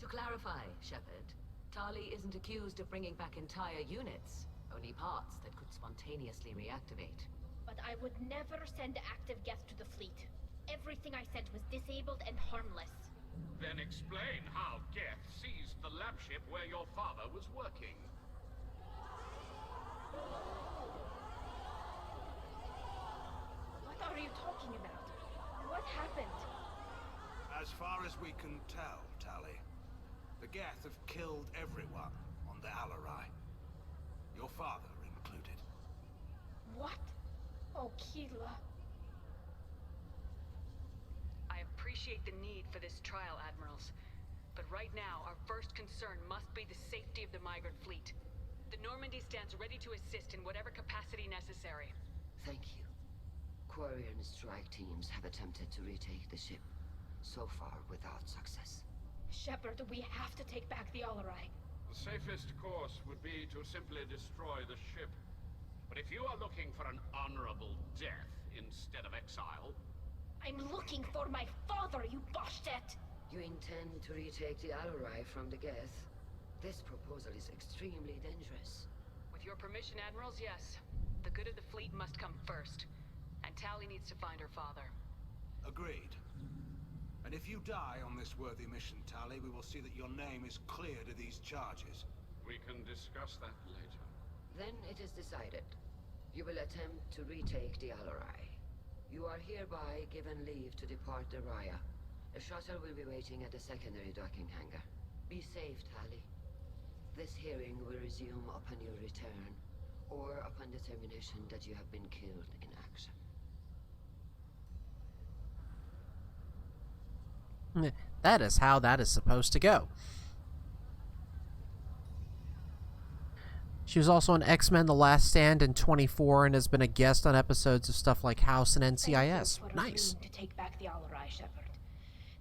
[SPEAKER 20] To clarify, Shepard, Tali isn't accused of bringing back entire units, only parts that could spontaneously reactivate.
[SPEAKER 16] But I would never send active Geth to the fleet. Everything I sent was disabled and harmless.
[SPEAKER 5] Then explain how Geth seized the lab ship where your father was working.
[SPEAKER 16] What are you talking about? What happened?
[SPEAKER 18] As far as we can tell, Tali, the Geth have killed everyone on the Alarai. Your father included.
[SPEAKER 16] What? Oh, Keela.
[SPEAKER 4] I appreciate the need for this trial, Admirals. But right now, our first concern must be the safety of the migrant fleet. The Normandy stands ready to assist in whatever capacity necessary.
[SPEAKER 19] Thank you. Quarry and strike teams have attempted to retake the ship, so far without success.
[SPEAKER 16] Shepard, we have to take back the Alarai.
[SPEAKER 18] The safest course would be to simply destroy the ship. But if you are looking for an honorable death instead of exile...
[SPEAKER 16] I'm looking for my father, you bastet!
[SPEAKER 19] You intend to retake the Alarai from the Geth? This proposal is extremely dangerous.
[SPEAKER 4] With your permission, Admirals, yes. The good of the fleet must come first. And Tali needs to find her father.
[SPEAKER 18] Agreed. And if you die on this worthy mission, Tali, we will see that your name is cleared of these charges. We can discuss that later.
[SPEAKER 19] Then it is decided. You will attempt to retake the Alarai. You are hereby given leave to depart the Raya. A shuttle will be waiting at the secondary docking hangar. Be safe, Tali. This hearing will resume upon your return, or upon determination that you have been killed in action.
[SPEAKER 1] That is how that is supposed to go. She was also in X-Men The Last Stand in 24 and has been a guest on episodes of stuff like House and NCIS. Nice.
[SPEAKER 16] To take back the Alarai, Shepard.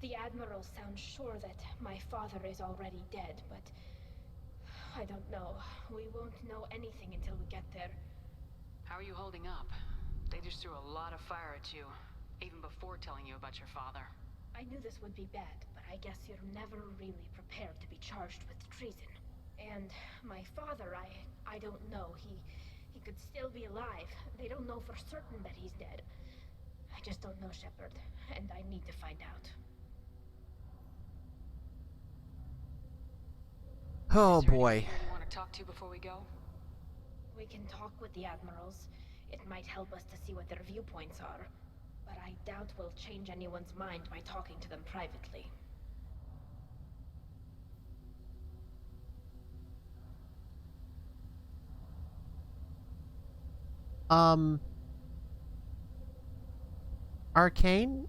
[SPEAKER 16] The Admiral sounds sure that my father is already dead, but I don't know. We won't know anything until we get there.
[SPEAKER 4] How are you holding up? They just threw a lot of fire at you, even before telling you about your father.
[SPEAKER 16] I knew this would be bad, but I guess you're never really prepared to be charged with treason. And my father, I don't know. He could still be alive. They don't know for certain that he's dead. I just don't know, Shepard, and I need to find out.
[SPEAKER 1] Oh boy.
[SPEAKER 4] You want to talk to before we go?
[SPEAKER 16] We can talk with the Admirals. It might help us to see what their viewpoints are. But I doubt we'll change anyone's mind by talking to them privately.
[SPEAKER 1] Arcane,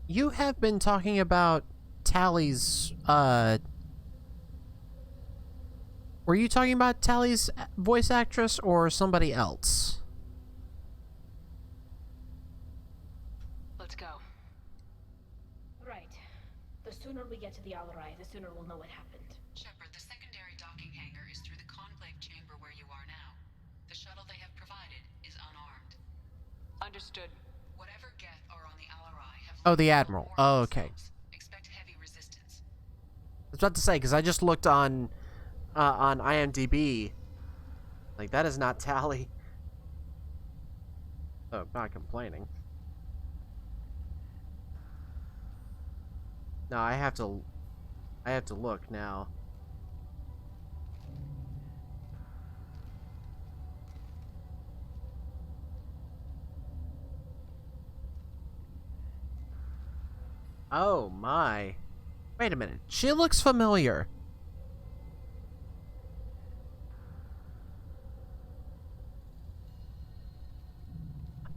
[SPEAKER 1] you have been talking about Tali's, were you talking about Tali's voice actress or somebody else?
[SPEAKER 4] Let's go.
[SPEAKER 16] Right. The sooner we get to the Alarai, the sooner we'll know what happened.
[SPEAKER 20] Shepard, the secondary docking hangar is through the conclave chamber where you are now. The shuttle they have provided is unarmed.
[SPEAKER 4] Understood.
[SPEAKER 20] Whatever Geth are on the Alarai have...
[SPEAKER 1] Oh, the Admiral. Oh, okay.
[SPEAKER 20] Expect heavy resistance.
[SPEAKER 1] I was about to say, because I just looked on IMDb. Like, that is not Tali. Oh, not complaining. No, I have to look now. Oh my. Wait a minute. She looks familiar.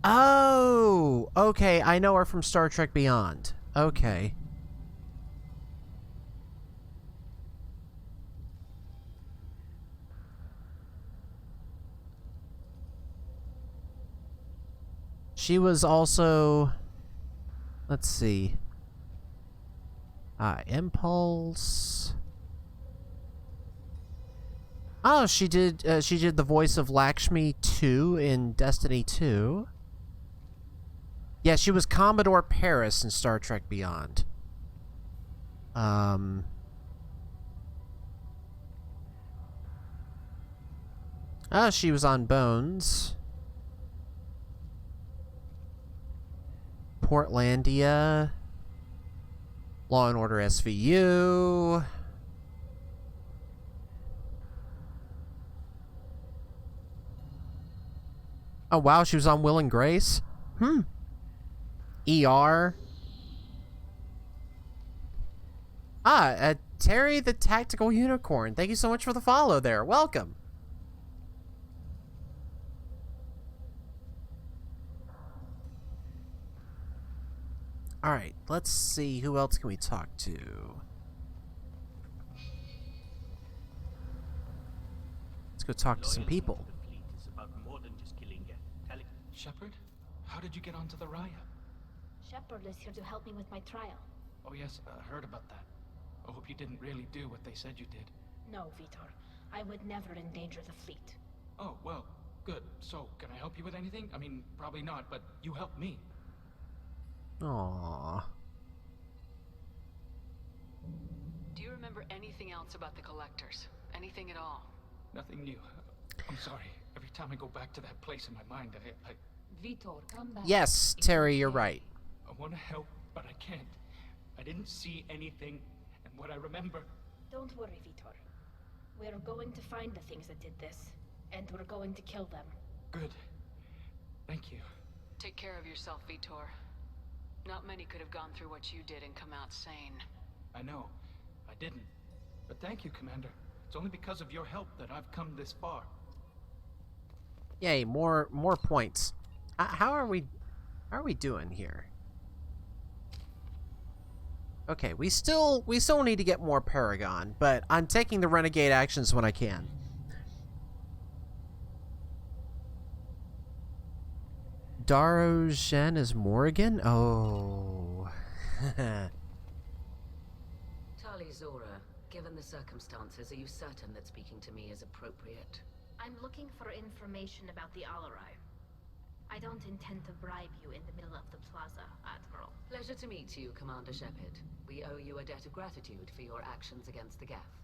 [SPEAKER 1] Oh, okay. I know her from Star Trek Beyond. Okay. She was also, let's see. Impulse. Oh, she did the voice of Lakshmi 2 in Destiny 2. Yeah, she was Commodore Paris in Star Trek Beyond. Oh, she was on Bones. Portlandia. Law and Order SVU. Oh, wow, she was on Will and Grace? ER. Terry the Tactical Unicorn. Thank you so much for the follow there. Welcome. Alright, let's see. Who else can we talk to? Let's go talk to some people.
[SPEAKER 10] Shepard? How did you get onto the Raya?
[SPEAKER 16] Shepard is here to help me with my trial.
[SPEAKER 10] Oh yes, heard about that. I hope you didn't really do what they said you did.
[SPEAKER 16] No, Vitor. I would never endanger the fleet.
[SPEAKER 10] Oh, well, good. So, can I help you with anything? I mean, probably not, but you helped me.
[SPEAKER 1] Aww.
[SPEAKER 4] Do you remember anything else about the Collectors? Anything at all?
[SPEAKER 10] Nothing new. I'm sorry. Every time I go back to that place in my mind, I
[SPEAKER 20] Vitor, come back.
[SPEAKER 1] Yes, Terry, you're right.
[SPEAKER 10] I want to help, but I can't. I didn't see anything, and what I remember...
[SPEAKER 16] Don't worry, Vitor. We're going to find the things that did this, and we're going to kill them.
[SPEAKER 10] Good. Thank you.
[SPEAKER 4] Take care of yourself, Vitor. Not many could have gone through what you did and come out sane.
[SPEAKER 10] I know. I didn't. But thank you, Commander. It's only because of your help that I've come this far.
[SPEAKER 1] Yay, more points. How are we doing here? Okay, we still need to get more Paragon, but I'm taking the renegade actions when I can. Darogen is Morrigan? Oh.
[SPEAKER 20] Tali Zora, given the circumstances, are you certain that speaking to me is appropriate?
[SPEAKER 16] I'm looking for information about the Alarai. I don't intend to bribe you in the middle of the plaza, Admiral.
[SPEAKER 20] Pleasure to meet you, Commander Shepard. We owe you a debt of gratitude for your actions against the Geth.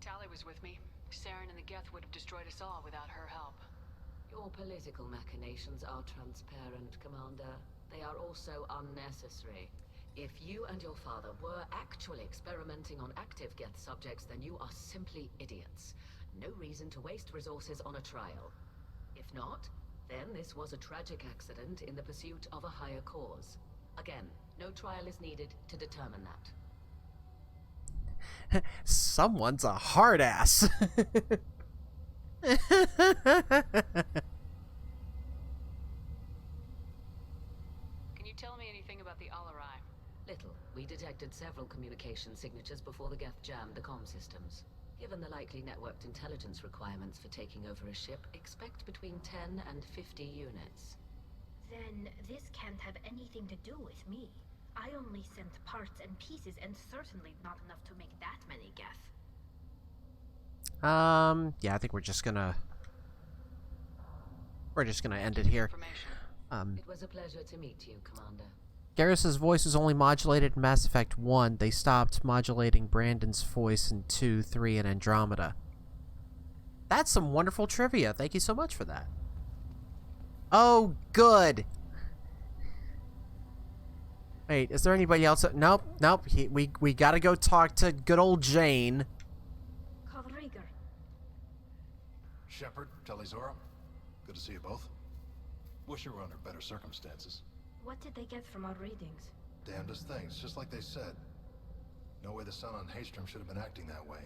[SPEAKER 4] Tali was with me. Saren and the Geth would have destroyed us all without her help.
[SPEAKER 20] Your political machinations are transparent, Commander. They are also unnecessary. If you and your father were actually experimenting on active Geth subjects, then you are simply idiots. No reason to waste resources on a trial. If not, then this was a tragic accident in the pursuit of a higher cause. Again, no trial is needed to determine that.
[SPEAKER 1] Someone's a hard ass.
[SPEAKER 4] Can you tell me anything about the Alarai?
[SPEAKER 20] Little. We detected several communication signatures before the Geth jammed the comm systems. Given the likely networked intelligence requirements for taking over a ship, expect between 10 and 50 units.
[SPEAKER 16] Then this can't have anything to do with me. I only sent parts and pieces, and certainly not enough to make that many Geth.
[SPEAKER 1] Yeah, I think we're just gonna end it here.
[SPEAKER 20] It was a pleasure to meet you, Commander.
[SPEAKER 1] Garrus's voice was only modulated in Mass Effect 1. They stopped modulating Brandon's voice in 2, 3, and Andromeda. That's some wonderful trivia. Thank you so much for that. Oh, good. Wait, is there anybody else? Nope. We gotta go talk to good old Jane.
[SPEAKER 16] Kodriger.
[SPEAKER 14] Shepard, Telizora, good to see you both. Wish you were under better circumstances.
[SPEAKER 16] What did they get from our readings?
[SPEAKER 14] Damnedest things, just like they said. No way the sun on Haystrom should have been acting that way.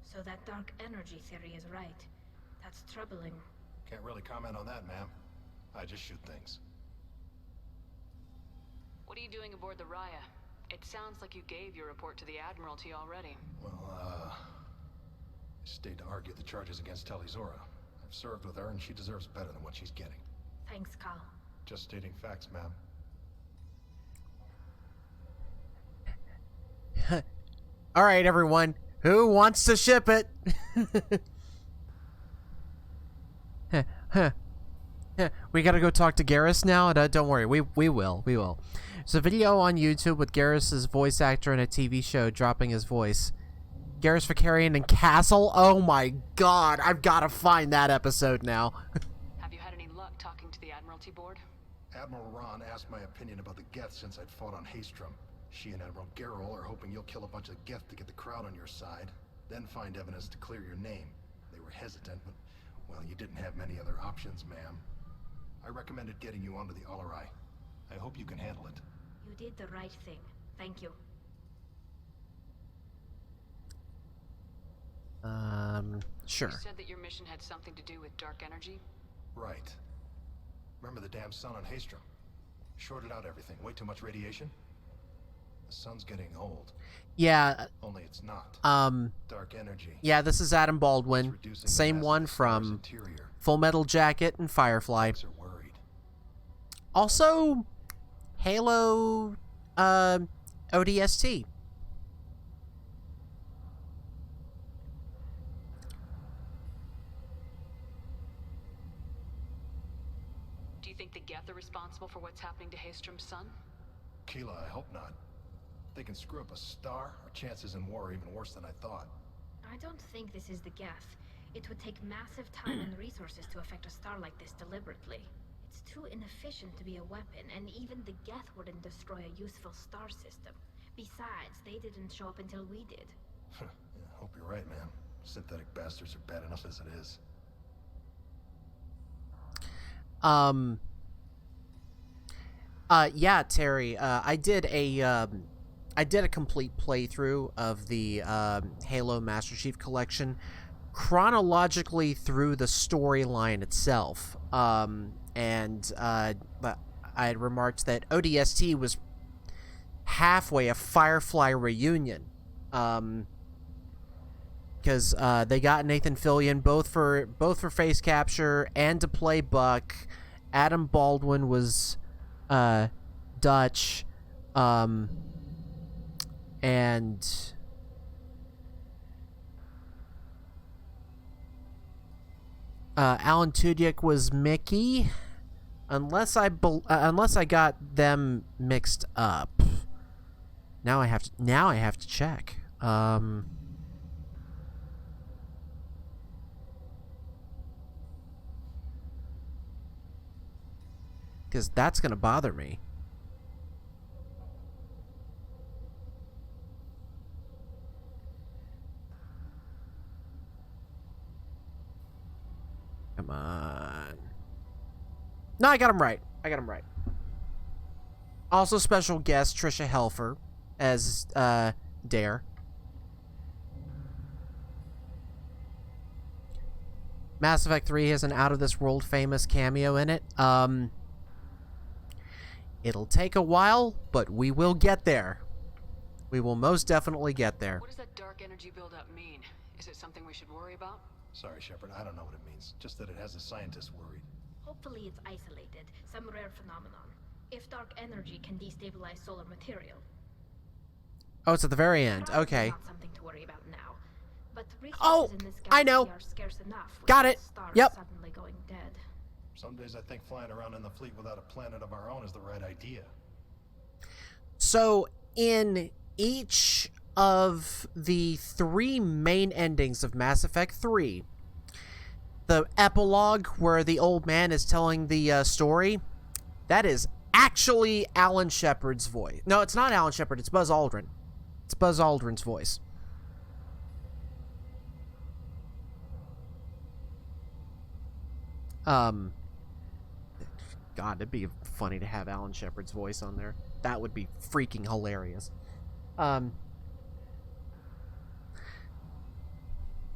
[SPEAKER 16] So that dark energy theory is right. That's troubling.
[SPEAKER 14] Can't really comment on that, ma'am. I just shoot things.
[SPEAKER 4] What are you doing aboard the Raya? It sounds like you gave your report to the Admiralty already.
[SPEAKER 14] Well, I stayed to argue the charges against Telizora. I've served with her, and she deserves better than what she's getting.
[SPEAKER 16] Thanks, Cal.
[SPEAKER 14] Just stating facts, ma'am.
[SPEAKER 1] All right, everyone. Who wants to ship it? We gotta go talk to Garrus now. Don't worry, we will. There's a video on YouTube with Garrus's voice actor in a TV show dropping his voice. Garrus Vakarian and Castle. Oh my God, I've got to find that episode now.
[SPEAKER 4] Have you had any luck talking to the Admiralty Board?
[SPEAKER 14] Admiral Ron asked my opinion about the Geth since I'd fought on Haystrom. She and Admiral Garrel are hoping you'll kill a bunch of Geth to get the crowd on your side, then find evidence to clear your name. They were hesitant, but, well, you didn't have many other options, ma'am. I recommended getting you onto the Alarai. I hope you can handle it.
[SPEAKER 16] You did the right thing. Thank you.
[SPEAKER 1] Sure.
[SPEAKER 4] You said that your mission had something to do with dark energy?
[SPEAKER 14] Right. Remember the damn sun on Haystrom? Shorted out everything. Way too much radiation? The sun's getting old.
[SPEAKER 1] Yeah.
[SPEAKER 14] Only it's not. Dark energy.
[SPEAKER 1] Yeah, this is Adam Baldwin. Same one from Full Metal Jacket and Firefly. Also, Halo ODST.
[SPEAKER 4] Do you think the Geth are responsible for what's happening to Haystrom's son?
[SPEAKER 14] Keela, I hope not. If they can screw up a star, our chances in war are even worse than I thought.
[SPEAKER 16] I don't think this is the Geth. It would take massive time and resources to affect a star like this deliberately. It's too inefficient to be a weapon, and even the Geth wouldn't destroy a useful star system. Besides, they didn't show up until we did.
[SPEAKER 14] Yeah, hope you're right, man. Synthetic bastards are bad enough as it is.
[SPEAKER 1] Yeah, Terry, I did a complete playthrough of the Halo Master Chief Collection chronologically through the storyline itself. And I had remarked that ODST was halfway a Firefly reunion. Because they got Nathan Fillion both for face capture and to play Buck. Adam Baldwin was Dutch, and Alan Tudyk was Mickey, unless I got them mixed up. Now I have to check. Because that's going to bother me. Come on. No, I got him right. Also special guest Trisha Helfer as Dare. Mass Effect 3 has an out-of-this-world famous cameo in it. It'll take a while, but we will get there. We will most definitely get there.
[SPEAKER 4] What does that dark energy buildup mean? Is it something we should worry about?
[SPEAKER 14] Sorry, Shepard, I don't know what it means. Just that it has the scientists worried.
[SPEAKER 16] Hopefully it's isolated, some rare phenomenon. If dark energy can destabilize solar material.
[SPEAKER 1] Oh, it's at the very end. Okay.
[SPEAKER 16] Not something to worry about now. But
[SPEAKER 1] oh,
[SPEAKER 16] in this
[SPEAKER 1] I know.
[SPEAKER 16] are scarce enough.
[SPEAKER 1] Got it. Yep.
[SPEAKER 16] Suddenly going dead.
[SPEAKER 14] Some days I think flying around in the fleet without a planet of our own is the right idea.
[SPEAKER 1] So, in each of the 3 main endings of Mass Effect 3, the epilogue where the old man is telling the story, that is actually Alan Shepard's voice. No, it's not Alan Shepard, it's Buzz Aldrin. It's Buzz Aldrin's voice. God, it'd be funny to have Alan Shepard's voice on there. That would be freaking hilarious.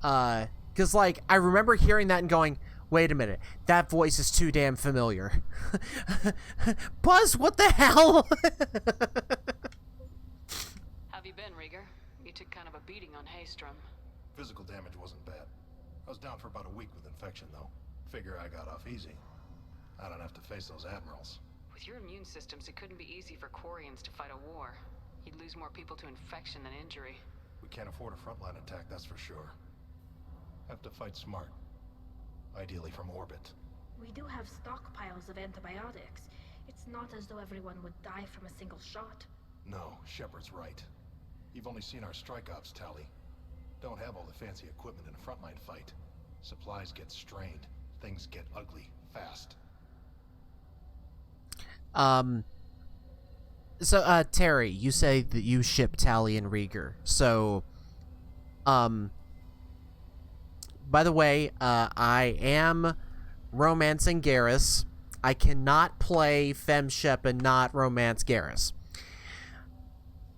[SPEAKER 1] Because, like, I remember hearing that and going, wait a minute, that voice is too damn familiar. Buzz, what the hell?
[SPEAKER 4] Have you been, Rieger? You took kind of a beating on Haystrom.
[SPEAKER 14] Physical damage wasn't bad. I was down for about a week with infection, though. Figure I got off easy. I don't have to face those admirals.
[SPEAKER 4] With your immune systems, it couldn't be easy for Quarians to fight a war. You'd lose more people to infection than injury.
[SPEAKER 14] We can't afford a frontline attack, that's for sure. Have to fight smart. Ideally from orbit.
[SPEAKER 16] We do have stockpiles of antibiotics. It's not as though everyone would die from a single shot.
[SPEAKER 14] No, Shepard's right. You've only seen our strike ops tally. Don't have all the fancy equipment in a frontline fight. Supplies get strained. Things get ugly fast.
[SPEAKER 1] So, Terry, you say that you ship Tally and Rieger. So, by the way, I am romancing Garrus. I cannot play FemShep and not romance Garrus.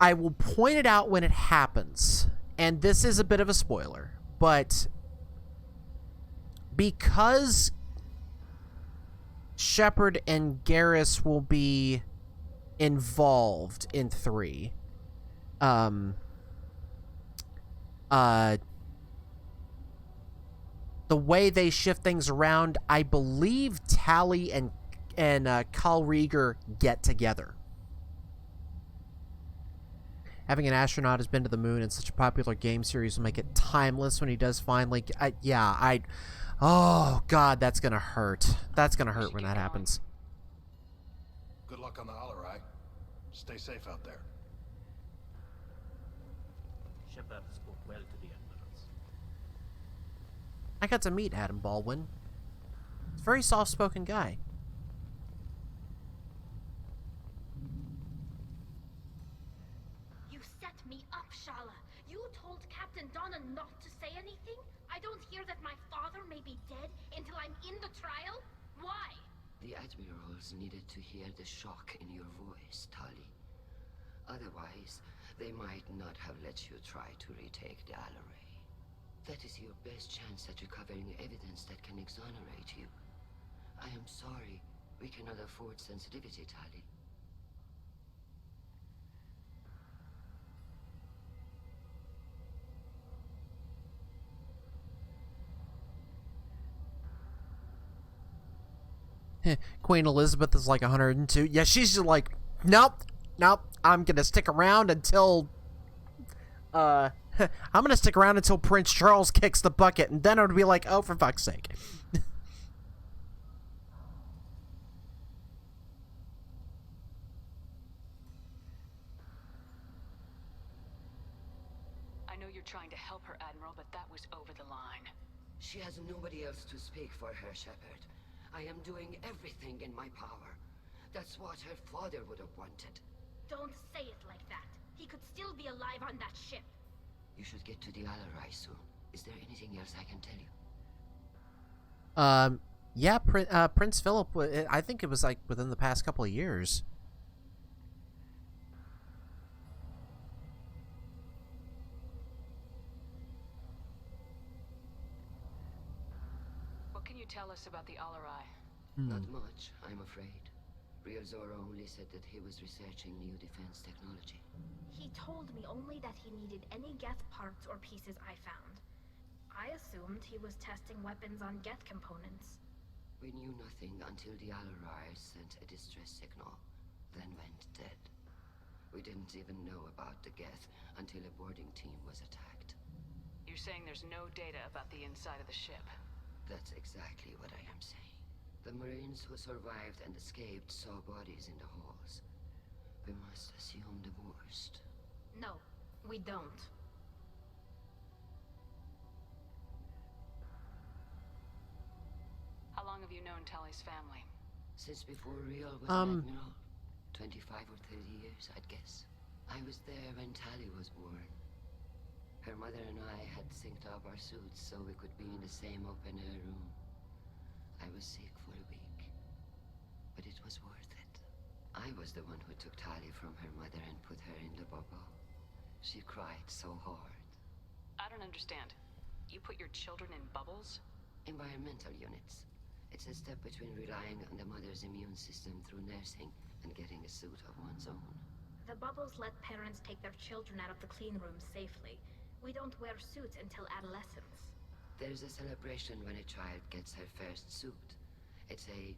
[SPEAKER 1] I will point it out when it happens, and this is a bit of a spoiler, but because Shepard and Garrus will be involved in 3. The way they shift things around, I believe Tali and Kyle Rieger get together. Having an astronaut who's been to the moon in such a popular game series will make it timeless when he does finally... Oh, God, that's gonna hurt. That's gonna hurt when that happens.
[SPEAKER 18] Good luck on the Alarai. Stay safe out there.
[SPEAKER 21] Shepard spoke well to the admirals.
[SPEAKER 1] I got to meet Adam Baldwin. He's a very soft-spoken guy.
[SPEAKER 16] You set me up, Shala. You told Captain Donna not to say anything? I don't hear that my father may be dead until I'm in the trial? Why?
[SPEAKER 19] The admirals needed to hear the shock in your voice, Tali. Otherwise, they might not have let you try to retake the Alarai. That is your best chance at recovering evidence that can exonerate you. I am sorry. We cannot afford sensitivity, Tali.
[SPEAKER 1] Queen Elizabeth is like 102. Yeah, she's just like, nope, I'm gonna stick around until I'm gonna stick around until Prince Charles kicks the bucket, and then it would be like, oh, for fuck's sake.
[SPEAKER 4] I know you're trying to help her, Admiral, but that was over the line.
[SPEAKER 19] She has nobody else to speak for her, Shepard. I am doing everything in my power. That's what her father would have wanted.
[SPEAKER 16] Don't say it like that. He could still be alive on that ship.
[SPEAKER 19] You should get to the Alarai soon. Is there anything else I can tell you?
[SPEAKER 1] Yeah, Prince Philip, I think it was like within the past couple of years.
[SPEAKER 4] What can you tell us about the Alarai?
[SPEAKER 19] Not much, I'm afraid. Real Zora only said that he was researching new defense technology.
[SPEAKER 16] He told me only that he needed any Geth parts or pieces I found. I assumed he was testing weapons on Geth components.
[SPEAKER 19] We knew nothing until the Alarai sent a distress signal, then went dead. We didn't even know about the Geth until a boarding team was attacked.
[SPEAKER 4] You're saying there's no data about the inside of the ship?
[SPEAKER 19] That's exactly what I am saying. The Marines who survived and escaped saw bodies in the halls. We must assume the worst.
[SPEAKER 16] No, we don't.
[SPEAKER 4] How long have you known Tali's family?
[SPEAKER 19] Since before Real was an admiral. 25 or 30 years, I'd guess. I was there when Tali was born. Her mother and I had synced up our suits so we could be in the same open-air room. I was sick for a week, but it was worth it. I was the one who took Tali from her mother and put her in the bubble. She cried so hard.
[SPEAKER 4] I don't understand. You put your children in bubbles?
[SPEAKER 19] Environmental units. It's a step between relying on the mother's immune system through nursing and getting a suit of one's own.
[SPEAKER 16] The bubbles let parents take their children out of the clean rooms safely. We don't wear suits until adolescence.
[SPEAKER 19] There's a celebration when a child gets her first suit. It's a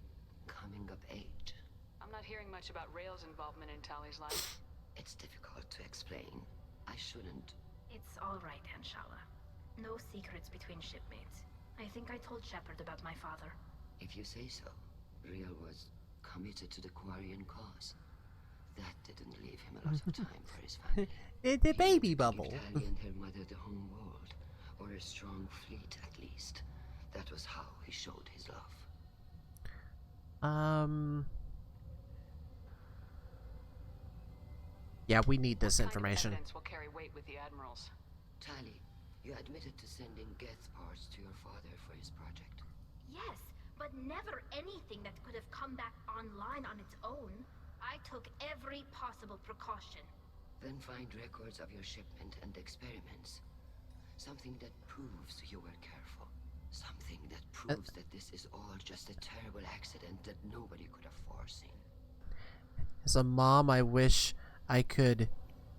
[SPEAKER 19] coming of age.
[SPEAKER 4] I'm not hearing much about Rail's involvement in Tali's life.
[SPEAKER 19] It's difficult to explain. I shouldn't.
[SPEAKER 16] It's all right, Anshala. No secrets between shipmates. I think I told Shepard about my father.
[SPEAKER 19] If you say so. Real was committed to the Quarian cause. That didn't leave him a lot of time for his family.
[SPEAKER 1] The baby bubble.
[SPEAKER 19] Tali and her mother the home world, or a strong fleet at least. That was how he showed his love.
[SPEAKER 1] Yeah, we need this information.
[SPEAKER 4] What kind of evidence will carry weight with the admirals?
[SPEAKER 19] Tali, you admitted to sending Geth parts to your father for his project.
[SPEAKER 16] Yes, but never anything that could have come back online on its own. I took every possible precaution.
[SPEAKER 19] Then find records of your shipment and experiments. Something that proves you were careful. Something that proves that this is all just a terrible accident that nobody could have foreseen.
[SPEAKER 1] As a mom, I wish I could...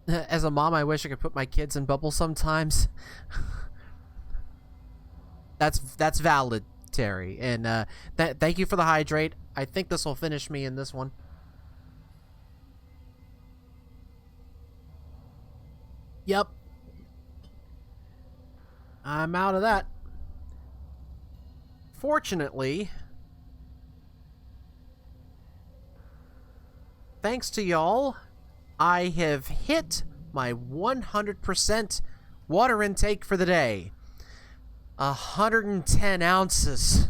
[SPEAKER 1] As a mom, I wish I could put my kids in bubbles sometimes. That's valid, Terry. And thank you for the hydrate. I think this will finish me in this one. Yep. I'm out of that. Fortunately, thanks to y'all, I have hit my 100% water intake for the day. 110 ounces.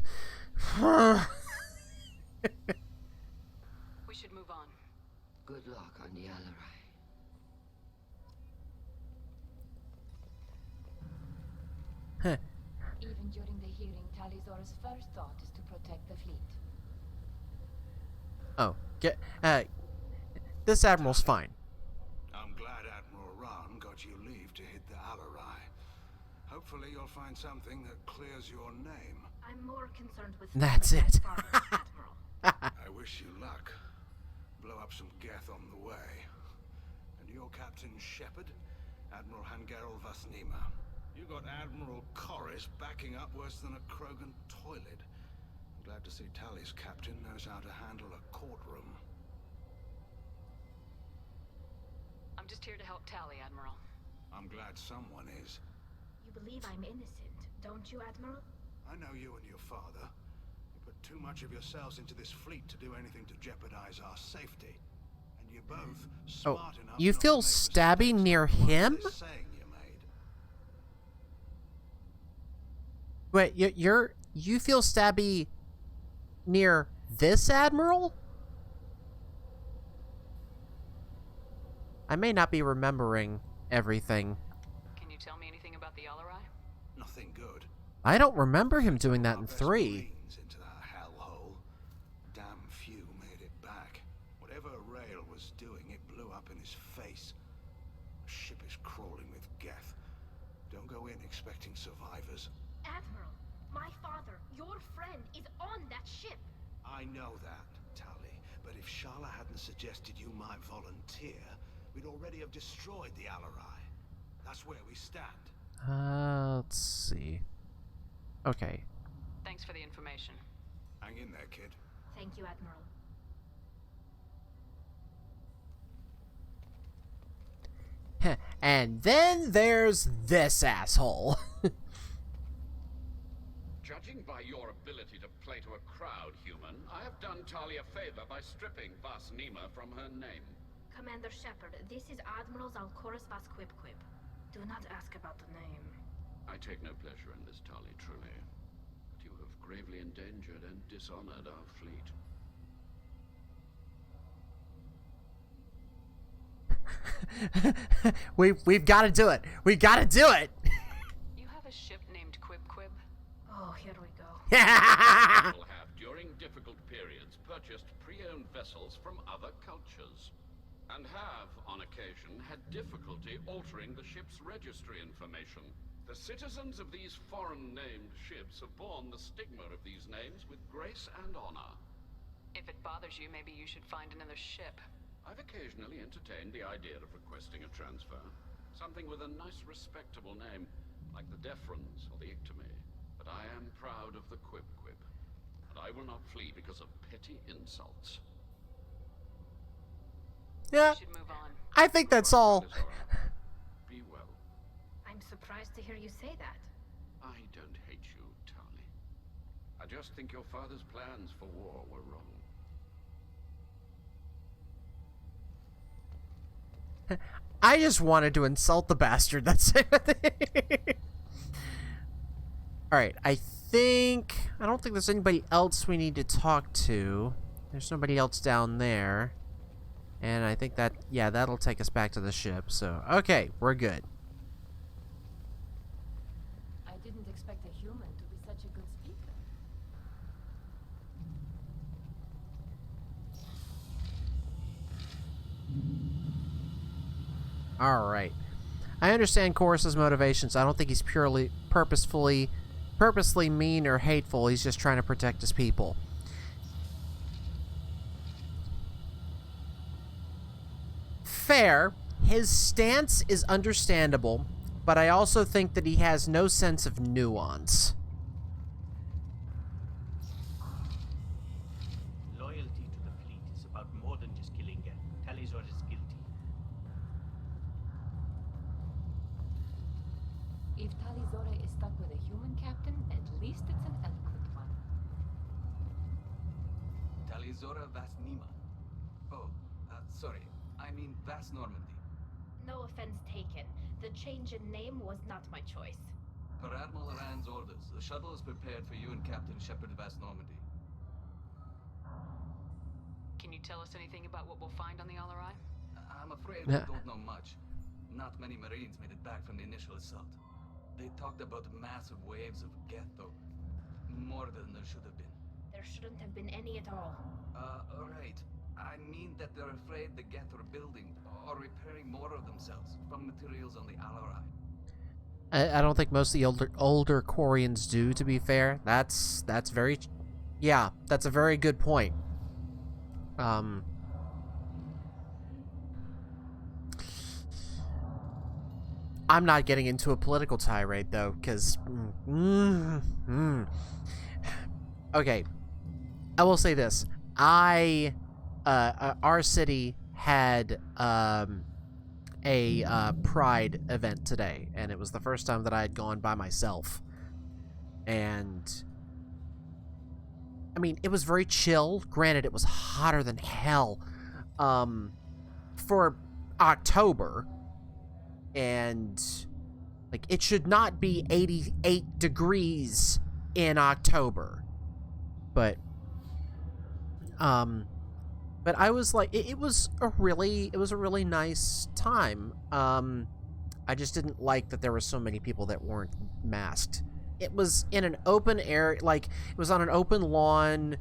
[SPEAKER 4] We should move on.
[SPEAKER 19] Good luck on the Alarai.
[SPEAKER 15] Even during the hearing, Tali'Zorah's first thought is to protect the fleet.
[SPEAKER 1] Oh, this admiral's fine.
[SPEAKER 18] I'm glad Admiral Ran got you leave to hit the Alarai. Hopefully you'll find something that clears your name.
[SPEAKER 16] I'm more concerned with...
[SPEAKER 1] That's it.
[SPEAKER 18] I wish you luck. Blow up some Geth on the way. And your Captain Shepard? Admiral Hangarel Vasnima. You got Admiral Corris backing up worse than a Krogan toilet. I'm glad to see Tali's captain knows how to handle a courtroom.
[SPEAKER 4] I'm just here to help Tali, Admiral.
[SPEAKER 18] I'm glad someone is.
[SPEAKER 16] You believe I'm innocent, don't you, Admiral?
[SPEAKER 18] I know you and your father. You put too much of yourselves into this fleet to do anything to jeopardize our safety. And you're both smart enough.
[SPEAKER 1] You feel stabby near him? Wait, you feel stabby near this admiral? I may not be remembering everything.
[SPEAKER 4] Can you tell me anything about the Alarai?
[SPEAKER 18] Nothing good.
[SPEAKER 1] I don't remember him doing that in 3.
[SPEAKER 18] Into that hellhole. Damn few made it back. Whatever Rail was doing, it blew up in his face. The ship is crawling with Geth. Don't go in expecting survivors.
[SPEAKER 16] Admiral, my father, your friend, is on that ship.
[SPEAKER 18] I know that, Tali. But if Shala hadn't suggested you might volunteer, we'd already have destroyed the Alarai. That's where we stand.
[SPEAKER 1] Let's see. Okay.
[SPEAKER 4] Thanks for the information.
[SPEAKER 18] Hang in there, kid.
[SPEAKER 16] Thank you, Admiral.
[SPEAKER 1] And then there's this asshole.
[SPEAKER 6] Judging by your ability to play to a crowd, human, I have done Tali a favor by stripping Vasnima from her name.
[SPEAKER 16] Commander Shepard, this is Admiral Zalkoris Vasquipquip. Do not ask about the name.
[SPEAKER 6] I take no pleasure in this, Tali, truly. But you have gravely endangered and dishonored our fleet.
[SPEAKER 1] We've got to do it. We got to do it.
[SPEAKER 4] You have a ship named Quib?
[SPEAKER 16] Oh, here we go.
[SPEAKER 6] People have, during difficult periods, purchased pre-owned vessels from other cultures, and have, on occasion, had difficulty altering the ship's registry information. The citizens of these foreign-named ships have borne the stigma of these names with grace and honor.
[SPEAKER 4] If it bothers you, maybe you should find another ship.
[SPEAKER 6] I've occasionally entertained the idea of requesting a transfer. Something with a nice, respectable name, like the Deferens or the Ictomy. But I am proud of the Quib, and I will not flee because of petty insults.
[SPEAKER 1] Yeah, I think that's all.
[SPEAKER 6] Be well.
[SPEAKER 16] I'm surprised to hear you say that.
[SPEAKER 6] I don't hate you, Tali. I just think your father's plans for war were wrong.
[SPEAKER 1] I just wanted to insult the bastard. That's it. Alright, I don't think there's anybody else we need to talk to. There's nobody else down there. And I think that, yeah, that'll take us back to the ship. So, okay, we're good.
[SPEAKER 15] I didn't expect a human to be such a good speaker.
[SPEAKER 1] Alright. I understand Chorus's motivations. I don't think he's purposely mean or hateful. He's just trying to protect his people. fair, his stance is understandable, but I also think that he has no sense of nuance.
[SPEAKER 21] Loyalty to the fleet is about more than just killing Geth. Talizor is guilty.
[SPEAKER 3] If Talizora is stuck with a human captain, at least it's an eloquent one.
[SPEAKER 13] Talizora Vasnima. Oh, sorry. I mean Vas Normandy.
[SPEAKER 16] No offense taken. The change in name was not my choice.
[SPEAKER 13] Per Admiral Rand's orders, the shuttle is prepared for you and Captain Shepard Vas Normandy.
[SPEAKER 4] Can you tell us anything about what we'll find on the Alarai?
[SPEAKER 13] I'm afraid we don't know much. Not many Marines made it back from the initial assault. They talked about massive waves of Geth, though. More than there should have been.
[SPEAKER 16] There shouldn't have been any at all.
[SPEAKER 13] Right. I mean that they're afraid the Geth are building or repairing more of themselves from materials on the Alarai.
[SPEAKER 1] I don't think most of the older Quarians do, to be fair. That's very... Yeah, that's a very good point. I'm not getting into a political tirade, though, because... Okay. I will say this. Our city had a Pride event today, and it was the first time that I had gone by myself. And I mean, it was very chill. Granted, it was hotter than hell for October, and like it should not be 88 degrees in October, but I was like, it was a really nice time. I just didn't like that there were so many people that weren't masked. It was in an open area, like it was on an open lawn.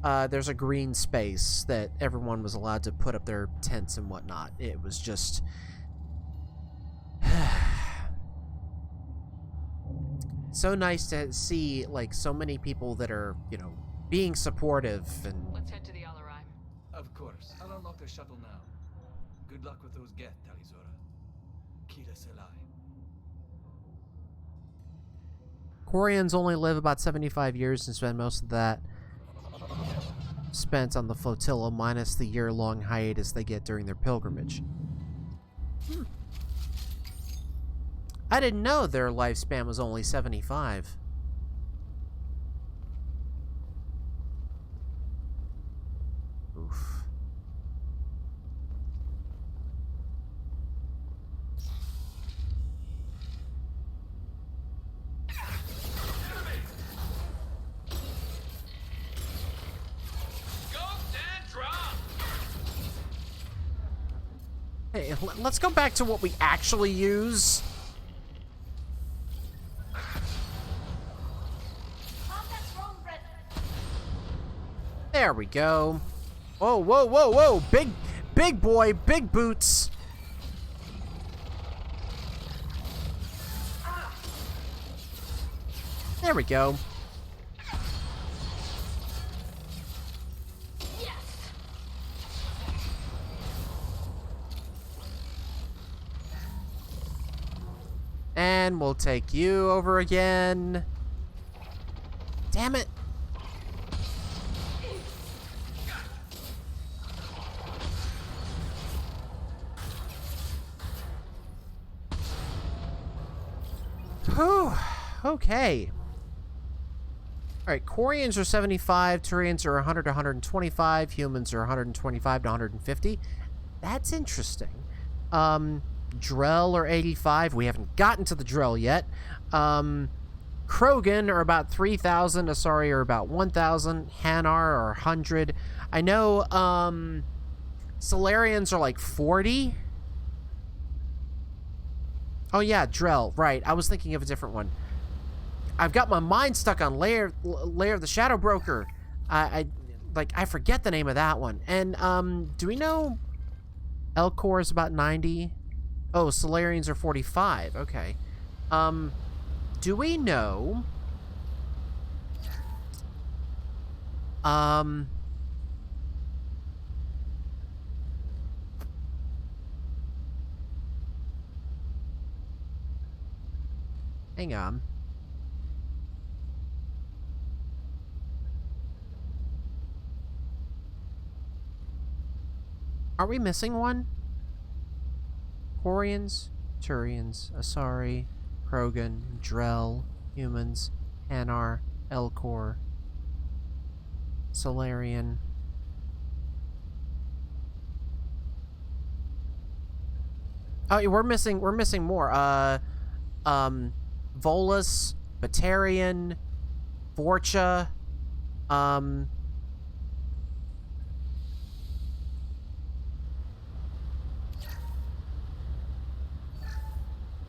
[SPEAKER 1] There's a green space that everyone was allowed to put up their tents and whatnot. It was just so nice to see like so many people that are, you know, being supportive. And
[SPEAKER 4] let's head to the Alarai.
[SPEAKER 13] Of course. I'll unlock the shuttle now. Good luck with those Geth, Talizora. Kira Selai.
[SPEAKER 1] Quarians only live about 75 years and spend most of that spent on the flotilla, minus the year-long hiatus they get during their pilgrimage. I didn't know their lifespan was only 75. Oof. Hey, let's go back to what we actually use. There we go. Whoa, whoa, whoa, whoa. Big boy, big boots. There we go. And we'll take you over again. Damn it. Whew. Okay. Alright, Quarians are 75, Turians are 100 to 125, humans are 125 to 150. That's interesting. Drell are 85. We haven't gotten to the Drell yet. Krogan are about 3,000. Asari are about 1,000. Hanar are 100. I know Solarians are like 40. Oh yeah, Drell. Right. I was thinking of a different one. I've got my mind stuck on Lair of the Shadow Broker. I forget the name of that one. And do we know Elcor is about 90? Oh, Solarians are 45. Okay. Do we know Hang on. Are we missing one? Quarians, Turians, Asari, Krogan, Drell, humans, Hanar, Elcor, Solarian. Oh, we're missing more. Volus, Batarian, Vorcha,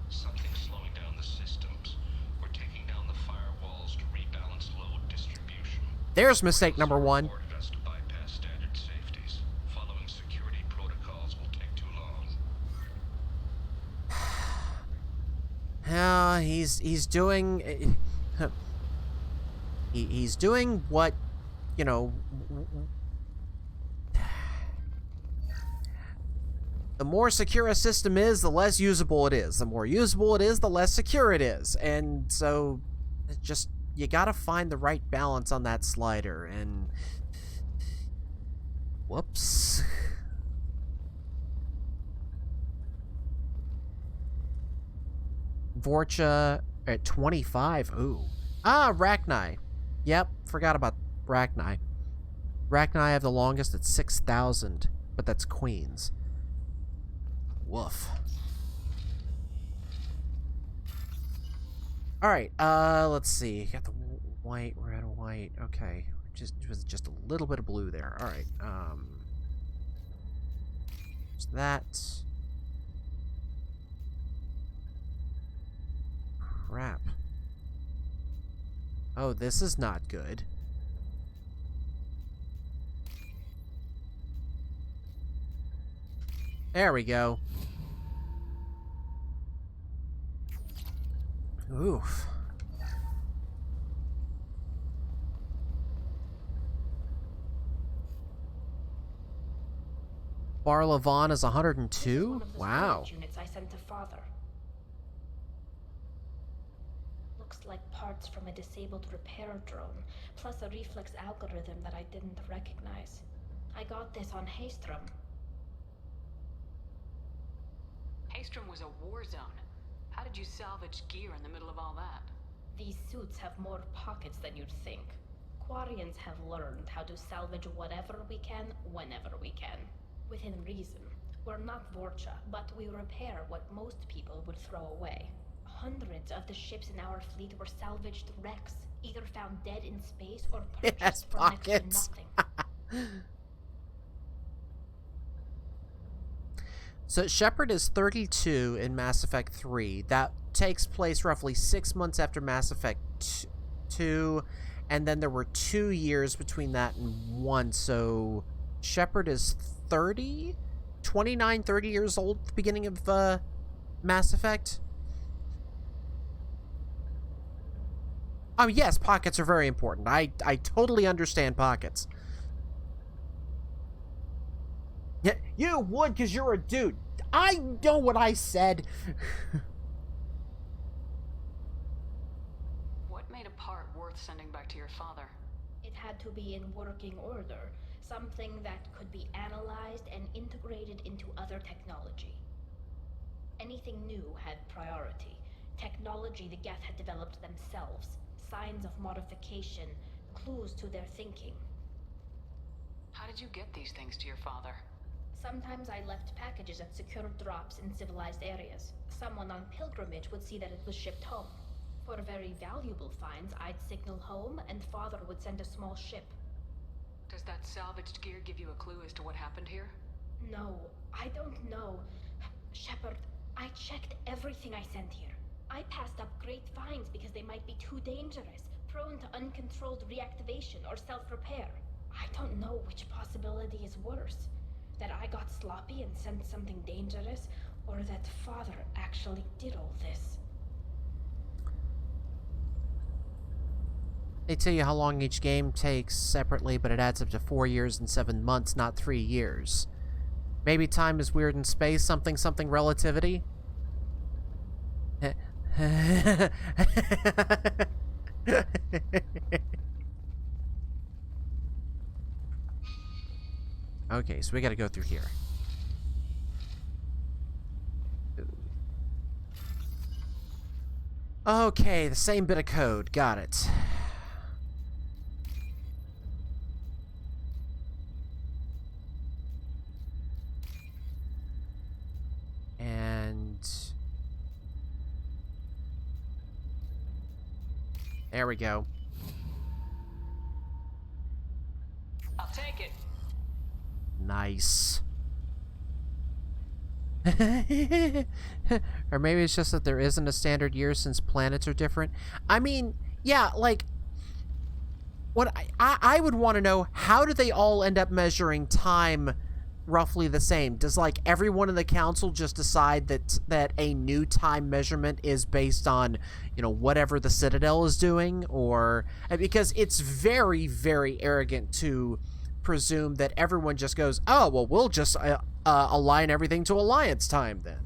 [SPEAKER 17] Something's slowing down the systems. We're taking down the firewalls to rebalance load distribution.
[SPEAKER 1] There's mistake number one.
[SPEAKER 17] Ordered us to bypass standard safeties. Following security protocols will take too long.
[SPEAKER 1] He's doing he's doing what, you know, the more secure a system is, the less usable it is. The more usable it is, the less secure it is. And so just you got to find the right balance on that slider, and whoops. Vorcha at 25. Ooh. Ah, Rachni. Yep, forgot about Rachni. Rachni have the longest at 6,000, but that's Queens. Woof. Alright, let's see. Got the white, we're out of white. Okay. Just a little bit of blue there. Alright, there's that. Crap. Oh, this is not good. There we go. Oof. Barlavon is 102? Wow.
[SPEAKER 16] Units I sent to Father. Looks like parts from a disabled repair drone, plus a reflex algorithm that I didn't recognize. I got this on Haystrom.
[SPEAKER 4] Haystrom was a war zone. How did you salvage gear in the middle of all that?
[SPEAKER 16] These suits have more pockets than you'd think. Quarians have learned how to salvage whatever we can, whenever we can. Within reason. We're not Vorcha, but we repair what most people would throw away. Hundreds of the ships in our fleet were salvaged wrecks, either found dead in space or purchased for next to nothing.
[SPEAKER 1] So Shepard is 32 in Mass Effect 3. That takes place roughly 6 months after Mass Effect 2, and then there were 2 years between that and 1, so Shepard is 30? 29, 30 years old at the beginning of Mass Effect? Oh, yes, pockets are very important. I totally understand pockets. Yeah, you would because you're a dude. I know what I said.
[SPEAKER 4] What made a part worth sending back to your father?
[SPEAKER 16] It had to be in working order. Something that could be analyzed and integrated into other technology. Anything new had priority. Technology the Geth had developed themselves. Signs of modification. Clues to their thinking.
[SPEAKER 4] How did you get these things to your father?
[SPEAKER 16] Sometimes I left packages at secure drops in civilized areas. Someone on pilgrimage would see that it was shipped home. For very valuable finds, I'd signal home, and Father would send a small ship.
[SPEAKER 4] Does that salvaged gear give you a clue as to what happened here?
[SPEAKER 16] No, I don't know. Shepard, I checked everything I sent here. I passed up great finds because they might be too dangerous, prone to uncontrolled reactivation or self-repair. I don't know which possibility is worse. That I got sloppy and sent something dangerous, or that Father actually did all this.
[SPEAKER 1] They tell you how long each game takes separately, but it adds up to 4 years and 7 months, not 3 years. Maybe time is weird in space, something relativity? Okay, so we gotta go through here. Okay, the same bit of code. Got it. And there we go.
[SPEAKER 4] I'll take it.
[SPEAKER 1] Nice. Or maybe it's just that there isn't a standard year since planets are different. I mean, yeah, like, what I would want to know, how do they all end up measuring time roughly the same? Does, like, everyone in the council just decide that a new time measurement is based on, you know, whatever the Citadel is doing? Or, because it's very, very arrogant to presume that everyone just goes, oh, well, we'll just align everything to Alliance time then.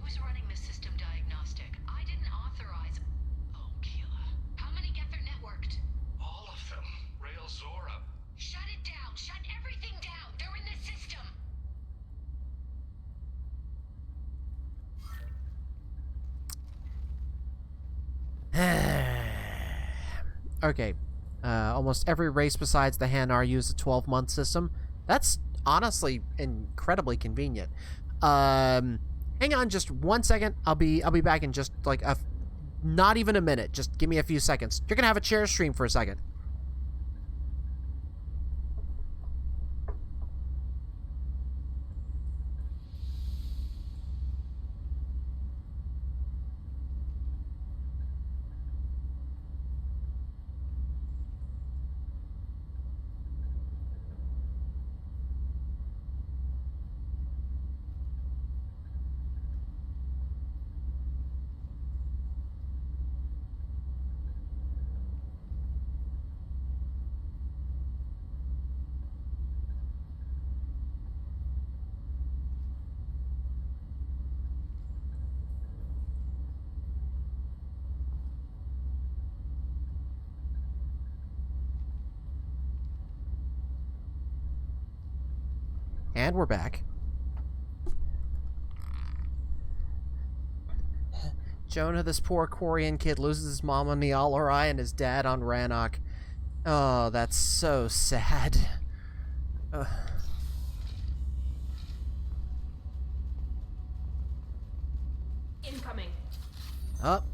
[SPEAKER 20] Who's running the system diagnostic? I didn't authorize. Oh, Keela. How many get their networked?
[SPEAKER 17] All of them. Rail Zora.
[SPEAKER 20] Shut it down. Shut everything down. They're in the system.
[SPEAKER 1] Okay. Almost every race besides the Hanar use a 12-month system. That's honestly incredibly convenient. Hang on just 1 second. I'll be back in just like not even a minute. Just give me a few seconds. You're gonna have a chair stream for a second. And we're back. Jonah, this poor Quarian kid, loses his mom on the Alarai and his dad on Rannoch. Oh, that's so sad.
[SPEAKER 16] Incoming.
[SPEAKER 1] Up.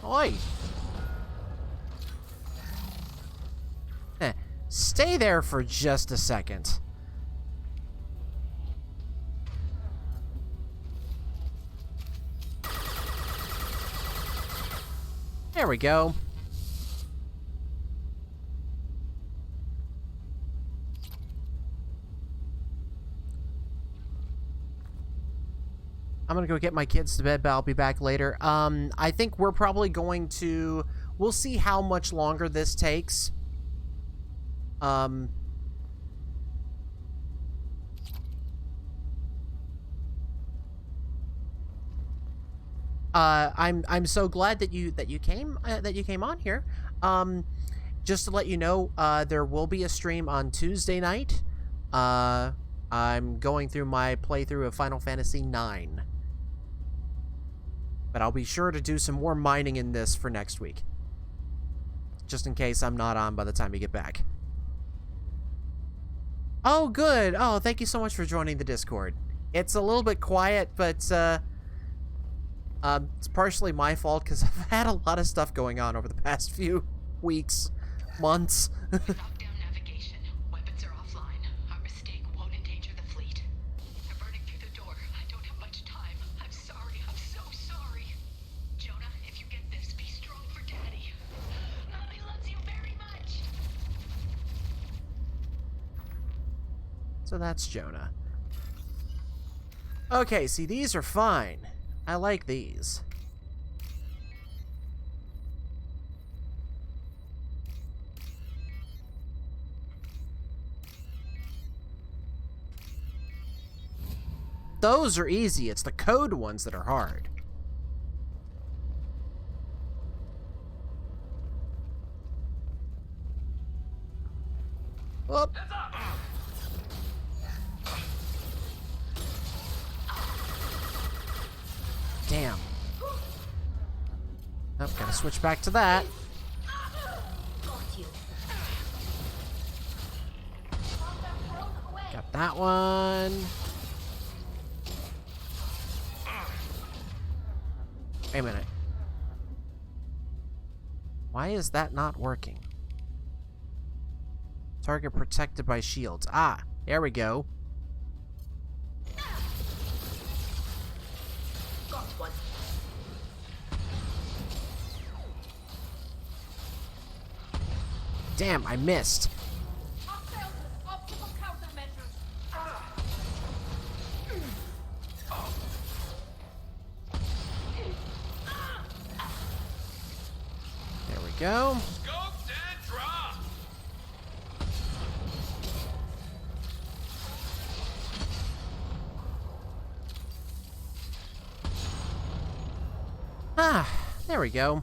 [SPEAKER 1] Oi! Stay there for just a second. There we go. I'm gonna go get my kids to bed, but I'll be back later. I think we're probably going to... We'll see how much longer this takes. I'm so glad that you came on here. Just to let you know, there will be a stream on Tuesday night. I'm going through my playthrough of Final Fantasy IX. But I'll be sure to do some more mining in this for next week. Just in case I'm not on by the time you get back. Oh, good. Oh, thank you so much for joining the Discord. It's a little bit quiet, but it's partially my fault because I've had a lot of stuff going on over the past few weeks, months.
[SPEAKER 20] Lockdown navigation. Weapons are offline. Our mistake won't endanger the fleet. They're burning through the door. I don't have much time. I'm sorry. I'm so sorry. Jonah, if you get this, be strong for Daddy. Mommy loves you very much.
[SPEAKER 1] So that's Jonah. Okay, see, these are fine. I like these. Those are easy. It's the code ones that are hard. Whoop. Damn. Oh, gotta switch back to that. Got that one. Wait a minute. Why is that not working? Target protected by shields. Ah, there we go.
[SPEAKER 8] Got one.
[SPEAKER 1] Damn, I missed. There we go.
[SPEAKER 5] Scoped and dropped.
[SPEAKER 1] Ah, there we go.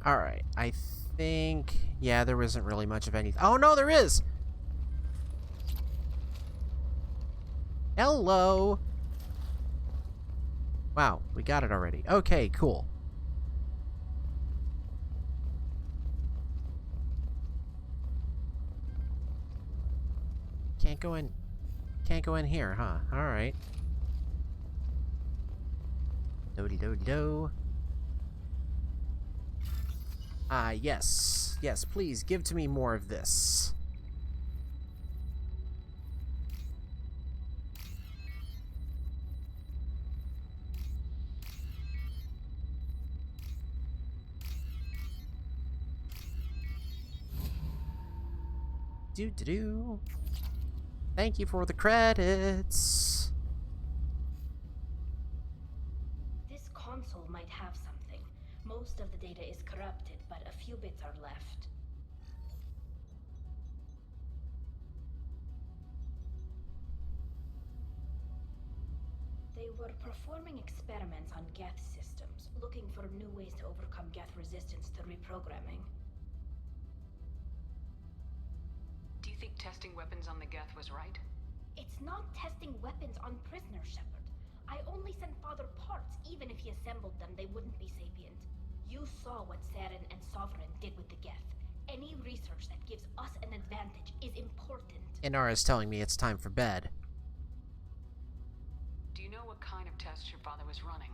[SPEAKER 1] Alright, I think... Yeah, there isn't really much of anything. Oh, no, there is! Hello! Wow, we got it already. Okay, cool. Can't go in... Can't go in here, huh? Alright. Do-de-do-de-do. Ah, yes. Yes, please, give to me more of this. Do-do-do. Thank you for the credits.
[SPEAKER 16] This console might have something. Most of the data is corrupted, but a few bits are left. They were performing experiments on Geth systems, looking for new ways to overcome Geth resistance to reprogramming.
[SPEAKER 4] Do you think testing weapons on the Geth was right?
[SPEAKER 16] It's not testing weapons on prisoners, Shepard. I only sent Father parts. Even if he assembled them, they wouldn't be sapient. You saw what Saren and Sovereign did with the Geth. Any research that gives us an advantage is important.
[SPEAKER 1] Inara's telling me it's time for bed.
[SPEAKER 4] Do you know what kind of tests your father was running?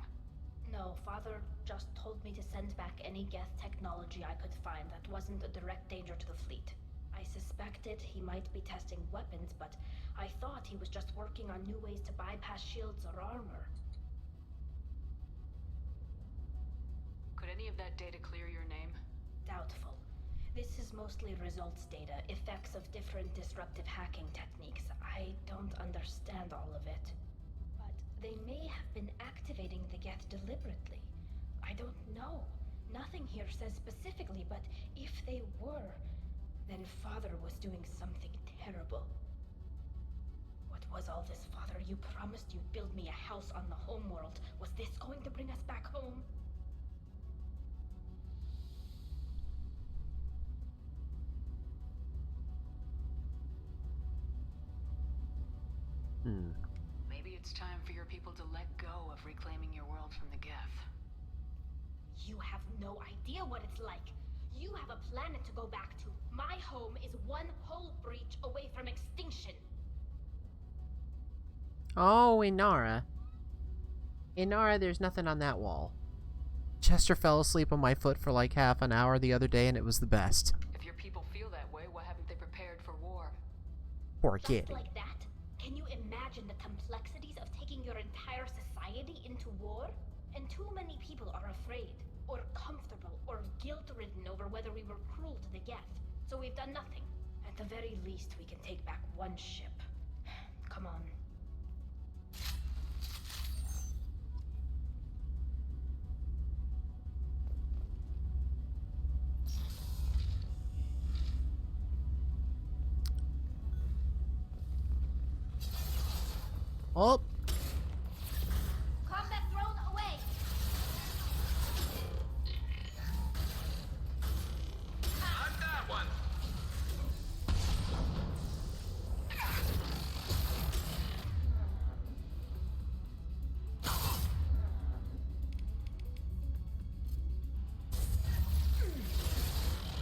[SPEAKER 16] No, Father just told me to send back any Geth technology I could find that wasn't a direct danger to the fleet. I suspected he might be testing weapons, but I thought he was just working on new ways to bypass shields or armor.
[SPEAKER 4] Could any of that data clear your name?
[SPEAKER 16] Doubtful. This is mostly results data, effects of different disruptive hacking techniques. I don't understand all of it. But they may have been activating the Geth deliberately. I don't know. Nothing here says specifically, but if they were, then Father was doing something terrible. What was all this, Father? You promised you'd build me a house on the homeworld. Was this going to bring us back home?
[SPEAKER 4] Maybe it's time for your people to let go of reclaiming your world from the Geth.
[SPEAKER 16] You have no idea what it's like. You have a planet to go back to. My home is one hull breach away from extinction.
[SPEAKER 1] Oh, Inara. Inara, there's nothing on that wall. Chester fell asleep on my foot for like half an hour the other day, and it was the best.
[SPEAKER 4] If your people feel that way, why haven't they prepared for war?
[SPEAKER 1] Poor
[SPEAKER 16] Just
[SPEAKER 1] kid.
[SPEAKER 16] like that? Can you imagine the complexities of taking your entire society into war? And too many people are afraid, or comfortable, or guilt-ridden over whether we were cruel to the Geth. So we've done nothing. At the very least, we can take back one ship. Come on.
[SPEAKER 1] Oh.
[SPEAKER 15] Combat drone away.
[SPEAKER 6] On that one.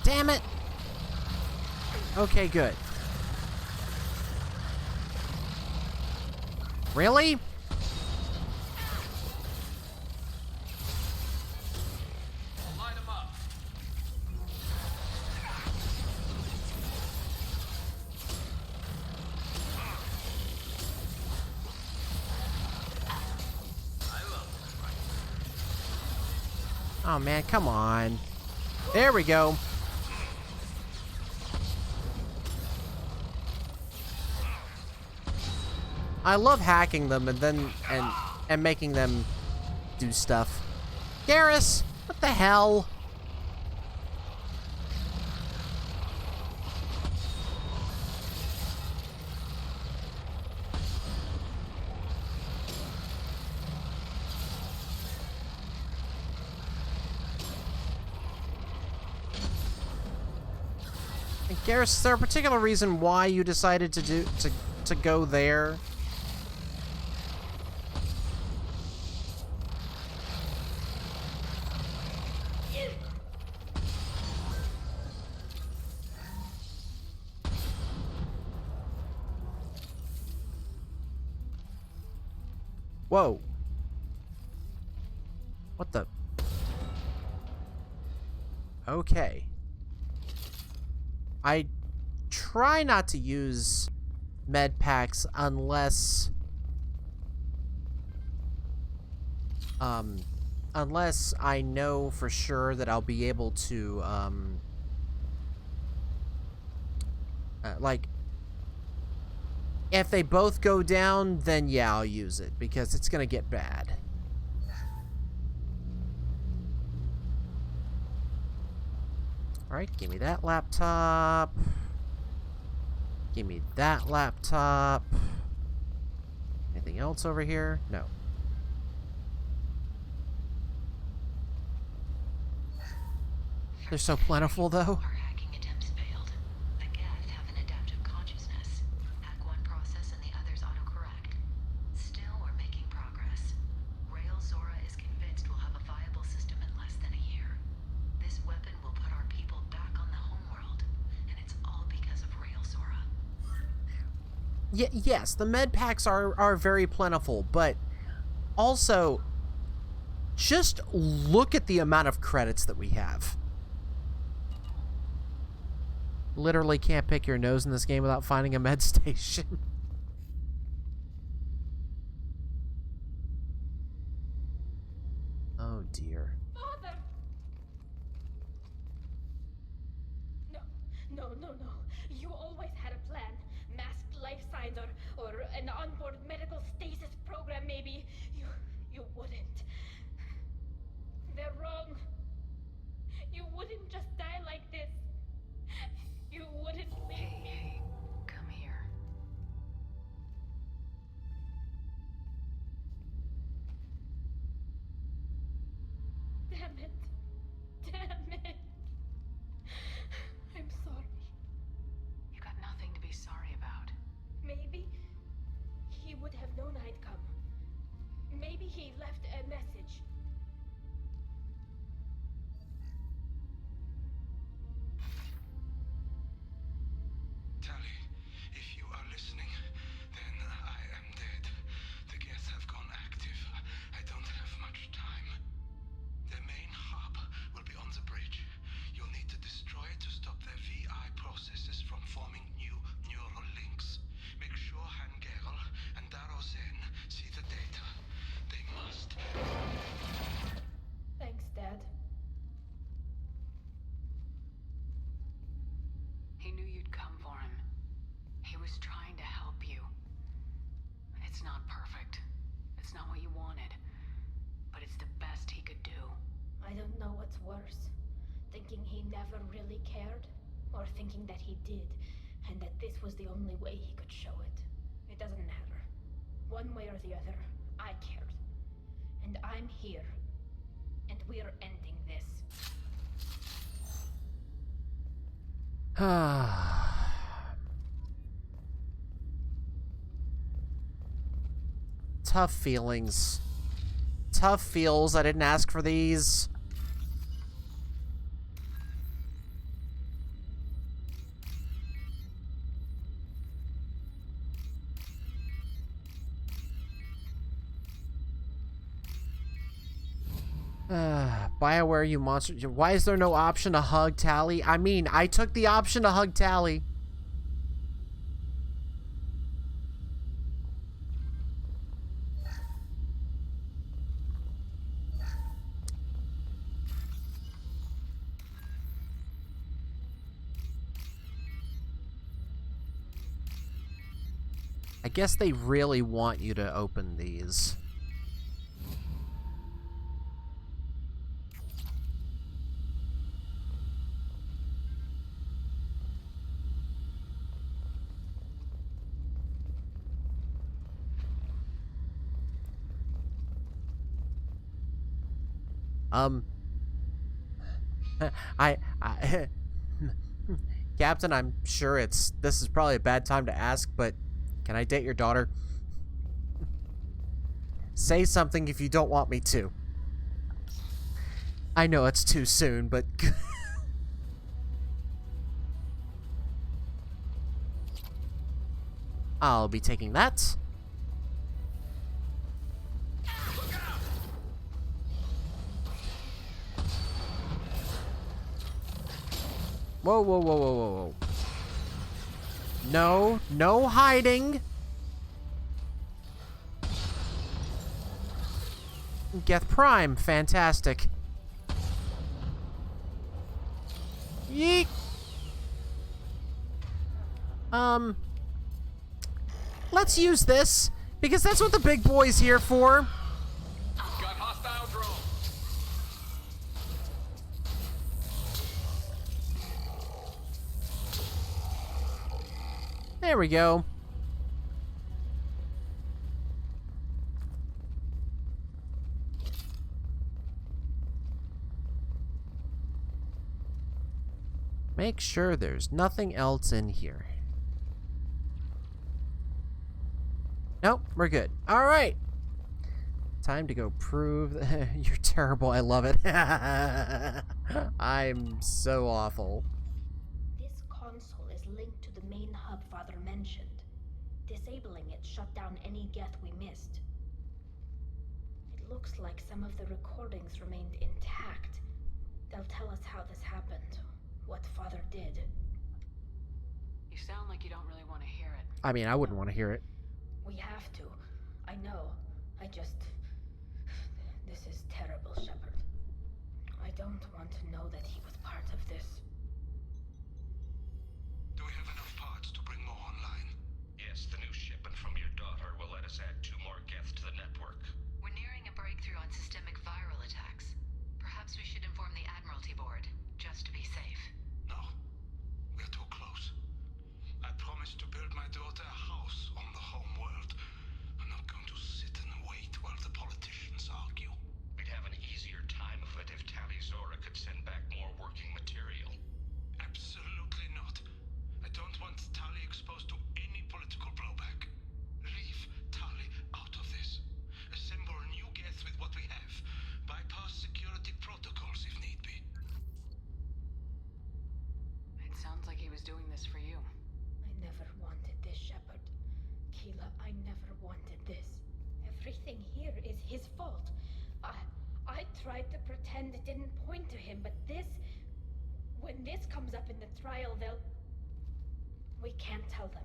[SPEAKER 1] Damn it. Okay, good. Really?
[SPEAKER 6] Line them up.
[SPEAKER 1] Oh man, come on. There we go. I love hacking them and then and making them do stuff. Garrus, what the hell? Garrus, is there a particular reason why you decided to go there? Whoa. What the? Okay. I try not to use med packs unless unless I know for sure that I'll be able to like if they both go down, then yeah, I'll use it because it's gonna get bad. Alright, give me that laptop. Give me that laptop. Anything else over here? No. They're so plentiful, though.
[SPEAKER 20] Our hacking attempts failed. The Geth have an adaptive consciousness. Hack one process and the others autocorrect. Still, we're making progress. Rail Zora is convinced we'll have a viable system in less than a year. This weapon will put our people back on the homeworld, and it's all because of Rail Zora.
[SPEAKER 1] Yes, the med packs are very plentiful, but also just look at the amount of credits that we have. Literally can't pick your nose in this game without finding a med station. Oh dear.
[SPEAKER 16] Father! No. You always had a plan. Masked life signs or an onboard medical stasis program, maybe. You wouldn't. They're wrong. You wouldn't just die like this. You wouldn't leave.
[SPEAKER 20] Hey, come here.
[SPEAKER 16] Damn it. I'm sorry.
[SPEAKER 20] You got nothing to be sorry about.
[SPEAKER 16] Maybe he would have known I'd come. Maybe he left a message.
[SPEAKER 5] Tali, if you are listening, then I am dead. The Geth have gone active. I don't have much time. The main hub will be on the bridge. You'll need to destroy it to stop their VI processes from forming new neural links. Make sure Hangerl and Darozen see the data. They must.
[SPEAKER 16] Thanks, Dad.
[SPEAKER 20] He knew you'd come for him. He was trying to help you. It's not perfect. It's not what you wanted. But it's the best he could do.
[SPEAKER 16] I don't know what's worse. Thinking he never really cared, or thinking that he did, and that this was the only way he could show it. It doesn't matter. One way or the other, I cared. And I'm here. And we're ending this.
[SPEAKER 1] Tough feelings. Tough feels. I didn't ask for these. BioWare, you monster. Why is there no option to hug Tally? I mean, I took the option to hug Tally. I guess they really want you to open these. Captain, I'm sure this is probably a bad time to ask, but can I date your daughter? Say something if you don't want me to. I know it's too soon, but... I'll be taking that. Whoa, whoa, whoa, whoa, whoa, whoa. No, no hiding. Geth Prime, fantastic. Yeet. Let's use this, because that's what the big boy's here for.
[SPEAKER 6] Got hostile drone.
[SPEAKER 1] There we go. Make sure there's nothing else in here. Nope, we're good. All right. Time to go prove that you're terrible. I love it. I'm so awful.
[SPEAKER 16] This console is linked to the main hub Father mentioned. Disabling it shut down any Geth we missed. It looks like some of the recordings remained intact. They'll tell us how this happened, what Father did.
[SPEAKER 4] You sound like you don't really want to hear it.
[SPEAKER 1] I mean, I wouldn't want to hear it.
[SPEAKER 16] We have to. I know. This is terrible, Shepard. I don't want to know that he was part of this.
[SPEAKER 5] Do we have enough parts to bring more online?
[SPEAKER 17] Yes, the new shipment from your daughter will let us add 2 more Geth to the network.
[SPEAKER 20] We're nearing a breakthrough on systemic viral attacks. Perhaps we should inform the Admiralty Board, just to be safe.
[SPEAKER 5] No. We're too close. I promised to build my daughter a house on the home world. I'm not going to sit and wait while the politicians argue.
[SPEAKER 17] We'd have an easier time of it if Tali Zora could send back more working material.
[SPEAKER 5] Absolutely not. I don't want Tali exposed to any political blowback. Leave Tali out of this. Assemble new Geth with what we have. Bypass security protocols if need be.
[SPEAKER 4] It sounds like he was doing this for you.
[SPEAKER 16] I never wanted this, Shepard. Keela, I never wanted this. Everything here is his fault. I tried to pretend it didn't point to him, but when this comes up in the trial, we can't tell them.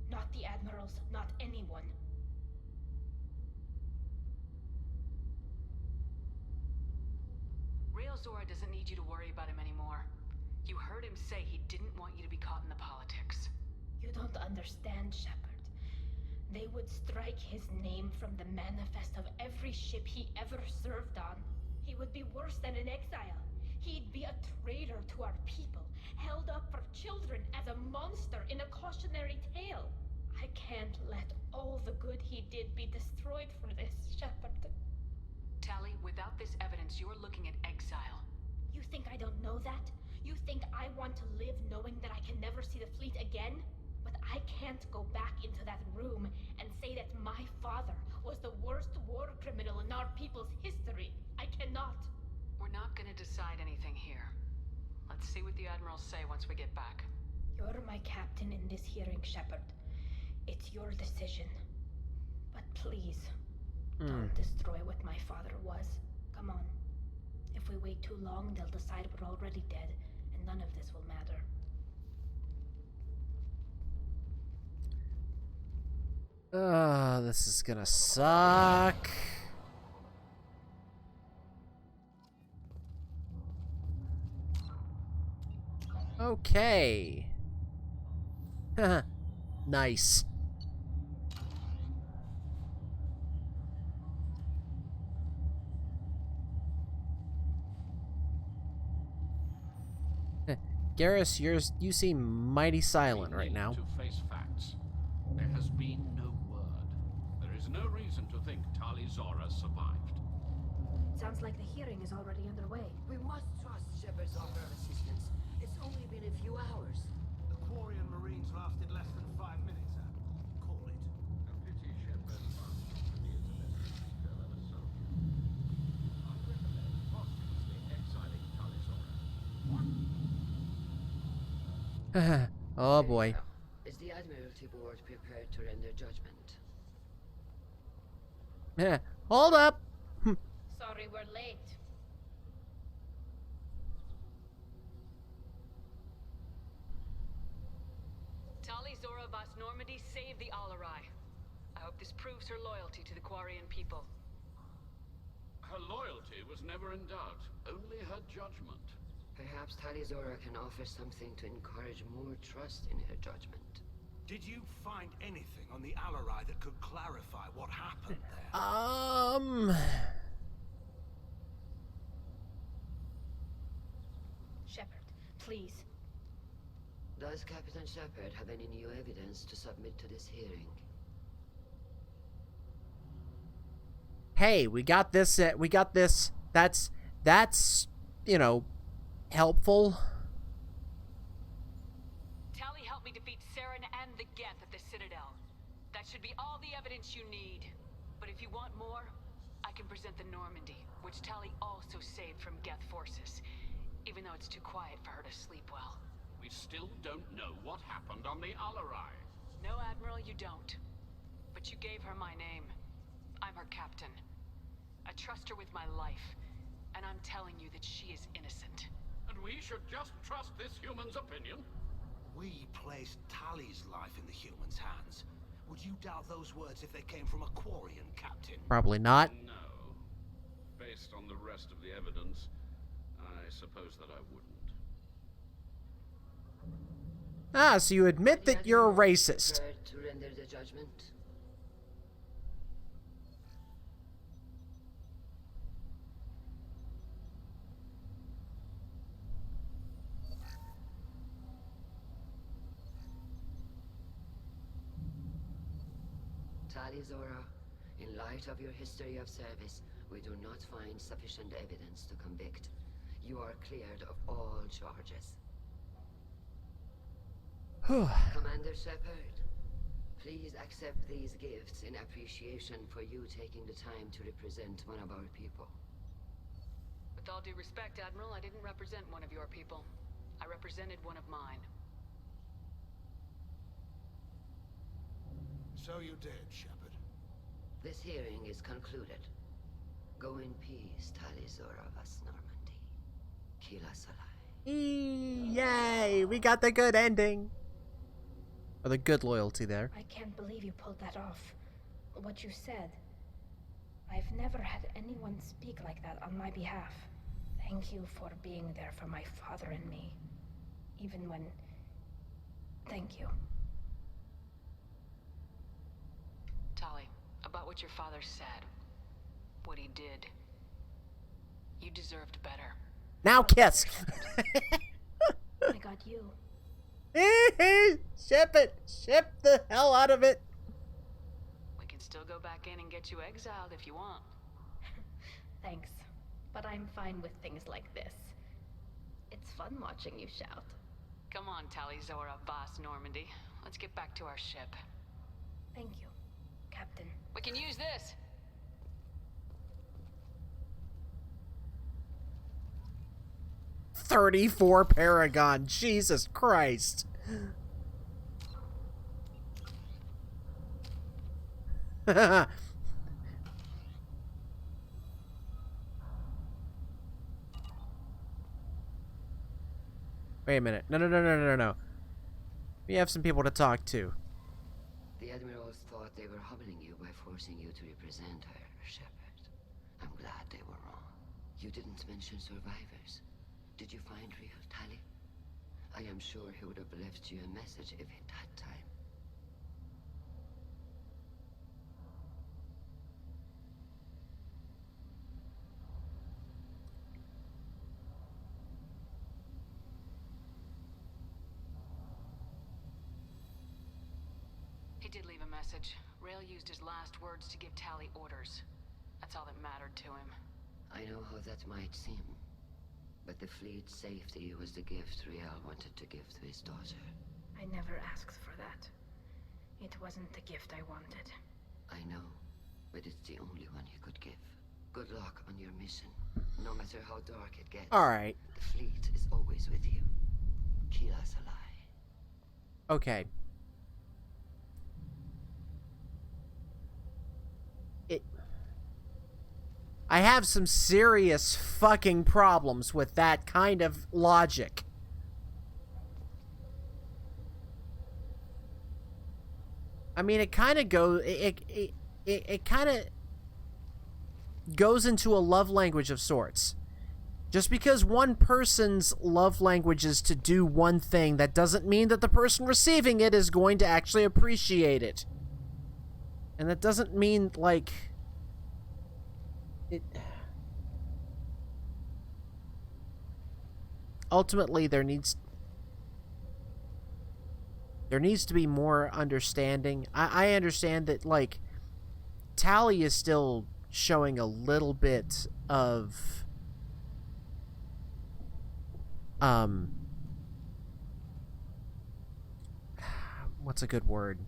[SPEAKER 16] Not the admirals, not anyone.
[SPEAKER 4] Real Zora doesn't need you to worry about him anymore. You heard him say he didn't want you to be caught in the politics.
[SPEAKER 16] You don't understand, Shepard. They would strike his name from the manifest of every ship he ever served on. He would be worse than an exile. He'd be a traitor to our people, held up for children as a monster in a cautionary tale. I can't let all the good he did be destroyed for this, Shepard.
[SPEAKER 4] Tali, without this evidence, you're looking at exile.
[SPEAKER 16] You think I don't know that? You think I want to live knowing that I can never see the fleet again? But I can't go back into that room and say that my father was the worst war criminal in our people's history. I cannot.
[SPEAKER 4] We're not gonna decide anything here. Let's see what the admirals say once we get back.
[SPEAKER 16] You're my captain in this hearing, Shepard. It's your decision. But please, don't destroy what my father was. Come on. If we wait too long, they'll decide we're already dead, and none of this will matter.
[SPEAKER 1] This is gonna suck. Okay. Nice. Garrus, you seem mighty silent right now.
[SPEAKER 6] To face facts. There has been no word. There is no reason to think Tali Zora survived.
[SPEAKER 16] Sounds like the hearing is already underway.
[SPEAKER 19] We must trust Shepard's offer of assistance. It's only been a few hours.
[SPEAKER 10] The Quarian Marines lasted less than 5 minutes, Call it.
[SPEAKER 6] A pity Shepard must be as a necessary fellow as soldier. I recommend posthumously exiling Tali Zora.
[SPEAKER 1] Oh boy.
[SPEAKER 19] Is the Admiralty Board prepared to render judgment?
[SPEAKER 1] Hold up.
[SPEAKER 16] Sorry we're late.
[SPEAKER 4] Tali Zora Vas Normandy saved the Alarai. I hope this proves her loyalty to the Quarian people.
[SPEAKER 6] Her loyalty was never in doubt, only her judgment.
[SPEAKER 19] Perhaps Tali Zora can offer something to encourage more trust in her judgment.
[SPEAKER 18] Did you find anything on the Alarai that could clarify what happened there?
[SPEAKER 16] Shepard, please.
[SPEAKER 19] Does Captain Shepard have any new evidence to submit to this hearing?
[SPEAKER 1] Hey, we got this. That's you know, helpful.
[SPEAKER 4] Tali helped me defeat Saren and the Geth at the Citadel. That should be all the evidence you need. But if you want more, I can present the Normandy, which Tali also saved from Geth forces, even though it's too quiet for her to sleep well.
[SPEAKER 6] We still don't know what happened on the Alarai.
[SPEAKER 4] No, Admiral, you don't. But you gave her my name. I'm her captain. I trust her with my life, and I'm telling you that she is innocent.
[SPEAKER 6] And we should just trust this human's opinion?
[SPEAKER 18] We placed Tali's life in the human's hands. Would you doubt those words if they came from a Quarian, Captain?
[SPEAKER 1] Probably not.
[SPEAKER 6] No. Based on the rest of the evidence, I suppose that I wouldn't.
[SPEAKER 1] Ah, so you admit that you're a racist.
[SPEAKER 19] Prepared to render the judgment? Tali Zora, in light of your history of service, we do not find sufficient evidence to convict. You are cleared of all charges. Commander Shepard, please accept these gifts in appreciation for you taking the time to represent one of our people.
[SPEAKER 4] With all due respect, Admiral, I didn't represent one of your people. I represented one of mine.
[SPEAKER 18] So you did, Shepard.
[SPEAKER 19] This hearing is concluded. Go in peace, Tali Zora Vas Normandy. Kila Salai.
[SPEAKER 1] Yay! We got the good ending. Or the good loyalty there.
[SPEAKER 16] I can't believe you pulled that off. What you said. I've never had anyone speak like that on my behalf. Thank you for being there for my father and me. Even when... Thank you.
[SPEAKER 4] Tali, about what your father said, what he did, you deserved better.
[SPEAKER 1] Now kiss!
[SPEAKER 16] I got you.
[SPEAKER 1] Ship it! Ship the hell out of it!
[SPEAKER 4] We can still go back in and get you exiled if you want.
[SPEAKER 16] Thanks, but I'm fine with things like this. It's fun watching you shout.
[SPEAKER 4] Come on, Tali Zora Voss Normandy. Let's get back to our ship.
[SPEAKER 16] Thank you, Captain.
[SPEAKER 4] We can use this!
[SPEAKER 1] 34 Paragon. Jesus Christ. Wait a minute. No. We have some people to talk to.
[SPEAKER 19] The Admirals thought they were humbling you by forcing you to represent her, Shepard. I'm glad they were wrong. You didn't mention survivors. Did you find real Tali? I am sure he would have left you a message if he'd had time.
[SPEAKER 4] He did leave a message. Rail used his last words to give Tali orders. That's all that mattered to him.
[SPEAKER 19] I know how that might seem. But the fleet's safety was the gift Riel wanted to give to his daughter.
[SPEAKER 16] I never asked for that. It wasn't the gift I wanted.
[SPEAKER 19] I know, but it's the only one he could give. Good luck on your mission. No matter how dark it gets.
[SPEAKER 1] Alright.
[SPEAKER 19] The fleet is always with you. Kila's a lie.
[SPEAKER 1] Okay. I have some serious fucking problems with that kind of logic. I mean, it kind of goes... It kind of goes into a love language of sorts. Just because one person's love language is to do one thing, that doesn't mean that the person receiving it is going to actually appreciate it. And that doesn't mean, like... Ultimately, there needs to be more understanding. I understand that, like, Tali is still showing a little bit of what's a good word?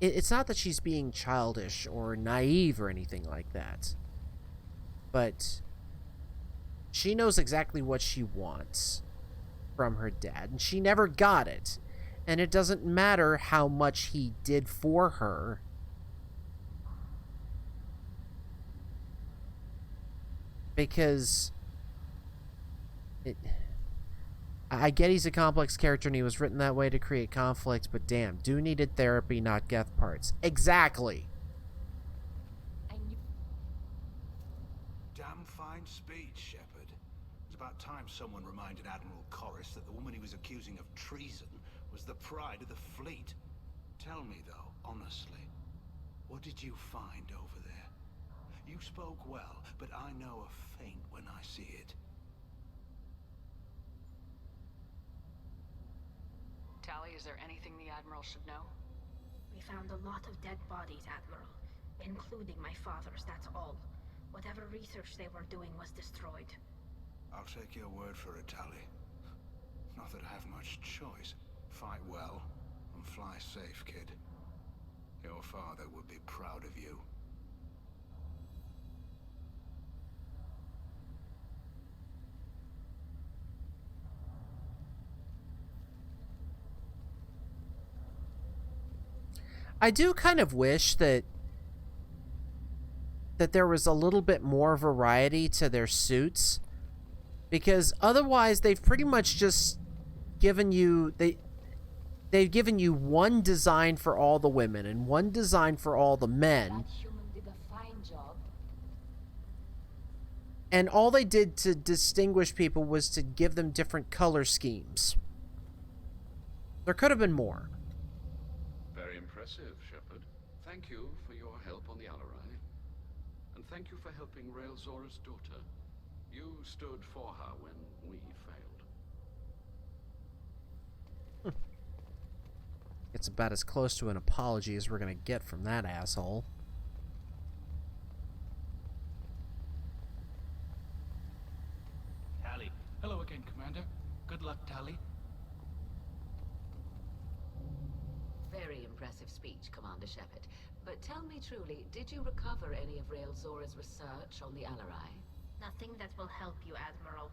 [SPEAKER 1] It's not that she's being childish or naive or anything like that. But she knows exactly what she wants from her dad, and she never got it. And it doesn't matter how much he did for her. Because I get he's a complex character and he was written that way to create conflict, but damn, dude needed therapy, not Geth parts. Exactly.
[SPEAKER 18] Damn fine speech, Shepard. It's about time someone reminded Admiral Corris that the woman he was accusing of treason was the pride of the fleet. Tell me, though, honestly, what did you find over there? You spoke well, but I know a feint when I see it.
[SPEAKER 4] Tali, is there anything the Admiral should know?
[SPEAKER 16] We found a lot of dead bodies, Admiral. Including my father's, that's all. Whatever research they were doing was destroyed.
[SPEAKER 18] I'll take your word for it, Tali. Not that I have much choice. Fight well, and fly safe, kid. Your father would be proud of you.
[SPEAKER 1] I do kind of wish that there was a little bit more variety to their suits, because otherwise they've pretty much just given you they've given you one design for all the women and one design for all the men.
[SPEAKER 3] That human did a fine job.
[SPEAKER 1] And all they did to distinguish people was to give them different color schemes. There could have been more.
[SPEAKER 6] Very impressive, Shepard. Thank you for your help on the Alarai. And thank you for helping Rail Zora's daughter. You stood for her when we failed.
[SPEAKER 1] It's about as close to an apology as we're gonna get from that asshole.
[SPEAKER 10] Tali. Hello again, Commander. Good luck, Tali.
[SPEAKER 20] Very impressive speech, Commander Shepard. But tell me truly, did you recover any of Rael Zora's research on the Alarai?
[SPEAKER 16] Nothing that will help you, Admiral.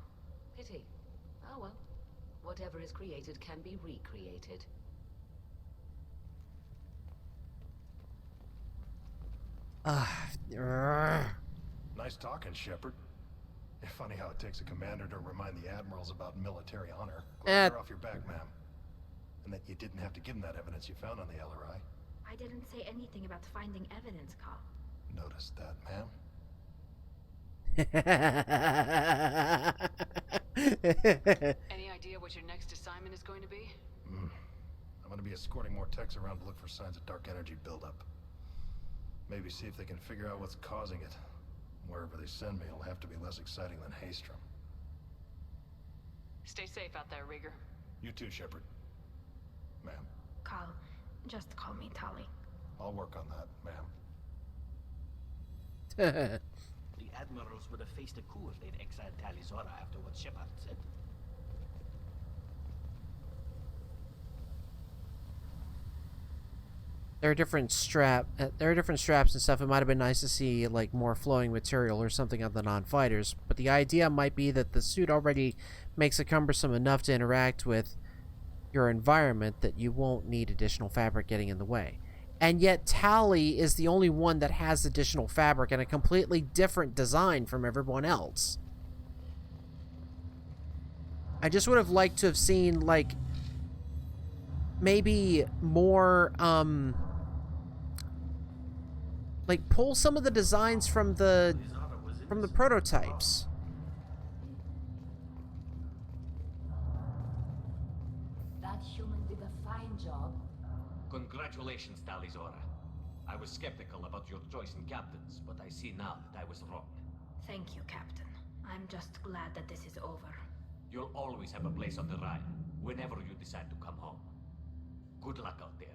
[SPEAKER 20] Pity. Oh well. Whatever is created can be recreated.
[SPEAKER 9] Nice talking, Shepard. Funny how it takes a commander to remind the admirals about military honor. Glad you're off your back, ma'am. And that you didn't have to give them that evidence you found on the LRI.
[SPEAKER 16] I didn't say anything about finding evidence, Carl.
[SPEAKER 9] Noticed that, ma'am.
[SPEAKER 4] Any idea what your next assignment is going to be?
[SPEAKER 9] I'm going to be escorting more techs around to look for signs of dark energy buildup. Maybe see if they can figure out what's causing it. Wherever they send me, it'll have to be less exciting than Haystrom.
[SPEAKER 4] Stay safe out there, Rieger.
[SPEAKER 9] You too, Shepard. Ma'am.
[SPEAKER 16] Carl, just call me Tali.
[SPEAKER 9] I'll work on that, ma'am.
[SPEAKER 21] The admirals would have faced a coup if they'd exiled Tali Zora after what Shepard said.
[SPEAKER 1] There are different straps and stuff. It might have been nice to see like more flowing material or something on the non-fighters, but the idea might be that the suit already makes it cumbersome enough to interact with your environment that you won't need additional fabric getting in the way. And yet Tali is the only one that has additional fabric and a completely different design from everyone else. I just would have liked to have seen like maybe more like pull some of the designs from the prototypes.
[SPEAKER 3] That human did a fine job.
[SPEAKER 13] Congratulations, Tali Zora. I was skeptical about your choice in captains, but I see now that I was wrong.
[SPEAKER 16] Thank you, Captain. I'm just glad that this is over.
[SPEAKER 13] You'll always have a place on the Rhine, whenever you decide to come home. Good luck out there.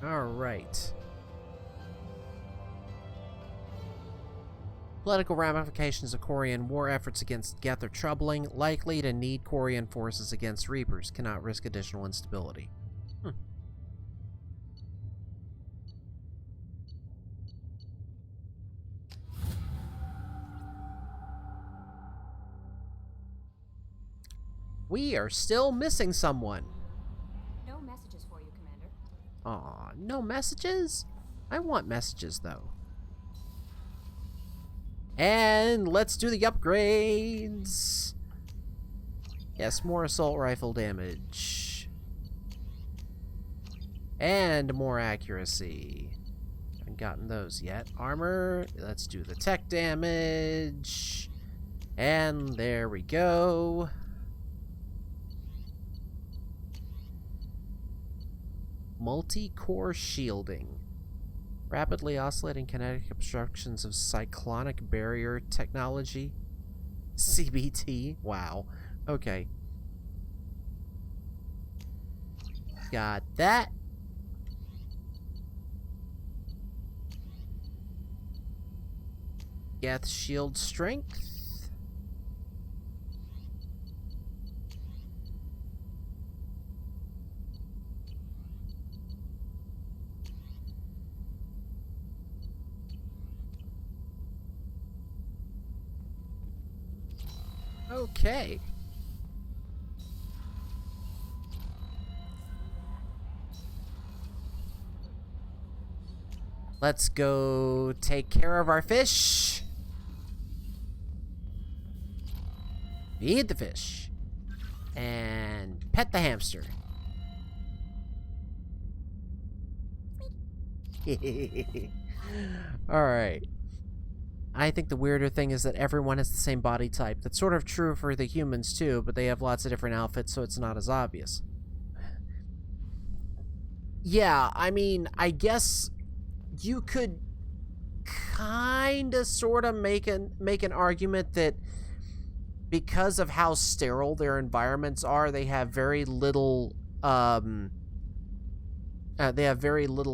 [SPEAKER 1] Alright. Political ramifications of Quarian war efforts against Geth are troubling. Likely to need Quarian forces against Reapers. Cannot risk additional instability. We are still missing someone.
[SPEAKER 15] No messages for you, Commander.
[SPEAKER 1] Aw, no messages? I want messages, though. And let's do the upgrades. Yes, more assault rifle damage. And more accuracy. Haven't gotten those yet. Armor, let's do the tech damage. And there we go. Multi-core shielding. Rapidly oscillating kinetic obstructions of cyclonic barrier technology. CBT. Wow. Okay. Got that. Geth shield strength. Okay. Let's go take care of our fish. Feed the fish. And pet the hamster. Alright. I think the weirder thing is that everyone has the same body type. That's sort of true for the humans too, but they have lots of different outfits, so it's not as obvious. Yeah, I mean, I guess you could kind of sort of make an argument that because of how sterile their environments are, they have very little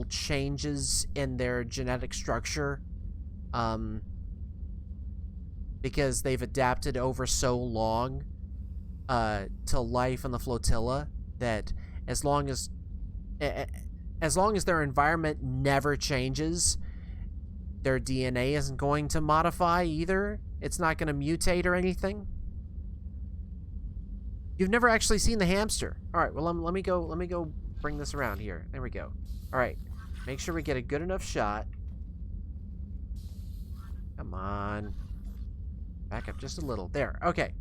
[SPEAKER 1] changes in their genetic structure, because they've adapted over so long to life on the flotilla, that as long as their environment never changes, their DNA isn't going to modify either. It's not going to mutate or anything. You've never actually seen the hamster. All right, well, let me go bring this around here. There we go. All right, make sure we get a good enough shot. Come on. Back up just a little. There, okay.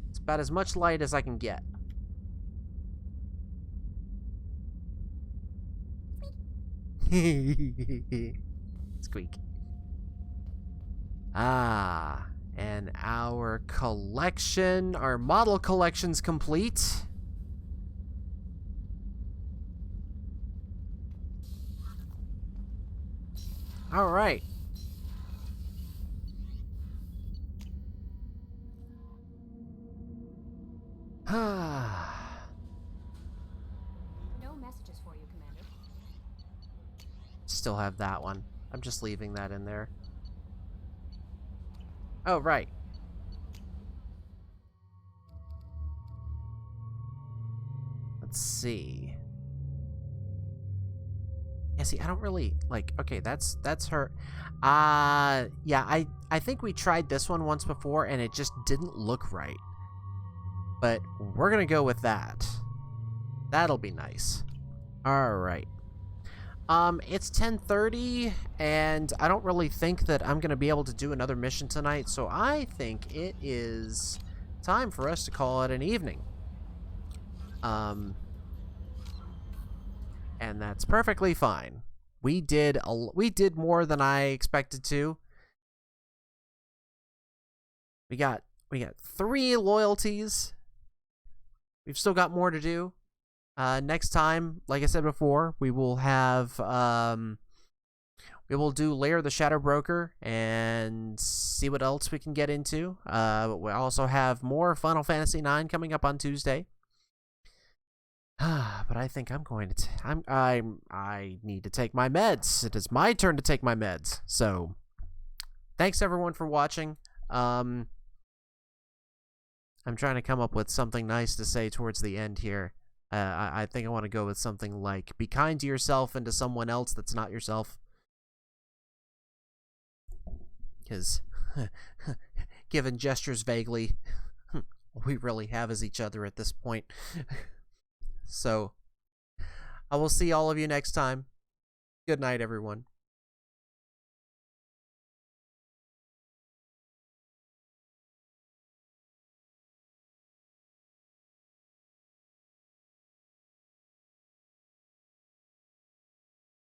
[SPEAKER 1] It's about as much light as I can get. Squeak. Ah, and our collection, our model collection's complete. All right.
[SPEAKER 15] No messages for you, Commander.
[SPEAKER 1] Still have that one. I'm just leaving that in there. Oh, right. Let's see. Yeah, see, I don't really, like, okay, that's her. Yeah, I think we tried this one once before, and it just didn't look right. But we're gonna go with that. That'll be nice. Alright. It's 10:30, and I don't really think that I'm gonna be able to do another mission tonight, so I think it is time for us to call it an evening. And that's perfectly fine. We did more than I expected to. We got 3 loyalties. We've still got more to do. Next time, like I said before, we will have we will do Lair of the Shadow Broker and see what else we can get into. We also have more Final Fantasy IX coming up on Tuesday. But I think I'm going to. I need to take my meds. It is my turn to take my meds. So, thanks everyone for watching. I'm trying to come up with something nice to say towards the end here. I think I want to go with something like, be kind to yourself and to someone else that's not yourself. Because, given gestures vaguely, all we really have is each other at this point. So, I will see all of you next time. Good night, everyone.